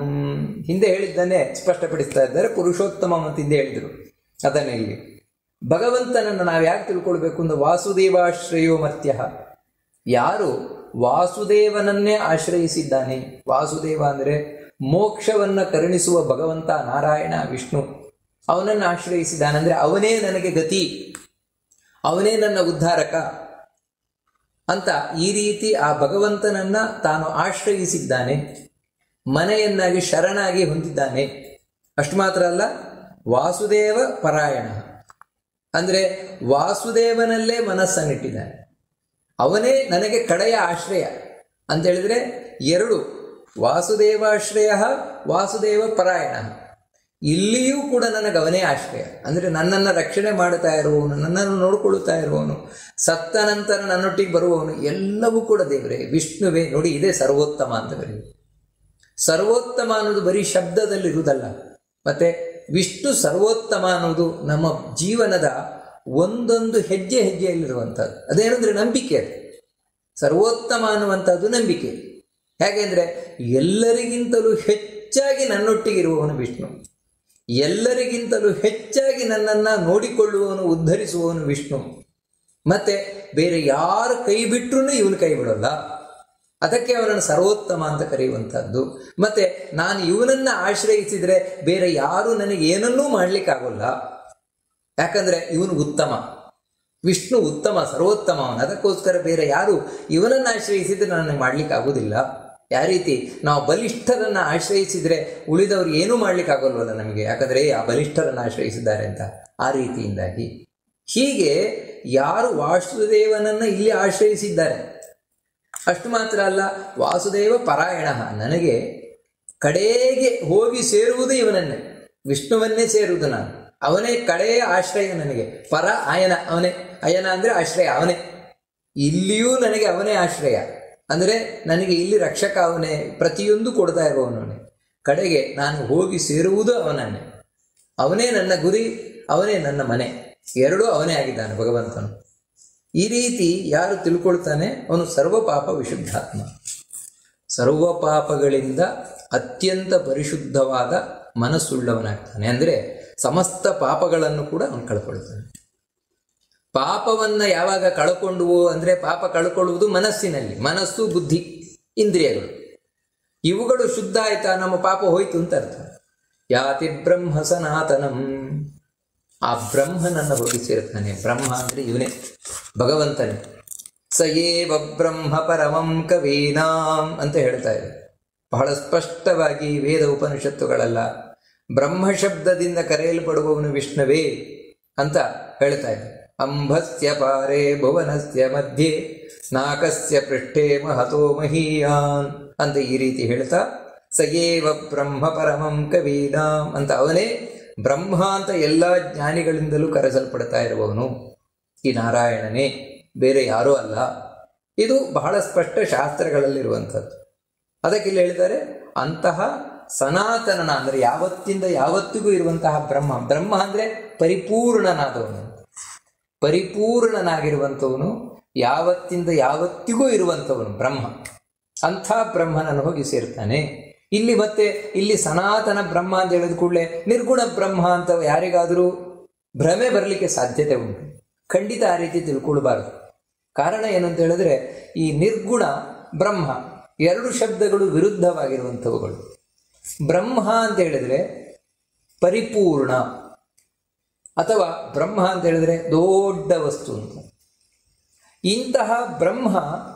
ಹಿಂದೆ ಹೇಳಿದ್ದನ್ನೇ ಸ್ಪಷ್ಟಪಡಿಸ್ತಾ ಇದ್ದಾರೆ. ಪುರುಷೋತ್ತಮ ಅಂತ ಹಿಂದೆ ಹೇಳಿದರು. ಅದನ್ನೇ ಇಲ್ಲಿ ಭಗವಂತನನ್ನು ನಾವು ಯಾಕೆ ತಿಳ್ಕೊಳ್ಬೇಕು ಅಂದ್ರೆ ವಾಸುದೇವಾಶ್ರಯೋ ಮರ್ತ್ಯ, ಯಾರು ವಾಸುದೇವನನ್ನೇ ಆಶ್ರಯಿಸಿದ್ದಾನೆ. ವಾಸುದೇವ ಅಂದರೆ ಮೋಕ್ಷವನ್ನು ಕರುಣಿಸುವ ಭಗವಂತ ನಾರಾಯಣ ವಿಷ್ಣು, ಅವನನ್ನು ಆಶ್ರಯಿಸಿದ್ದಾನಂದ್ರೆ ಅವನೇ ನನಗೆ ಗತಿ, ಅವನೇ ನನ್ನ ಉದ್ಧಾರಕ ಅಂತ ಈ ರೀತಿ ಆ ಭಗವಂತನನ್ನ ತಾನು ಆಶ್ರಯಿಸಿದ್ದಾನೆ, ಮನೆಯನ್ನಾಗಿ ಶರಣಾಗಿ ಹೊಂದಿದ್ದಾನೆ. ಅಷ್ಟು ಮಾತ್ರ ಅಲ್ಲ, ವಾಸುದೇವ ಪರಾಯಣ ಅಂದರೆ ವಾಸುದೇವನಲ್ಲೇ ಮನಸ್ಸನ್ನಿಟ್ಟಿದ್ದಾನೆ. ಅವನೇ ನನಗೆ ಕಡೆಯ ಆಶ್ರಯ ಅಂತ ಹೇಳಿದ್ರೆ ಎರಡು, ವಾಸುದೇವಾಶ್ರಯ ವಾಸುದೇವ ಪರಾಯಣ. ಇಲ್ಲಿಯೂ ಕೂಡ ನನಗೆ ಅವನೇ ಆಶ್ರಯ, ಅಂದರೆ ನನ್ನನ್ನು ರಕ್ಷಣೆ ಮಾಡ್ತಾ ಇರುವವನು, ನನ್ನನ್ನು ನೋಡ್ಕೊಳ್ತಾ ಇರುವವನು, ಸತ್ತ ನಂತರ ನನ್ನೊಟ್ಟಿಗೆ ಬರುವವನು, ಎಲ್ಲವೂ ಕೂಡ ದೇವರೇ, ವಿಷ್ಣುವೇ. ನೋಡಿ, ಇದೇ ಸರ್ವೋತ್ತಮ ಅಂತ ಬರೆಯುವುದು. ಸರ್ವೋತ್ತಮ ಅನ್ನೋದು ಬರೀ ಶಬ್ದದಲ್ಲಿರುವುದಲ್ಲ, ಮತ್ತೆ ವಿಷ್ಣು ಸರ್ವೋತ್ತಮ ಅನ್ನೋದು ನಮ್ಮ ಜೀವನದ ಒಂದೊಂದು ಹೆಜ್ಜೆಯಲ್ಲಿರುವಂಥದ್ದು. ಅದೇನೆಂದರೆ ನಂಬಿಕೆ. ಅದು ಸರ್ವೋತ್ತಮ ಅನ್ನುವಂಥದ್ದು ನಂಬಿಕೆ. ಹೇಗೆಂದರೆ ಎಲ್ಲರಿಗಿಂತಲೂ ಹೆಚ್ಚಾಗಿ ನನ್ನೊಟ್ಟಿಗಿರುವವನು ವಿಷ್ಣು, ಎಲ್ಲರಿಗಿಂತಲೂ ಹೆಚ್ಚಾಗಿ ನನ್ನನ್ನು ನೋಡಿಕೊಳ್ಳುವವನು, ಉದ್ಧರಿಸುವವನು ವಿಷ್ಣು. ಮತ್ತೆ ಬೇರೆ ಯಾರು ಕೈ ಬಿಟ್ಟರೂ ಇವನು ಕೈ ಬಿಡೋಲ್ಲ, ಅದಕ್ಕೆ ಅವನನ್ನು ಸರ್ವೋತ್ತಮ ಅಂತ ಕರೆಯುವಂಥದ್ದು. ಮತ್ತೆ ನಾನು ಇವನನ್ನು ಆಶ್ರಯಿಸಿದರೆ ಬೇರೆ ಯಾರು ನನಗೆ ಏನನ್ನೂ ಮಾಡಲಿಕ್ಕಾಗೋಲ್ಲ, ಯಾಕಂದರೆ ಇವನು ಉತ್ತಮ, ವಿಷ್ಣು ಉತ್ತಮ, ಸರ್ವೋತ್ತಮ ಅವನು. ಅದಕ್ಕೋಸ್ಕರ ಬೇರೆ ಯಾರು ಇವನನ್ನು ಆಶ್ರಯಿಸಿದರೆ ನನಗೆ ಮಾಡಲಿಕ್ಕಾಗೋದಿಲ್ಲ. ಯಾವ ರೀತಿ ನಾವು ಬಲಿಷ್ಠರನ್ನು ಆಶ್ರಯಿಸಿದರೆ ಉಳಿದವ್ರು ಏನೂ ಮಾಡಲಿಕ್ಕಾಗೋಲ್ವಲ್ಲ ನಮಗೆ, ಯಾಕಂದರೆ ಆ ಬಲಿಷ್ಠರನ್ನು ಆಶ್ರಯಿಸಿದ್ದಾರೆ ಅಂತ. ಆ ರೀತಿಯಿಂದಾಗಿ ಹೀಗೆ ಯಾರು ವಾಸುದೇವನನ್ನು ಇಲ್ಲಿ ಆಶ್ರಯಿಸಿದ್ದಾರೆ, ಅಷ್ಟು ಮಾತ್ರ ಅಲ್ಲ, ವಾಸುದೇವ ಪರಾಯಣ, ನನಗೆ ಕಡೆಗೆ ಹೋಗಿ ಸೇರುವುದು ಇವನನ್ನೇ, ವಿಷ್ಣುವನ್ನೇ ಸೇರುವುದು ನಾನು. ಅವನೇ ಕಡೆಯ ಆಶ್ರಯ ನನಗೆ. ಪರ ಆಯನ, ಅವನೇ. ಅಯನ ಅಂದರೆ ಆಶ್ರಯ, ಅವನೇ. ಇಲ್ಲಿಯೂ ನನಗೆ ಅವನೇ ಆಶ್ರಯ, ಅಂದರೆ ನನಗೆ ಇಲ್ಲಿ ರಕ್ಷಕ ಅವನೇ, ಪ್ರತಿಯೊಂದು ಕೊಡ್ತಾ ಇರುವವನೇ. ಕಡೆಗೆ ನಾನು ಹೋಗಿ ಸೇರುವುದು ಅವನನ್ನೇ. ಅವನೇ ನನ್ನ ಗುರಿ, ಅವನೇ ನನ್ನ ಮನೆ, ಎರಡೂ ಅವನೇ ಆಗಿದ್ದಾನೆ ಭಗವಂತನು. ಈ ರೀತಿ ಯಾರು ತಿಳ್ಕೊಳ್ತಾನೆ ಅವನು ಸರ್ವಪಾಪ ವಿಶುದ್ಧಾತ್ಮ, ಸರ್ವ ಪಾಪಗಳಿಂದ ಅತ್ಯಂತ ಪರಿಶುದ್ಧವಾದ ಮನಸ್ಸುಳ್ಳವನಾಗ್ತಾನೆ. ಅಂದರೆ ಸಮಸ್ತ ಪಾಪಗಳನ್ನು ಕೂಡ ಅವನು ಕಳ್ಕೊಳ್ತಾನೆ. ಪಾಪವನ್ನು ಯಾವಾಗ ಕಳ್ಕೊಂಡುವೋ ಅಂದರೆ ಪಾಪ ಕಳ್ಕೊಳ್ಳುವುದು ಮನಸ್ಸಿನಲ್ಲಿ, ಮನಸ್ಸು, ಬುದ್ಧಿ, ಇಂದ್ರಿಯಗಳು, ಇವುಗಳು ಶುದ್ಧ ಆಯ್ತಾ ನಮ್ಮ ಪಾಪ ಹೋಯ್ತು ಅಂತ ಅರ್ಥ. ಯಾತಿ ಬ್ರಹ್ಮ ಸನಾತನಂ, ಆ ಬ್ರಹ್ಮನನ್ನು ಹೋಗಿ ಸೇರ್ತಾನೆ. ಬ್ರಹ್ಮ ಅಂದರೆ ಇವನೇ, ಭಗವಂತನೇ. ಸಯೇವ ಬ್ರಹ್ಮ ಪರಮಂ ಕವೀನಾಂ ಅಂತ ಹೇಳ್ತಾ ಇದೆ ಬಹಳ ಸ್ಪಷ್ಟವಾಗಿ ವೇದ ಉಪನಿಷತ್ತುಗಳೆಲ್ಲ. ಬ್ರಹ್ಮ ಶಬ್ದದಿಂದ ಕರೆಯಲ್ಪಡುವವನು ವಿಷ್ಣುವೇ ಅಂತ ಹೇಳ್ತಾ ಇದೆ. ಅಂಬಸ್ಯ ಪಾರೇ ಭುವನಸ್ಯ ಮಧ್ಯೆ ನಾಕಸ್ಯ ಪೃಷ್ಠೇ ಮಹತೋ ಮಹೀಯಾನ್ ಅಂತ ಈ ರೀತಿ ಹೇಳ್ತಾ, ಸಯೇವ ಬ್ರಹ್ಮ ಪರಮಂ ಕವೀನಾಂ ಅಂತ ಅವನೇ ಬ್ರಹ್ಮ ಅಂತ ಎಲ್ಲ ಜ್ಞಾನಿಗಳಿಂದಲೂ ಕರೆಸಲ್ಪಡ್ತಾ ಇರುವವನು ಈ ನಾರಾಯಣನೇ, ಬೇರೆ ಯಾರೂ ಅಲ್ಲ. ಇದು ಬಹಳ ಸ್ಪಷ್ಟ ಶಾಸ್ತ್ರಗಳಲ್ಲಿರುವಂಥದ್ದು. ಅದಕ್ಕೆ ಇಲ್ಲಿ ಹೇಳಿದ್ದಾರೆ, ಅಂತಹ ಸನಾತನನ ಅಂದರೆ ಯಾವತ್ತಿಂದ ಯಾವತ್ತಿಗೂ ಇರುವಂತಹ ಬ್ರಹ್ಮ. ಬ್ರಹ್ಮ ಅಂದರೆ ಪರಿಪೂರ್ಣನಾದವನು. ಪರಿಪೂರ್ಣನಾಗಿರುವಂಥವನು, ಯಾವತ್ತಿಂದ ಯಾವತ್ತಿಗೂ ಇರುವಂಥವನು ಬ್ರಹ್ಮ. ಅಂಥ ಬ್ರಹ್ಮನನ್ನು ಹೋಗಿ ಸೇರ್ತಾನೆ. ಇಲ್ಲಿ ಸನಾತನ ಬ್ರಹ್ಮ ಅಂತ ಹೇಳಿದ ಕೂಡಲೇ ನಿರ್ಗುಣ ಬ್ರಹ್ಮ ಅಂತ ಯಾರಿಗಾದರೂ ಭ್ರಮೆ ಬರಲಿಕ್ಕೆ ಸಾಧ್ಯತೆ ಉಂಟು. ಖಂಡಿತ ಆ ರೀತಿ ತಿಳ್ಕೊಳ್ಬಾರದು. ಕಾರಣ ಏನಂತ ಹೇಳಿದ್ರೆ, ಈ ನಿರ್ಗುಣ ಬ್ರಹ್ಮ ಎರಡು ಶಬ್ದಗಳು ವಿರುದ್ಧವಾಗಿರುವಂಥವುಗಳು. ಬ್ರಹ್ಮ ಅಂತ ಹೇಳಿದ್ರೆ ಪರಿಪೂರ್ಣ, ಅಥವಾ ಬ್ರಹ್ಮ ಅಂತ ಹೇಳಿದ್ರೆ ದೊಡ್ಡ ವಸ್ತು ಅಂತ. ಇಂತಹ ಬ್ರಹ್ಮ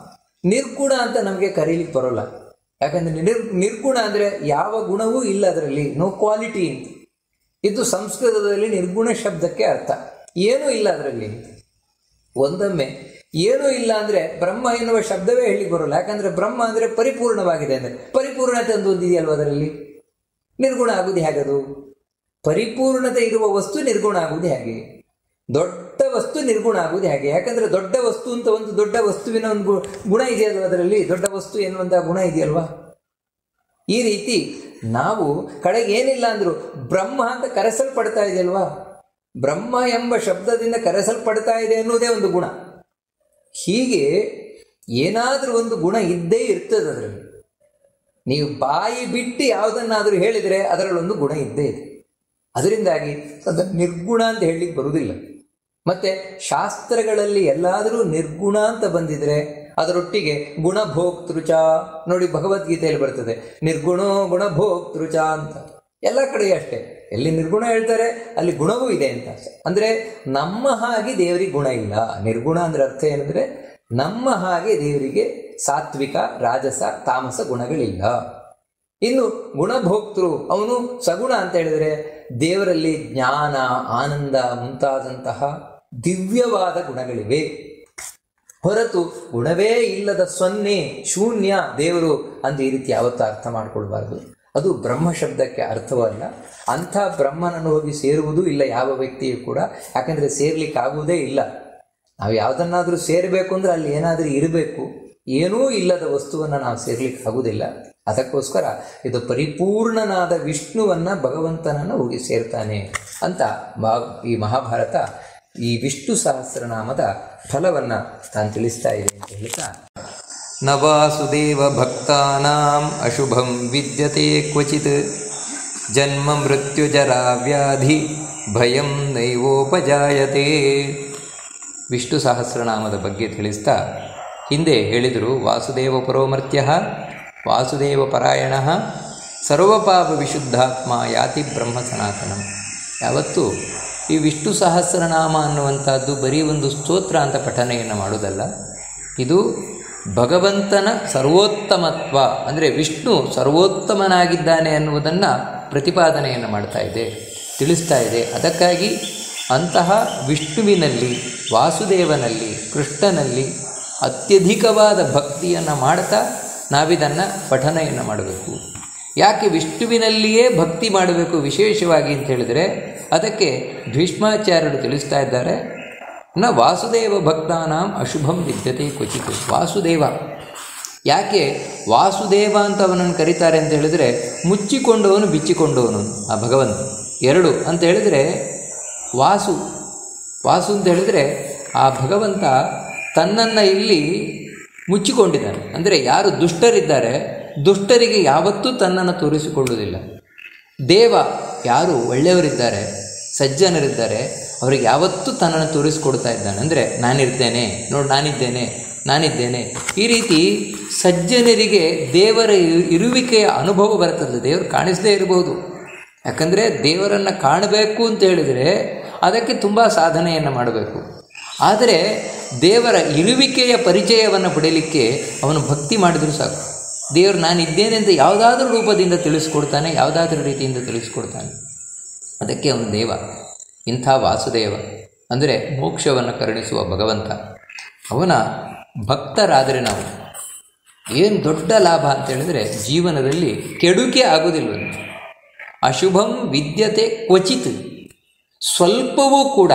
ನಿರ್ಗುಣ ಅಂತ ನಮಗೆ ಕರೀಲಿಕ್ಕೆ ಬರೋಲ್ಲ. ಯಾಕಂದ್ರೆ ನಿರ್ಗುಣ ಅಂದರೆ ಯಾವ ಗುಣವೂ ಇಲ್ಲ ಅದರಲ್ಲಿ, ನೋ ಕ್ವಾಲಿಟಿ ಅಂತ. ಇದು ಸಂಸ್ಕೃತದಲ್ಲಿ ನಿರ್ಗುಣ ಶಬ್ದಕ್ಕೆ ಅರ್ಥ, ಏನೂ ಇಲ್ಲ ಅದರಲ್ಲಿ. ಒಂದೊಮ್ಮೆ ಏನೂ ಇಲ್ಲ ಅಂದರೆ ಬ್ರಹ್ಮ ಎನ್ನುವ ಶಬ್ದವೇ ಹೇಳಿಕ್ಕೆ ಬರೋಲ್ಲ. ಯಾಕಂದರೆ ಬ್ರಹ್ಮ ಅಂದರೆ ಪರಿಪೂರ್ಣವಾಗಿದೆ ಅಂದರೆ, ಪರಿಪೂರ್ಣತೆ ಅಂತ ಒಂದಿದೆಯಲ್ವ ಅದರಲ್ಲಿ, ನಿರ್ಗುಣ ಆಗುವುದು ಹೇಗದು? ಪರಿಪೂರ್ಣತೆ ಇರುವ ವಸ್ತು ನಿರ್ಗುಣ ಆಗುವುದು ಹೇಗೆ? ದೊಡ್ಡ ವಸ್ತು ನಿರ್ಗುಣ ಆಗುವುದು ಹೇಗೆ? ಯಾಕಂದರೆ ದೊಡ್ಡ ವಸ್ತು ಅಂತ ಒಂದು ದೊಡ್ಡ ವಸ್ತುವಿನ ಒಂದು ಗುಣ ಇದೆಯಲ್ವ ಅದರಲ್ಲಿ, ದೊಡ್ಡ ವಸ್ತು ಎನ್ನುವಂತಹ ಗುಣ ಇದೆಯಲ್ವಾ? ಈ ರೀತಿ ನಾವು ಕಡೆಗೆ ಏನಿಲ್ಲ ಅಂದರೂ ಬ್ರಹ್ಮ ಅಂತ ಕರೆಸಲ್ಪಡ್ತಾ ಇದೆಯಲ್ವಾ, ಬ್ರಹ್ಮ ಎಂಬ ಶಬ್ದದಿಂದ ಕರೆಸಲ್ಪಡ್ತಾ ಇದೆ ಎನ್ನುವುದೇ ಒಂದು ಗುಣ. ಹೀಗೆ ಏನಾದರೂ ಒಂದು ಗುಣ ಇದ್ದೇ ಇರ್ತದೆ ಅದರಲ್ಲಿ. ನೀವು ಬಾಯಿ ಬಿಟ್ಟು ಯಾವುದನ್ನಾದರೂ ಹೇಳಿದರೆ ಅದರಲ್ಲೊಂದು ಗುಣ ಇದ್ದೇ ಇದೆ. ಅದರಿಂದಾಗಿ ಅದನ್ನು ನಿರ್ಗುಣ ಅಂತ ಹೇಳಲಿಕ್ಕೆ ಬರುವುದಿಲ್ಲ. ಮತ್ತು ಶಾಸ್ತ್ರಗಳಲ್ಲಿ ಎಲ್ಲಾದರೂ ನಿರ್ಗುಣ ಅಂತ ಬಂದಿದ್ರೆ ಅದರೊಟ್ಟಿಗೆ ಗುಣಭೋಕ್ತೃಚ, ನೋಡಿ ಭಗವದ್ಗೀತೆಯಲ್ಲಿ ಬರ್ತದೆ ನಿರ್ಗುಣೋ ಗುಣಭೋಕ್ತೃಚ ಅಂತ. ಎಲ್ಲ ಕಡೆ ಅಷ್ಟೇ, ಎಲ್ಲಿ ನಿರ್ಗುಣ ಹೇಳ್ತಾರೆ ಅಲ್ಲಿ ಗುಣವೂ ಇದೆ ಅಂತ. ಅಂದರೆ ನಮ್ಮ ಹಾಗೆ ದೇವರಿಗೆ ಗುಣ ಇಲ್ಲ. ನಿರ್ಗುಣ ಅಂದರೆ ಅರ್ಥ ಏನಂದರೆ ನಮ್ಮ ಹಾಗೆ ದೇವರಿಗೆ ಸಾತ್ವಿಕ, ರಾಜಸ, ತಾಮಸ ಗುಣಗಳಿಲ್ಲ. ಇನ್ನು ಗುಣಭೋಕ್ತೃ ಅವನು ಸಗುಣ ಅಂತ ಹೇಳಿದರೆ ದೇವರಲ್ಲಿ ಜ್ಞಾನ, ಆನಂದ ಮುಂತಾದಂತಹ ದಿವ್ಯವಾದ ಗುಣಗಳಿವೆ. ಹೊರತು ಗುಣವೇ ಇಲ್ಲದ ಸೊನ್ನೆ, ಶೂನ್ಯ ದೇವರು ಅಂತ ಈ ರೀತಿ ಯಾವತ್ತೂ ಅರ್ಥ ಮಾಡಿಕೊಳ್ಬಾರ್ದು. ಅದು ಬ್ರಹ್ಮ ಶಬ್ದಕ್ಕೆ ಅರ್ಥವಲ್ಲ. ಅಂಥ ಬ್ರಹ್ಮನನ್ನು ಹೋಗಿ ಸೇರುವುದೂ ಇಲ್ಲ ಯಾವ ವ್ಯಕ್ತಿಯೂ ಕೂಡ. ಯಾಕಂದರೆ ಸೇರ್ಲಿಕ್ಕಾಗುವುದೇ ಇಲ್ಲ. ನಾವು ಯಾವುದನ್ನಾದರೂ ಸೇರಬೇಕು ಅಂದರೆ ಅಲ್ಲಿ ಏನಾದರೂ ಇರಬೇಕು. ಏನೂ ಇಲ್ಲದ ವಸ್ತುವನ್ನು ನಾವು ಸೇರ್ಲಿಕ್ಕೆ ಆಗುವುದಿಲ್ಲ. ಅದಕ್ಕೋಸ್ಕರ ಇದು ಪರಿಪೂರ್ಣನಾದ ವಿಷ್ಣುವನ್ನು, ಭಗವಂತನನ್ನು ಹೋಗಿ ಸೇರ್ತಾನೆ ಅಂತ ಈ ಮಹಾಭಾರತ ಈ ವಿಷ್ಣು ಸಹಸ್ರನಾಮದ ಫಲವನ್ನು ತಾನು ತಿಳಿಸ್ತಾ ಇದೆ ಅಂತ ಹೇಳ್ತಾ, ನ ವಾಸುದೇವ ಭಕ್ತಾನಾಂ ಅಶುಭಂ ವಿದ್ಯತೆ ಕ್ವಚಿತ್ ಜನ್ಮ ಮೃತ್ಯು ಜರಾ ವ್ಯಾಧಿ ಭಯಂ ನೈವೋಪಜಾಯತೆ. ವಿಷ್ಣು ಸಹಸ್ರನಾಮದ ಬಗ್ಗೆ ತಿಳಿಸ್ತಾ ಹಿಂದೆ ಹೇಳಿದರು, ವಾಸುದೇವ ಪರೋಮರ್ತ್ಯ ವಾಸುದೇವ ಪರಾಯಣ ಸರ್ವಪಾಪ ವಿಶುದ್ಧಾತ್ಮ ಯಾತಿ ಬ್ರಹ್ಮ ಸನಾತನಂ. ಯಾವತ್ತೂ ಈ ವಿಷ್ಣು ಸಹಸ್ರನಾಮ ಅನ್ನುವಂಥದ್ದು ಬರೀ ಒಂದು ಸ್ತೋತ್ರ ಅಂತ ಪಠನೆಯನ್ನು ಮಾಡೋದಲ್ಲ. ಇದು ಭಗವಂತನ ಸರ್ವೋತ್ತಮತ್ವ, ಅಂದರೆ ವಿಷ್ಣು ಸರ್ವೋತ್ತಮನಾಗಿದ್ದಾನೆ ಅನ್ನುವುದನ್ನು ಪ್ರತಿಪಾದನೆಯನ್ನು ಮಾಡ್ತಾ ಇದೆ, ತಿಳಿಸ್ತಾ ಇದೆ. ಅದಕ್ಕಾಗಿ ಅಂತಹ ವಿಷ್ಣುವಿನಲ್ಲಿ, ವಾಸುದೇವನಲ್ಲಿ, ಕೃಷ್ಣನಲ್ಲಿ ಅತ್ಯಧಿಕವಾದ ಭಕ್ತಿಯನ್ನು ಮಾಡ್ತಾ ನಾವಿದನ್ನು ಪಠನೆಯನ್ನು ಮಾಡಬೇಕು. ಯಾಕೆ ವಿಷ್ಣುವಿನಲ್ಲಿಯೇ ಭಕ್ತಿ ಮಾಡಬೇಕು ವಿಶೇಷವಾಗಿ ಅಂತ ಹೇಳಿದರೆ, ಅದಕ್ಕೆ ಭೀಷ್ಮಾಚಾರ್ಯರು ತಿಳಿಸ್ತಾ ಇದ್ದಾರೆ, ನ ವಾಸುದೇವ ಭಕ್ತಾನಾಂ ಅಶುಭಂ ವಿದ್ಯತೆ ಕ್ವಚಿತ್. ವಾಸುದೇವ, ಯಾಕೆ ವಾಸುದೇವ ಅಂತ ಅವನನ್ನು ಕರೀತಾರೆ ಅಂತ ಹೇಳಿದರೆ, ಮುಚ್ಚಿಕೊಂಡವನು ಬಿಚ್ಚಿಕೊಂಡವನು ಆ ಭಗವಂತ. ಎರಡು ಅಂತ ಹೇಳಿದರೆ ವಾಸು ಅಂತ ಹೇಳಿದರೆ ಆ ಭಗವಂತ ತನ್ನನ್ನು ಇಲ್ಲಿ ಮುಚ್ಚಿಕೊಂಡಿದ್ದಾನೆ. ಅಂದರೆ ಯಾರು ದುಷ್ಟರಿದ್ದಾರೆ, ದುಷ್ಟರಿಗೆ ಯಾವತ್ತೂ ತನ್ನನ್ನು ತೋರಿಸಿಕೊಳ್ಳುವುದಿಲ್ಲ. ದೇವ, ಯಾರು ಒಳ್ಳೆಯವರಿದ್ದಾರೆ, ಸಜ್ಜನರಿದ್ದಾರೆ, ಅವರಿಗೆ ಯಾವತ್ತೂ ತನ್ನನ್ನು ತೋರಿಸಿಕೊಡ್ತಾ ಇದ್ದಾನೆ. ಅಂದರೆ ನಾನಿರ್ತೇನೆ ನೋಡಿ, ನಾನಿದ್ದೇನೆ. ಈ ರೀತಿ ಸಜ್ಜನರಿಗೆ ದೇವರ ಇರುವಿಕೆಯ ಅನುಭವ ಬರ್ತದೆ. ದೇವರು ಕಾಣಿಸದೇ ಇರಬಹುದು. ಯಾಕಂದರೆ ದೇವರನ್ನು ಕಾಣಬೇಕು ಅಂತ ಹೇಳಿದರೆ ಅದಕ್ಕೆ ತುಂಬ ಸಾಧನೆಯನ್ನು ಮಾಡಬೇಕು. ಆದರೆ ದೇವರ ಇರುವಿಕೆಯ ಪರಿಚಯವನ್ನು ಪಡೆಯಲಿಕ್ಕೆ ಅವನು ಭಕ್ತಿ ಮಾಡಿದರೂ ಸಾಕು. ದೇವರು ನಾನಿದ್ದೇನೆ ಅಂತ ಯಾವುದಾದ್ರೂ ರೂಪದಿಂದ ತಿಳಿಸ್ಕೊಡ್ತಾನೆ, ಯಾವುದಾದ್ರೂ ರೀತಿಯಿಂದ ತಿಳಿಸ್ಕೊಡ್ತಾನೆ. ಅದಕ್ಕೆ ಅವನು ದೇವ. ಇಂಥ ವಾಸುದೇವ ಅಂದರೆ ಮೋಕ್ಷವನ್ನು ಕರುಣಿಸುವ ಭಗವಂತ. ಅವನ ಭಕ್ತರಾದರೆ ನಾವು ಏನು ದೊಡ್ಡ ಲಾಭ ಅಂತ ಹೇಳಿದರೆ, ಜೀವನದಲ್ಲಿ ಕೆಡುಕೆ ಆಗುವುದಿಲ್ಲ. ಅಶುಭಂ ವಿದ್ಯತೆ ಕ್ವಚಿತ್, ಸ್ವಲ್ಪವೂ ಕೂಡ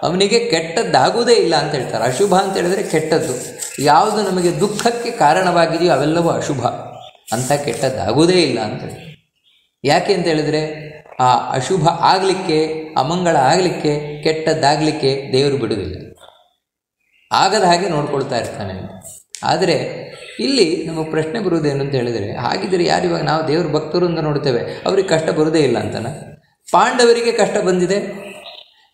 ಅವನಿಗೆ ಕೆಟ್ಟದ್ದಾಗುವುದೇ ಇಲ್ಲ ಅಂತ ಹೇಳ್ತಾರೆ. ಅಶುಭ ಅಂತ ಹೇಳಿದರೆ ಕೆಟ್ಟದ್ದು. ಯಾವುದು ನಮಗೆ ದುಃಖಕ್ಕೆ ಕಾರಣವಾಗಿದೆಯೋ ಅವೆಲ್ಲವೂ ಅಶುಭ. ಅಂಥ ಕೆಟ್ಟದ್ದಾಗುವುದೇ ಇಲ್ಲ ಅಂತೇಳಿ. ಯಾಕೆ ಅಂತ ಹೇಳಿದರೆ, ಆ ಅಶುಭ ಆಗಲಿಕ್ಕೆ, ಅಮಂಗಳ ಆಗಲಿಕ್ಕೆ, ಕೆಟ್ಟದ್ದಾಗಲಿಕ್ಕೆ ದೇವರು ಬಿಡುವುದಿಲ್ಲ. ಆಗದ ಹಾಗೆ ನೋಡ್ಕೊಳ್ತಾ ಇರ್ತಾನೆ ಅಂತ. ಆದರೆ ಇಲ್ಲಿ ನಮಗೆ ಪ್ರಶ್ನೆ ಬರುವುದೇನು ಅಂತ ಹೇಳಿದರೆ, ಹಾಗಿದ್ರೆ ಯಾರಿವಾಗ ನಾವು ದೇವ್ರ ಭಕ್ತರು ಅಂತ ನೋಡ್ತೇವೆ, ಅವ್ರಿಗೆ ಕಷ್ಟ ಬರುವುದೇ ಇಲ್ಲ ಅಂತನ? ಪಾಂಡವರಿಗೆ ಕಷ್ಟ ಬಂದಿದೆ.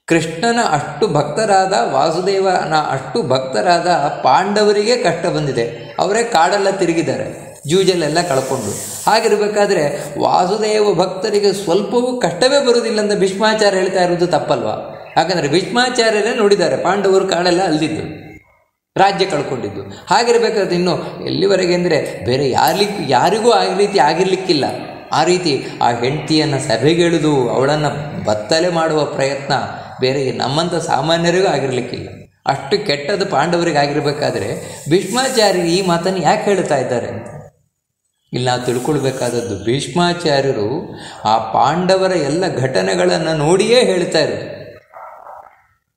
ಕೃಷ್ಣನ ಅಷ್ಟು ಭಕ್ತರಾದ, ವಾಸುದೇವನ ಅಷ್ಟು ಭಕ್ತರಾದ ಪಾಂಡವರಿಗೆ ಕಷ್ಟ ಬಂದಿದೆ. ಅವರೇ ಕಾಡೆಲ್ಲ ತಿರುಗಿದ್ದಾರೆ, ಜೂಜಲ್ಲೆಲ್ಲ ಕಳ್ಕೊಂಡು. ಹಾಗಿರಬೇಕಾದ್ರೆ ವಾಸುದೇವ ಭಕ್ತರಿಗೆ ಸ್ವಲ್ಪವೂ ಕಷ್ಟವೇ ಬರುವುದಿಲ್ಲ ಅಂತ ಭೀಷ್ಮಾಚಾರ್ಯ ಹೇಳ್ತಾ ಇರೋದು ತಪ್ಪಲ್ವಾ? ಯಾಕಂದರೆ ಭೀಷ್ಮಾಚಾರ್ಯರೇ ನೋಡಿದ್ದಾರೆ ಪಾಂಡವರು ಕಾಡೆಲ್ಲ ಅಲ್ದಿದ್ದು, ರಾಜ್ಯ ಕಳ್ಕೊಂಡಿದ್ದು. ಹಾಗಿರಬೇಕಾದ್ರೆ ಇನ್ನು ಎಲ್ಲಿವರೆಗೆ ಅಂದರೆ ಬೇರೆ ಯಾರಿಗೂ ಆ ರೀತಿ ಆಗಿರಲಿಕ್ಕಿಲ್ಲ. ಆ ರೀತಿ ಆ ಹೆಂಡತಿಯನ್ನು ಸಭೆಗೆಳೆದು ಅವಳನ್ನು ಬತ್ತಲೆ ಮಾಡುವ ಪ್ರಯತ್ನ ಬೇರೆ ನಮ್ಮಂಥ ಸಾಮಾನ್ಯರಿಗೂ ಆಗಿರಲಿಕ್ಕಿಲ್ಲ. ಅಷ್ಟು ಕೆಟ್ಟದ್ದು ಪಾಂಡವರಿಗೆ ಆಗಿರಬೇಕಾದ್ರೆ ಭೀಷ್ಮಾಚಾರ್ಯರು ಈ ಮಾತನ್ನು ಯಾಕೆ ಹೇಳ್ತಾ ಇದ್ದಾರೆ ಅಂತ ಇಲ್ಲಿ ನಾವು ತಿಳ್ಕೊಳ್ಬೇಕಾದದ್ದು. ಭೀಷ್ಮಾಚಾರ್ಯರು ಆ ಪಾಂಡವರ ಎಲ್ಲ ಘಟನೆಗಳನ್ನು ನೋಡಿಯೇ ಹೇಳ್ತಾ ಇರೋದು,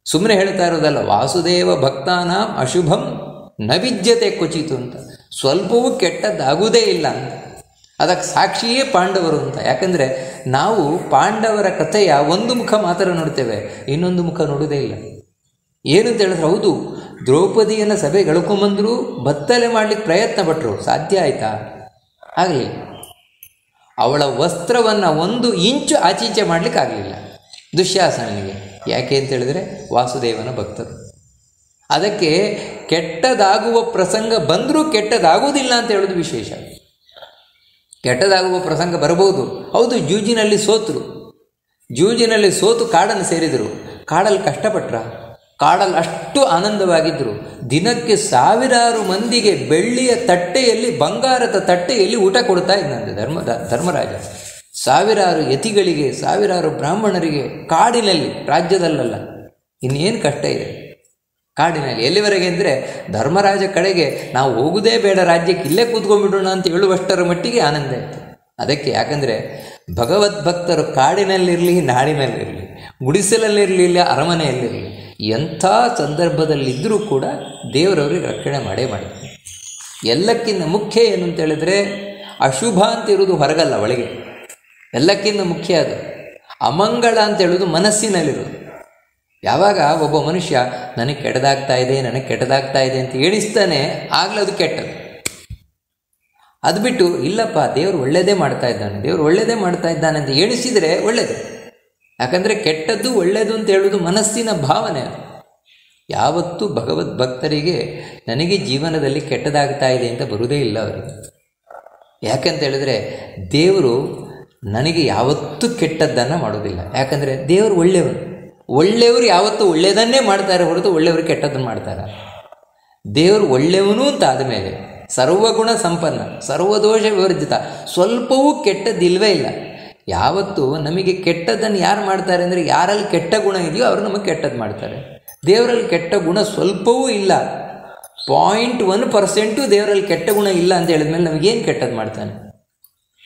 ಸುಮ್ಮನೆ ಹೇಳ್ತಾ ಇರೋದಲ್ಲ. ವಾಸುದೇವ ಭಕ್ತಾನಾಂ ಅಶುಭಂ ನ ವಿದ್ಯತೆ ಕ್ವಚಿತು ಅಂತ, ಸ್ವಲ್ಪವೂ ಕೆಟ್ಟದ್ದಾಗುವುದೇ ಇಲ್ಲ ಅಂತ. ಅದಕ್ಕೆ ಸಾಕ್ಷಿಯೇ ಪಾಂಡವರು ಅಂತ. ಯಾಕಂದರೆ ನಾವು ಪಾಂಡವರ ಕಥೆಯ ಒಂದು ಮುಖ ಮಾತ್ರ ನೋಡ್ತೇವೆ, ಇನ್ನೊಂದು ಮುಖ ನೋಡುವುದೇ ಇಲ್ಲ. ಏನಂತ ಹೇಳಿದ್ರೆ, ಹೌದು ದ್ರೌಪದಿಯನ್ನು ಸಭೆಗೆ ಎಳ್ಕೊಂಬಂದರು, ಬತ್ತಲೆ ಮಾಡಲಿಕ್ಕೆ ಪ್ರಯತ್ನ ಪಟ್ಟರು, ಸಾಧ್ಯ ಆಯಿತಾ? ಆಗಲಿ. ಅವಳ ವಸ್ತ್ರವನ್ನು 1 ಇಂಚು ಆಚೀಚೆ ಮಾಡಲಿಕ್ಕೆ ಆಗಲಿಲ್ಲ ದುಶ್ಯಾಸನಿಗೆ. ಯಾಕೆ ಅಂತ ಹೇಳಿದ್ರೆ ವಾಸುದೇವನ ಭಕ್ತರು. ಅದಕ್ಕೆ ಕೆಟ್ಟದಾಗುವ ಪ್ರಸಂಗ ಬಂದರೂ ಕೆಟ್ಟದಾಗುವುದಿಲ್ಲ ಅಂತ ಹೇಳೋದು ವಿಶೇಷ. ಕೆಟ್ಟದಾಗುವ ಪ್ರಸಂಗ ಬರಬಹುದು, ಹೌದು. ಜೂಜಿನಲ್ಲಿ ಸೋತು ಕಾಡನ್ನು ಸೇರಿದರು. ಕಾಡಲ್ಲಿ ಕಷ್ಟಪಟ್ರ? ಕಾಡಲ್ಲಿ ಅಷ್ಟು ಆನಂದವಾಗಿದ್ದರು. ದಿನಕ್ಕೆ 1000 ಮಂದಿಗೆ ಬೆಳ್ಳಿಯ ತಟ್ಟೆಯಲ್ಲಿ, ಬಂಗಾರದ ತಟ್ಟೆಯಲ್ಲಿ ಊಟ ಕೊಡ್ತಾ ಇದ್ದಂತೆ ಧರ್ಮರಾಜ. 1000 ಯತಿಗಳಿಗೆ, 1000 ಬ್ರಾಹ್ಮಣರಿಗೆ, ಕಾಡಿನಲ್ಲಿ, ರಾಜ್ಯದಲ್ಲಲ್ಲ. ಇನ್ನೇನು ಕಷ್ಟ ಇದೆ ಕಾಡಿನಲ್ಲಿ. ಎಲ್ಲಿವರೆಗೆ ಅಂದರೆ ಧರ್ಮರಾಜ ಕಡೆಗೆ ನಾವು ಹೋಗುವುದೇ ಬೇಡ, ರಾಜ್ಯಕ್ಕೆ ಇಲ್ಲೇ ಕೂತ್ಕೊಂಡ್ಬಿಡೋಣ ಅಂತ ಹೇಳುವಷ್ಟರ ಮಟ್ಟಿಗೆ ಆನಂದ ಆಯಿತು. ಅದಕ್ಕೆ ಯಾಕಂದರೆ ಭಗವದ್ಭಕ್ತರು ಕಾಡಿನಲ್ಲಿರಲಿ, ನಾಡಿನಲ್ಲಿರಲಿ, ಗುಡಿಸಲಲ್ಲಿರಲಿಲ್ಲ, ಅರಮನೆಯಲ್ಲಿರಲಿ, ಎಂಥ ಸಂದರ್ಭದಲ್ಲಿದ್ದರೂ ಕೂಡ ದೇವರವ್ರಿಗೆ ರಕ್ಷಣೆ ಮಾಡೇ ಮಾಡ್ತಾರೆ. ಎಲ್ಲಕ್ಕಿಂತ ಮುಖ್ಯ ಏನು ಅಂತ ಹೇಳಿದ್ರೆ, ಅಶುಭ ಅಂತ ಇರೋದು ಹೊರಗಲ್ಲ, ಒಳಗೆ. ಎಲ್ಲಕ್ಕಿಂತ ಮುಖ್ಯ ಅದು. ಅಮಂಗಳ ಅಂತ ಹೇಳೋದು ಮನಸ್ಸಿನಲ್ಲಿರೋದು. ಯಾವಾಗ ಒಬ್ಬ ಮನುಷ್ಯ ನನಗೆ ಕೆಟ್ಟದಾಗ್ತಾ ಇದೆ ಅಂತ ಎಣಿಸ್ತಾನೆ, ಆಗಲೇ ಅದು ಕೆಟ್ಟದ್ದು. ಅದು ಬಿಟ್ಟು ಇಲ್ಲಪ್ಪ ದೇವರು ಒಳ್ಳೆಯದೇ ಮಾಡ್ತಾ ಇದ್ದಾನೆ ಅಂತ ಎಣಿಸಿದರೆ ಒಳ್ಳೆಯದು. ಯಾಕಂದರೆ ಕೆಟ್ಟದ್ದು ಒಳ್ಳೆಯದು ಅಂತ ಹೇಳೋದು ಮನಸ್ಸಿನ ಭಾವನೆ. ಯಾವತ್ತೂ ಭಗವದ್ಭಕ್ತರಿಗೆ ನನಗೆ ಜೀವನದಲ್ಲಿ ಕೆಟ್ಟದಾಗ್ತಾ ಇದೆ ಅಂತ ಬರುವುದೇ ಇಲ್ಲ ಅವರಿಗೆ. ಯಾಕಂತ ಹೇಳಿದ್ರೆ ದೇವರು ನನಗೆ ಯಾವತ್ತೂ ಕೆಟ್ಟದ್ದನ್ನು ಮಾಡೋದಿಲ್ಲ. ಯಾಕಂದರೆ ದೇವರು ಒಳ್ಳೆಯವರು ಯಾವತ್ತೂ ಒಳ್ಳೆಯದನ್ನೇ ಮಾಡ್ತಾರೆ ಹೊರತು ಒಳ್ಳೆಯವರು ಕೆಟ್ಟದ್ದನ್ನು ಮಾಡ್ತಾರೆ. ದೇವರು ಒಳ್ಳೆಯವನು ಅಂತ ಆದಮೇಲೆ ಸರ್ವಗುಣ ಸಂಪನ್ನ, ಸರ್ವದೋಷ ವಿವರ್ಜಿತ, ಸ್ವಲ್ಪವೂ ಕೆಟ್ಟದ್ದಿಲ್ವೇ ಇಲ್ಲ. ಯಾವತ್ತೂ ನಮಗೆ ಕೆಟ್ಟದ್ದನ್ನು ಯಾರು ಮಾಡ್ತಾರೆ ಅಂದರೆ, ಯಾರಲ್ಲಿ ಕೆಟ್ಟ ಗುಣ ಇದೆಯೋ ಅವರು ನಮಗೆ ಕೆಟ್ಟದ್ದು ಮಾಡ್ತಾರೆ. ದೇವರಲ್ಲಿ ಕೆಟ್ಟ ಗುಣ ಸ್ವಲ್ಪವೂ ಇಲ್ಲ, 0.1% ದೇವರಲ್ಲಿ ಕೆಟ್ಟ ಗುಣ ಇಲ್ಲ ಅಂತ ಹೇಳಿದ್ಮೇಲೆ ನಮಗೇನು ಕೆಟ್ಟದ್ದು ಮಾಡ್ತಾನೆ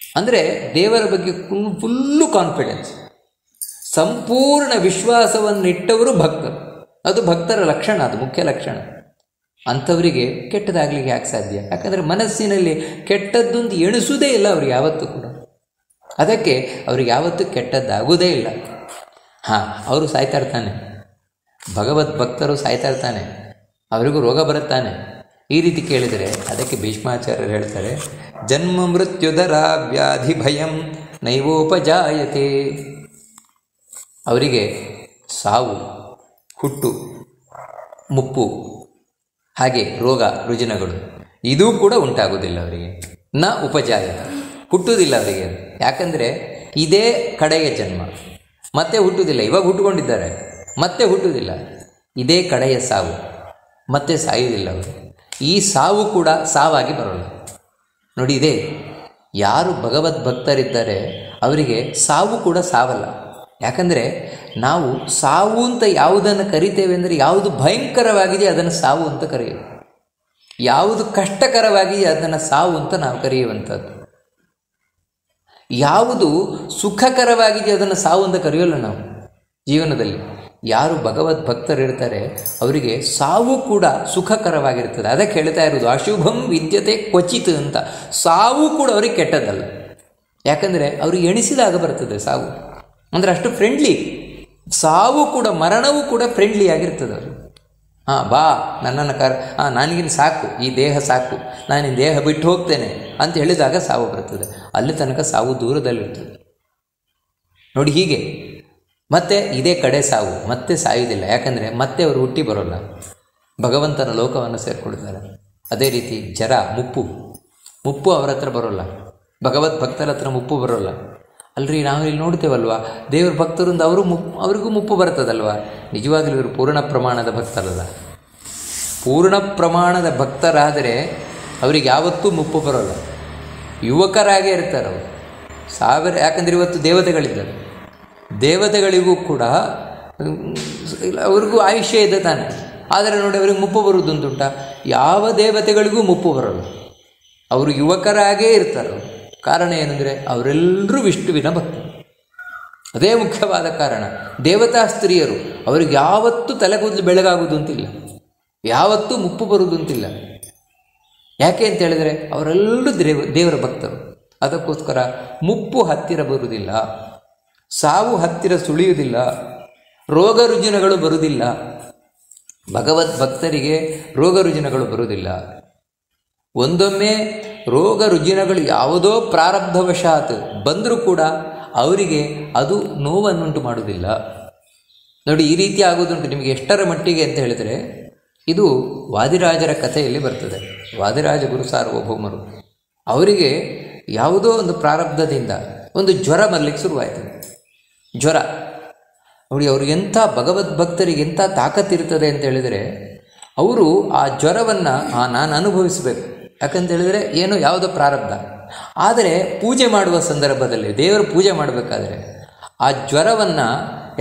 ಅಂದರೆ, ದೇವರ ಬಗ್ಗೆ ಫುಲ್ಲು ಕಾನ್ಫಿಡೆನ್ಸ್, ಸಂಪೂರ್ಣ ವಿಶ್ವಾಸವನ್ನಿಟ್ಟವರು ಭಕ್ತರು. ಅದು ಭಕ್ತರ ಲಕ್ಷಣ, ಅದು ಮುಖ್ಯ ಲಕ್ಷಣ. ಅಂಥವರಿಗೆ ಕೆಟ್ಟದಾಗಲಿಕ್ಕೆ ಯಾಕೆ ಸಾಧ್ಯ? ಯಾಕಂದರೆ ಮನಸ್ಸಿನಲ್ಲಿ ಕೆಟ್ಟದ್ದು ಅಂತ ಎಣಿಸೋದೇ ಇಲ್ಲ ಅವ್ರಿಗೆ ಯಾವತ್ತೂ ಕೂಡ. ಅದಕ್ಕೆ ಅವ್ರಿಗೆ ಯಾವತ್ತೂ ಕೆಟ್ಟದ್ದಾಗೋದೇ ಇಲ್ಲ. ಅವರು ಸಾಯ್ತಾ ಇರ್ತಾನೆ, ಭಗವದ್ಭಕ್ತರು ಸಾಯ್ತಾ ಇರ್ತಾನೆ, ಅವರಿಗೂ ರೋಗ ಬರುತ್ತಾನೆ. ಈ ರೀತಿ ಕೇಳಿದರೆ ಅದಕ್ಕೆ ಭೀಷ್ಮಾಚಾರ್ಯರು ಹೇಳ್ತಾರೆ, ಜನ್ಮ ಮೃತ್ಯುದರ ವ್ಯಾಧಿ ಭಯಂ ನೈವೋಪಜಾಯತೆ. ಅವರಿಗೆ ಸಾವು, ಹುಟ್ಟು, ಮುಪ್ಪು, ಹಾಗೆ ರೋಗ ರುಜಿನಗಳು ಇದೂ ಕೂಡ ಉಂಟಾಗುವುದಿಲ್ಲ ಅವರಿಗೆ. ನ ಉಪಜಾಯತೆ, ಹುಟ್ಟುವುದಿಲ್ಲ ಅವರಿಗೆ. ಯಾಕಂದರೆ ಇದೇ ಕಡೆಯ ಜನ್ಮ, ಮತ್ತೆ ಹುಟ್ಟುವುದಿಲ್ಲ. ಇವಾಗ ಹುಟ್ಟುಕೊಂಡಿದ್ದಾರೆ, ಮತ್ತೆ ಹುಟ್ಟುವುದಿಲ್ಲ. ಇದೇ ಕಡೆಯ ಸಾವು, ಮತ್ತೆ ಸಾಯುವುದಿಲ್ಲ ಅವರು. ಈ ಸಾವು ಕೂಡ ಸಾವಾಗಿ ಬರೋಲ್ಲ ನೋಡಿ. ಇದೇ ಯಾರು ಭಗವದ್ಭಕ್ತರಿದ್ದಾರೆ ಅವರಿಗೆ ಸಾವು ಕೂಡ ಸಾವಲ್ಲ. ಯಾಕಂದರೆ ನಾವು ಸಾವು ಅಂತ ಯಾವುದನ್ನು ಕರಿತೇವೆ ಅಂದರೆ, ಯಾವುದು ಭಯಂಕರವಾಗಿದೆ ಅದನ್ನು ಸಾವು ಅಂತ ಕರೆಯುವುದು, ಯಾವುದು ಕಷ್ಟಕರವಾಗಿದೆ ಅದನ್ನು ಸಾವು ಅಂತ ನಾವು ಕರೆಯುವಂಥದ್ದು. ಯಾವುದು ಸುಖಕರವಾಗಿದೆ ಅದನ್ನು ಸಾವು ಅಂತ ಕರೆಯೋಲ್ಲ ನಾವು ಜೀವನದಲ್ಲಿ. ಯಾರು ಭಗವದ್ಭಕ್ತರಿರ್ತಾರೆ ಅವರಿಗೆ ಸಾವು ಕೂಡ ಸುಖಕರವಾಗಿರ್ತದೆ. ಅದಕ್ಕೆ ಹೇಳ್ತಾ ಇರೋದು ಅಶುಭಂ ವಿದ್ಯತೆ ಕ್ವಚಿತ್ ಅಂತ. ಸಾವು ಕೂಡ ಅವ್ರಿಗೆ ಕೆಟ್ಟದ್ದಲ್ಲ. ಯಾಕಂದರೆ ಅವ್ರಿಗೆ ಎಣಿಸಿದಾಗ ಬರ್ತದೆ ಸಾವು, ಅಂದರೆ ಅಷ್ಟು ಫ್ರೆಂಡ್ಲಿ. ಸಾವು ಕೂಡ, ಮರಣವೂ ಕೂಡ ಫ್ರೆಂಡ್ಲಿ ಆಗಿರ್ತದೆ ಅವರು. ಬಾ ನನ್ನನ್ನು ನನಗಿನ್ ಸಾಕು, ಈ ದೇಹ ಸಾಕು, ನಾನು ಈ ದೇಹ ಬಿಟ್ಟು ಹೋಗ್ತೇನೆ ಅಂತ ಹೇಳಿದಾಗ ಸಾವು ಬರ್ತದೆ. ಅಲ್ಲಿ ತನಕ ಸಾವು ದೂರದಲ್ಲಿರ್ತದೆ ನೋಡಿ. ಹೀಗೆ ಮತ್ತೆ ಇದೇ ಕಡೆ ಸಾವು, ಮತ್ತೆ ಸಾಯುವುದಿಲ್ಲ. ಯಾಕಂದರೆ ಮತ್ತೆ ಅವರು ಹುಟ್ಟಿ ಬರೋಲ್ಲ, ಭಗವಂತನ ಲೋಕವನ್ನು ಸೇರಿಕೊಳ್ತಾರೆ. ಅದೇ ರೀತಿ ಜರ, ಮುಪ್ಪು ಅವರ ಹತ್ರ ಬರೋಲ್ಲ, ಭಗವದ್ ಭಕ್ತರ ಹತ್ರ ಮುಪ್ಪು ಬರೋಲ್ಲ. ಅಲ್ರಿ, ನಾವು ಇಲ್ಲಿ ನೋಡ್ತೇವಲ್ವ, ದೇವ್ರ ಭಕ್ತರಿಂದ ಅವ್ರಿಗೂ ಮುಪ್ಪು ಬರ್ತದಲ್ವ. ನಿಜವಾಗಲೂ ಇವರು ಪೂರ್ಣ ಪ್ರಮಾಣದ ಭಕ್ತರಲ್ಲ. ಪೂರ್ಣ ಪ್ರಮಾಣದ ಭಕ್ತರಾದರೆ ಅವ್ರಿಗೆ ಯಾವತ್ತೂ ಮುಪ್ಪು ಬರೋಲ್ಲ, ಯುವಕರಾಗೇ ಇರ್ತಾರೆ ಅವರು. ಯಾಕಂದರೆ ಇವತ್ತು ದೇವತೆಗಳಿದ್ದಾರೆ, ದೇವತೆಗಳಿಗೂ ಕೂಡ ಅವ್ರಿಗೂ ಆಯುಷ್ಯ ಇದೆ ತಾನೆ. ಆದರೆ ನೋಡಿ, ಅವರಿಗೆ ಮುಪ್ಪು ಬರುವುದುಂಟುಂಟ? ಯಾವ ದೇವತೆಗಳಿಗೂ ಮುಪ್ಪು ಬರೋಲ್ಲ, ಅವರು ಯುವಕರಾಗೇ ಇರ್ತಾರೆ. ಕಾರಣ ಏನಂದರೆ ಅವರೆಲ್ಲರೂ ವಿಷ್ಣುವಿನ ಭಕ್ತರು. ಅದೇ ಮುಖ್ಯವಾದ ಕಾರಣ. ದೇವತಾ ಸ್ತ್ರೀಯರು ಅವ್ರಿಗೆ ಯಾವತ್ತೂ ತಲೆಗೂದಲು ಬೆಳಗಾಗುವುದಂತಿಲ್ಲ, ಯಾವತ್ತೂ ಮುಪ್ಪು ಬರುವುದಂತಿಲ್ಲ. ಯಾಕೆ ಅಂತ ಹೇಳಿದರೆ ಅವರೆಲ್ಲರೂ ದೇವರ ಭಕ್ತರು. ಅದಕ್ಕೋಸ್ಕರ ಮುಪ್ಪು ಹತ್ತಿರ ಬರುವುದಿಲ್ಲ, ಸಾವು ಹತ್ತಿರ ಸುಳಿಯುವುದಿಲ್ಲ, ರೋಗ ರುಜಿನಗಳು ಬರುವುದಿಲ್ಲ. ಭಗವದ್ ಭಕ್ತರಿಗೆ ರೋಗ ರುಜಿನಗಳು ಬರುವುದಿಲ್ಲ. ಒಂದೊಮ್ಮೆ ರೋಗ ರುಜಿನಗಳು ಯಾವುದೋ ಪ್ರಾರಬ್ಧವಶಾತ್ ಬಂದರೂ ಕೂಡ ಅವರಿಗೆ ಅದು ನೋವನ್ನುಂಟು ಮಾಡುವುದಿಲ್ಲ ನೋಡಿ. ಈ ರೀತಿ ಆಗೋದುಂಟು. ನಿಮಗೆ ಎಷ್ಟರ ಮಟ್ಟಿಗೆ ಅಂತ ಹೇಳಿದರೆ, ಇದು ವಾದಿರಾಜರ ಕಥೆಯಲ್ಲಿ ಬರ್ತದೆ. ವಾದಿರಾಜ ಗುರು ಸಾರ್ವಭೌಮರು ಅವರಿಗೆ ಯಾವುದೋ ಒಂದು ಪ್ರಾರಬ್ಧದಿಂದ ಒಂದು ಜ್ವರ ಬರಲಿಕ್ಕೆ ಶುರುವಾಯಿತು. ಜ್ವರ ನೋಡಿ, ಅವರು ಎಂಥ ಭಗವದ್ಭಕ್ತರಿಗೆ ಎಂಥ ತಾಕತ್ತಿರ್ತದೆ ಅಂತ ಹೇಳಿದರೆ, ಅವರು ಆ ಜ್ವರವನ್ನು ನಾನು ಅನುಭವಿಸಬೇಕು. ಯಾಕಂತೇಳಿದರೆ ಏನೋ ಯಾವುದೋ ಪ್ರಾರಬ್ಧ. ಆದರೆ ಪೂಜೆ ಮಾಡುವ ಸಂದರ್ಭದಲ್ಲಿ, ದೇವರ ಪೂಜೆ ಮಾಡಬೇಕಾದ್ರೆ ಆ ಜ್ವರವನ್ನು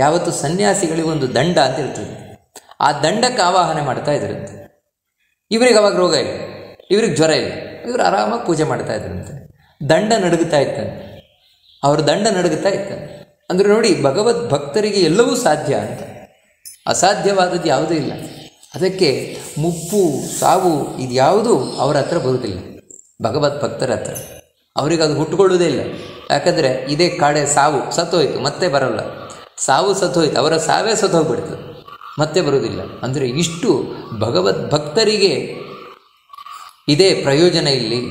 ಯಾವತ್ತು ಸನ್ಯಾಸಿಗಳಿಗೆ ಒಂದು ದಂಡ ಅಂತ ಇರ್ತದೆ, ಆ ದಂಡಕ್ಕೆ ಆವಾಹನೆ ಮಾಡ್ತಾ ಇದ್ರಂತೆ. ಇವರಿಗೆ ಅವಾಗ ರೋಗ ಇಲ್ಲ, ಇವ್ರಿಗೆ ಜ್ವರ ಇಲ್ಲ, ಇವರು ಆರಾಮಾಗಿ ಪೂಜೆ ಮಾಡ್ತಾ ಇದ್ರಂತೆ. ದಂಡ ನಡುಗುತ್ತಾ ಇರ್ತಾನೆ, ಅವರು ದಂಡ ನಡುಗುತ್ತಾ ಇರ್ತಾನೆ. ಅಂದರೆ ನೋಡಿ, ಭಗವದ್ ಭಕ್ತರಿಗೆ ಎಲ್ಲವೂ ಸಾಧ್ಯ ಅಂತ, ಅಸಾಧ್ಯವಾದದ್ದು ಯಾವುದೂ ಇಲ್ಲ. ಅದಕ್ಕೆ ಮುಪ್ಪು, ಸಾವು ಇದ್ಯಾವುದೂ ಅವರ ಹತ್ರ ಬರುವುದಿಲ್ಲ, ಭಗವದ್ ಭಕ್ತರ ಹತ್ರ. ಅವರಿಗೆ ಅದು ಹುಟ್ಟುಕೊಳ್ಳುವುದೇ ಇಲ್ಲ. ಯಾಕಂದರೆ ಇದೇ ಕಾಡೆ ಸಾವು ಸತ್ತೋಯ್ತು, ಮತ್ತೆ ಬರೋಲ್ಲ. ಸಾವು ಸತ್ತೋಯ್ತು, ಅವರ ಸಾವೇ ಸತ್ತೋಗ್ಬಿಡ್ತದೆ, ಮತ್ತೆ ಬರುವುದಿಲ್ಲ. ಅಂದರೆ ಇಷ್ಟು ಭಗವದ್ ಭಕ್ತರಿಗೆ ಇದೇ ಪ್ರಯೋಜನ ಇಲ್ಲಿ.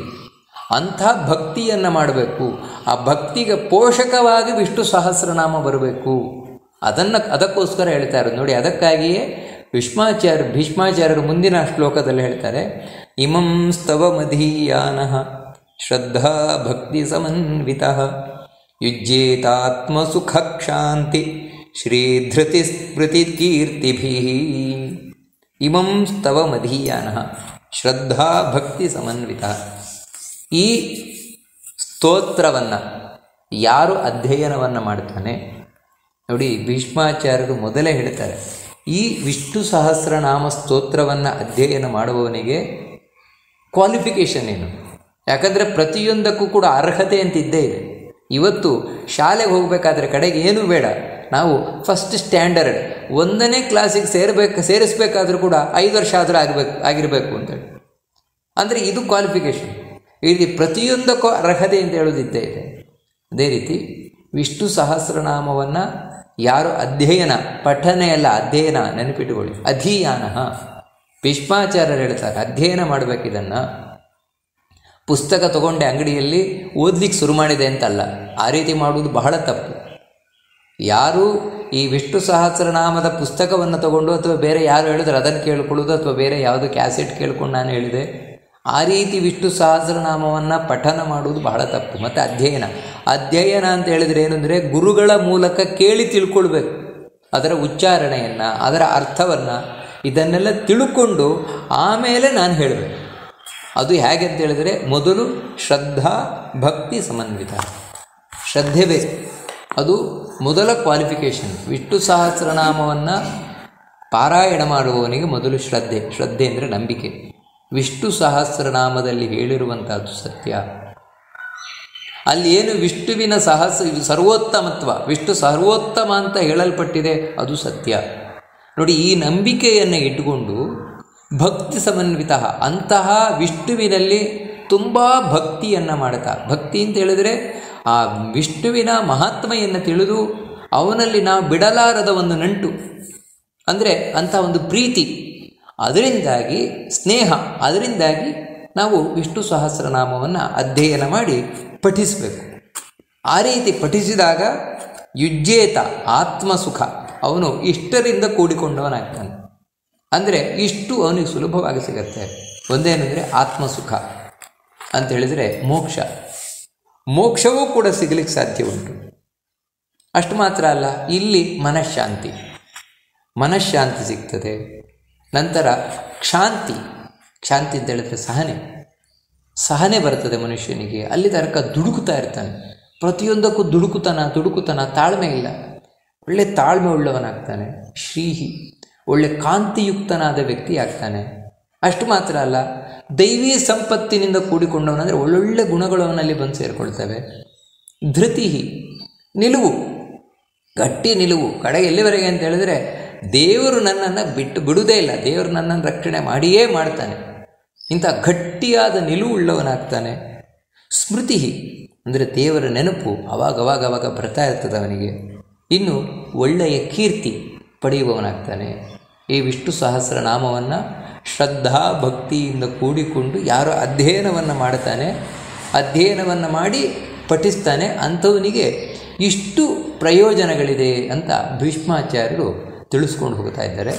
ಅಂಥ ಭಕ್ತಿಯನ್ನು ಮಾಡಬೇಕು. ಆ ಭಕ್ತಿಗೆ ಪೋಷಕವಾಗಿ ವಿಷ್ಣು ಸಹಸ್ರನಾಮ ಬರಬೇಕು. ಅದಕ್ಕೋಸ್ಕರ ಹೇಳ್ತಾ ಇರೋದು ನೋಡಿ. ಅದಕ್ಕಾಗಿಯೇ ಭೀಷ್ಮಾಚಾರ್ಯರು ಮುಂದಿನ ಶ್ಲೋಕದಲ್ಲಿ ಹೇಳ್ತಾರೆ, ಇಮಂ ಸ್ತವ ಮಧೀಯಾನಃ ಶ್ರದ್ಧಾ ಭಕ್ತಿ ಸಮನ್ವಿತಃ ಯುಜ್ಯೇತಾತ್ಮಸುಖಕ್ಷಾಂತಿ ಶ್ರೀಧೃತಿ ಸ್ಮೃತಿ ಕೀರ್ತಿಭಿಃ. ಇಮಂ ಸ್ತವ ಮಧೀಯಾನಃ ಶ್ರದ್ಧಾ ಭಕ್ತಿ ಸಮನ್ವಿತಃ. ಈ ಸ್ತೋತ್ರವನ್ನು ಯಾರು ಅಧ್ಯಯನವನ್ನು ಮಾಡ್ತಾನೆ ನೋಡಿ, ಭೀಷ್ಮಾಚಾರ್ಯರು ಮೊದಲೇ ಹೇಳ್ತಾರೆ, ಈ ವಿಷ್ಣು ಸಹಸ್ರನಾಮ ಸ್ತೋತ್ರವನ್ನು ಅಧ್ಯಯನ ಮಾಡುವವನಿಗೆ ಕ್ವಾಲಿಫಿಕೇಷನ್ ಏನು? ಯಾಕಂದರೆ ಪ್ರತಿಯೊಂದಕ್ಕೂ ಕೂಡ ಅರ್ಹತೆ ಅಂತ ಇದ್ದೇ ಇದೆ. ಇವತ್ತು ಶಾಲೆಗೆ ಹೋಗಬೇಕಾದ್ರೆ ಕಡೆಗೆ ಏನೂ ಬೇಡ, ನಾವು ಫಸ್ಟ್ ಸ್ಟ್ಯಾಂಡರ್ಡ್ 1ನೇ ಕ್ಲಾಸಿಗೆ ಸೇರಿಸಬೇಕಾದ್ರೂ ಕೂಡ 5 ವರ್ಷ ಆದರೂ ಆಗಿರಬೇಕು ಅಂತೇಳಿ. ಅಂದರೆ ಇದು ಕ್ವಾಲಿಫಿಕೇಷನ್. ಈ ರೀತಿ ಪ್ರತಿಯೊಂದಕ್ಕೂ ಅರ್ಹತೆ ಅಂತ ಹೇಳೋದಿದ್ದೇ ಇದೆ. ಅದೇ ರೀತಿ ವಿಷ್ಣು ಸಹಸ್ರನಾಮವನ್ನು ಯಾರು ಅಧ್ಯಯನ, ಪಠನೆಯಲ್ಲ ಅಧ್ಯಯನ, ನೆನಪಿಟ್ಟುಕೊಳ್ಳಿ, ಅಧೀಯಾನ. ಭೀಷ್ಮಾಚಾರ್ಯರು ಹೇಳ್ತಾರೆ, ಅಧ್ಯಯನ ಮಾಡಬೇಕಿದನ್ನು. ಪುಸ್ತಕ ತಗೊಂಡೆ ಅಂಗಡಿಯಲ್ಲಿ ಓದಲಿಕ್ಕೆ ಶುರು ಮಾಡಿದೆ ಅಂತಲ್ಲ, ಆ ರೀತಿ ಮಾಡುವುದು ಬಹಳ ತಪ್ಪು. ಯಾರು ಈ ವಿಷ್ಣು ಸಹಸ್ರನಾಮದ ಪುಸ್ತಕವನ್ನು ತಗೊಂಡು ಅಥವಾ ಬೇರೆ ಯಾರು ಹೇಳಿದ್ರೆ ಅದನ್ನು ಕೇಳ್ಕೊಳ್ಳೋದು, ಅಥವಾ ಬೇರೆ ಯಾವುದೋ ಕ್ಯಾಸೆಟ್ ಕೇಳ್ಕೊಂಡು ನಾನು ಹೇಳಿದೆ, ಆ ರೀತಿ ವಿಷ್ಣು ಸಹಸ್ರನಾಮವನ್ನು ಪಠನ ಮಾಡುವುದು ಬಹಳ ತಪ್ಪು. ಮತ್ತು ಅಧ್ಯಯನ ಅಂತ ಹೇಳಿದರೆ ಏನಂದರೆ, ಗುರುಗಳ ಮೂಲಕ ಕೇಳಿ ತಿಳ್ಕೊಳ್ಬೇಕು. ಅದರ ಉಚ್ಚಾರಣೆಯನ್ನು, ಅದರ ಅರ್ಥವನ್ನು, ಇದನ್ನೆಲ್ಲ ತಿಳ್ಕೊಂಡು ಆಮೇಲೆ ನಾನು ಹೇಳಬೇಕು. ಅದು ಹೇಗೆ ಅಂತ ಹೇಳಿದರೆ, ಮೊದಲು ಶ್ರದ್ಧಾ ಭಕ್ತಿ ಸಮನ್ವಿತ, ಶ್ರದ್ಧೆ ಬೇಕು. ಅದು ಮೊದಲ ಕ್ವಾಲಿಫಿಕೇಷನ್. ವಿಷ್ಣು ಸಹಸ್ರನಾಮವನ್ನು ಪಾರಾಯಣ ಮಾಡುವವನಿಗೆ ಮೊದಲು ಶ್ರದ್ಧೆ ಅಂದರೆ ನಂಬಿಕೆ. ವಿಷ್ಣು ಸಹಸ್ರನಾಮದಲ್ಲಿ ಹೇಳಿರುವಂಥದ್ದು ಸತ್ಯ. ಅಲ್ಲಿ ಏನು ವಿಷ್ಣುವಿನ ಸರ್ವೋತ್ತಮತ್ವ, ವಿಷ್ಣು ಸರ್ವೋತ್ತಮ ಅಂತ ಹೇಳಲ್ಪಟ್ಟಿದೆ, ಅದು ಸತ್ಯ. ನೋಡಿ, ಈ ನಂಬಿಕೆಯನ್ನು ಇಟ್ಟುಕೊಂಡು ಭಕ್ತಿ ಸಮನ್ವಿತ, ಅಂತಹ ವಿಷ್ಣುವಿನಲ್ಲಿ ತುಂಬ ಭಕ್ತಿಯನ್ನು ಮಾಡ್ತಾ, ಭಕ್ತಿ ಅಂತ ಹೇಳಿದರೆ ಆ ವಿಷ್ಣುವಿನ ಮಹಾತ್ಮೆಯನ್ನು ತಿಳಿದು ಅವನಲ್ಲಿ ನಾವು ಬಿಡಲಾರದ ಒಂದು ನಂಟು, ಅಂದರೆ ಅಂಥ ಒಂದು ಪ್ರೀತಿ, ಅದರಿಂದಾಗಿ ಸ್ನೇಹ, ಅದರಿಂದಾಗಿ ನಾವು ವಿಷ್ಣು ಸಹಸ್ರನಾಮವನ್ನು ಅಧ್ಯಯನ ಮಾಡಿ ಪಠಿಸಬೇಕು. ಆ ರೀತಿ ಪಠಿಸಿದಾಗ ಯುಜ್ಯೇತ ಆತ್ಮಸುಖ, ಅವನು ಇಷ್ಟರಿಂದ ಕೂಡಿಕೊಂಡವನಾಗ್ತಾನೆ. ಅಂದರೆ ಇಷ್ಟು ಅವನಿಗೆ ಸುಲಭವಾಗಿ ಸಿಗತ್ತೆ. ಒಂದೇನೆಂದರೆ ಆತ್ಮಸುಖ ಅಂತ ಹೇಳಿದರೆ ಮೋಕ್ಷ, ಮೋಕ್ಷವೂ ಕೂಡ ಸಿಗಲಿಕ್ಕೆ ಸಾಧ್ಯ ಉಂಟು. ಅಷ್ಟು ಮಾತ್ರ ಅಲ್ಲ, ಇಲ್ಲಿ ಮನಃಶಾಂತಿ ಸಿಗ್ತದೆ. ನಂತರ ಕ್ಷಾಂತಿ ಅಂತ ಹೇಳಿದ್ರೆ ಸಹನೆ ಬರ್ತದೆ ಮನುಷ್ಯನಿಗೆ. ಅಲ್ಲಿ ತನಕ ದುಡುಕುತ್ತಾ ಇರ್ತಾನೆ, ಪ್ರತಿಯೊಂದಕ್ಕೂ ದುಡುಕುತನ, ತಾಳ್ಮೆ ಇಲ್ಲ, ಒಳ್ಳೆ ತಾಳ್ಮೆ ಉಳ್ಳವನಾಗ್ತಾನೆ. ಶ್ರೀಹಿ, ಒಳ್ಳೆ ಕಾಂತಿಯುಕ್ತನಾದ ವ್ಯಕ್ತಿ ಆಗ್ತಾನೆ. ಅಷ್ಟು ಮಾತ್ರ ಅಲ್ಲ, ದೈವೀ ಸಂಪತ್ತಿನಿಂದ ಕೂಡಿಕೊಂಡವನಂದರೆ ಒಳ್ಳೊಳ್ಳೆ ಗುಣಗಳು ಅವನಲ್ಲಿ ಬಂದು ಸೇರಿಕೊಳ್ತವೆ. ಧೃತಿಹಿ, ನಿಲುವು, ಗಟ್ಟಿ ನಿಲುವು. ಕಡೆಗೆ ಎಲ್ಲಿವರೆಗೆ ಅಂತ ಹೇಳಿದ್ರೆ ದೇವರು ನನ್ನನ್ನು ಬಿಡುವುದೇ ಇಲ್ಲ, ದೇವರು ನನ್ನನ್ನು ರಕ್ಷಣೆ ಮಾಡಿಯೇ ಮಾಡ್ತಾನೆ. ಇಂಥ ಗಟ್ಟಿಯಾದ ನಿಲುವು ಉಳ್ಳವನಾಗ್ತಾನೆ. ಸ್ಮೃತಿ ಅಂದರೆ ದೇವರ ನೆನಪು ಅವಾಗ ಬರ್ತಾ ಇರ್ತದೆ ಅವನಿಗೆ. ಇನ್ನು ಒಳ್ಳೆಯ ಕೀರ್ತಿ ಪಡೆಯುವವನಾಗ್ತಾನೆ. ಈ ವಿಷ್ಣು ಸಹಸ್ರನಾಮವನ್ನು ಶ್ರದ್ಧಾ ಭಕ್ತಿಯಿಂದ ಕೂಡಿಕೊಂಡು ಯಾರು ಅಧ್ಯಯನವನ್ನು ಮಾಡ್ತಾನೆ, ಅಧ್ಯಯನವನ್ನು ಮಾಡಿ ಪಠಿಸ್ತಾನೆ, ಅಂಥವನಿಗೆ ಇಷ್ಟು ಪ್ರಯೋಜನಗಳಿದೆ ಅಂತ ಭೀಷ್ಮಾಚಾರ್ಯರು ತಿಳಿಸ್ಕೊಂಡು ಹೋಗ್ತಾ ಇದ್ದಾರೆ.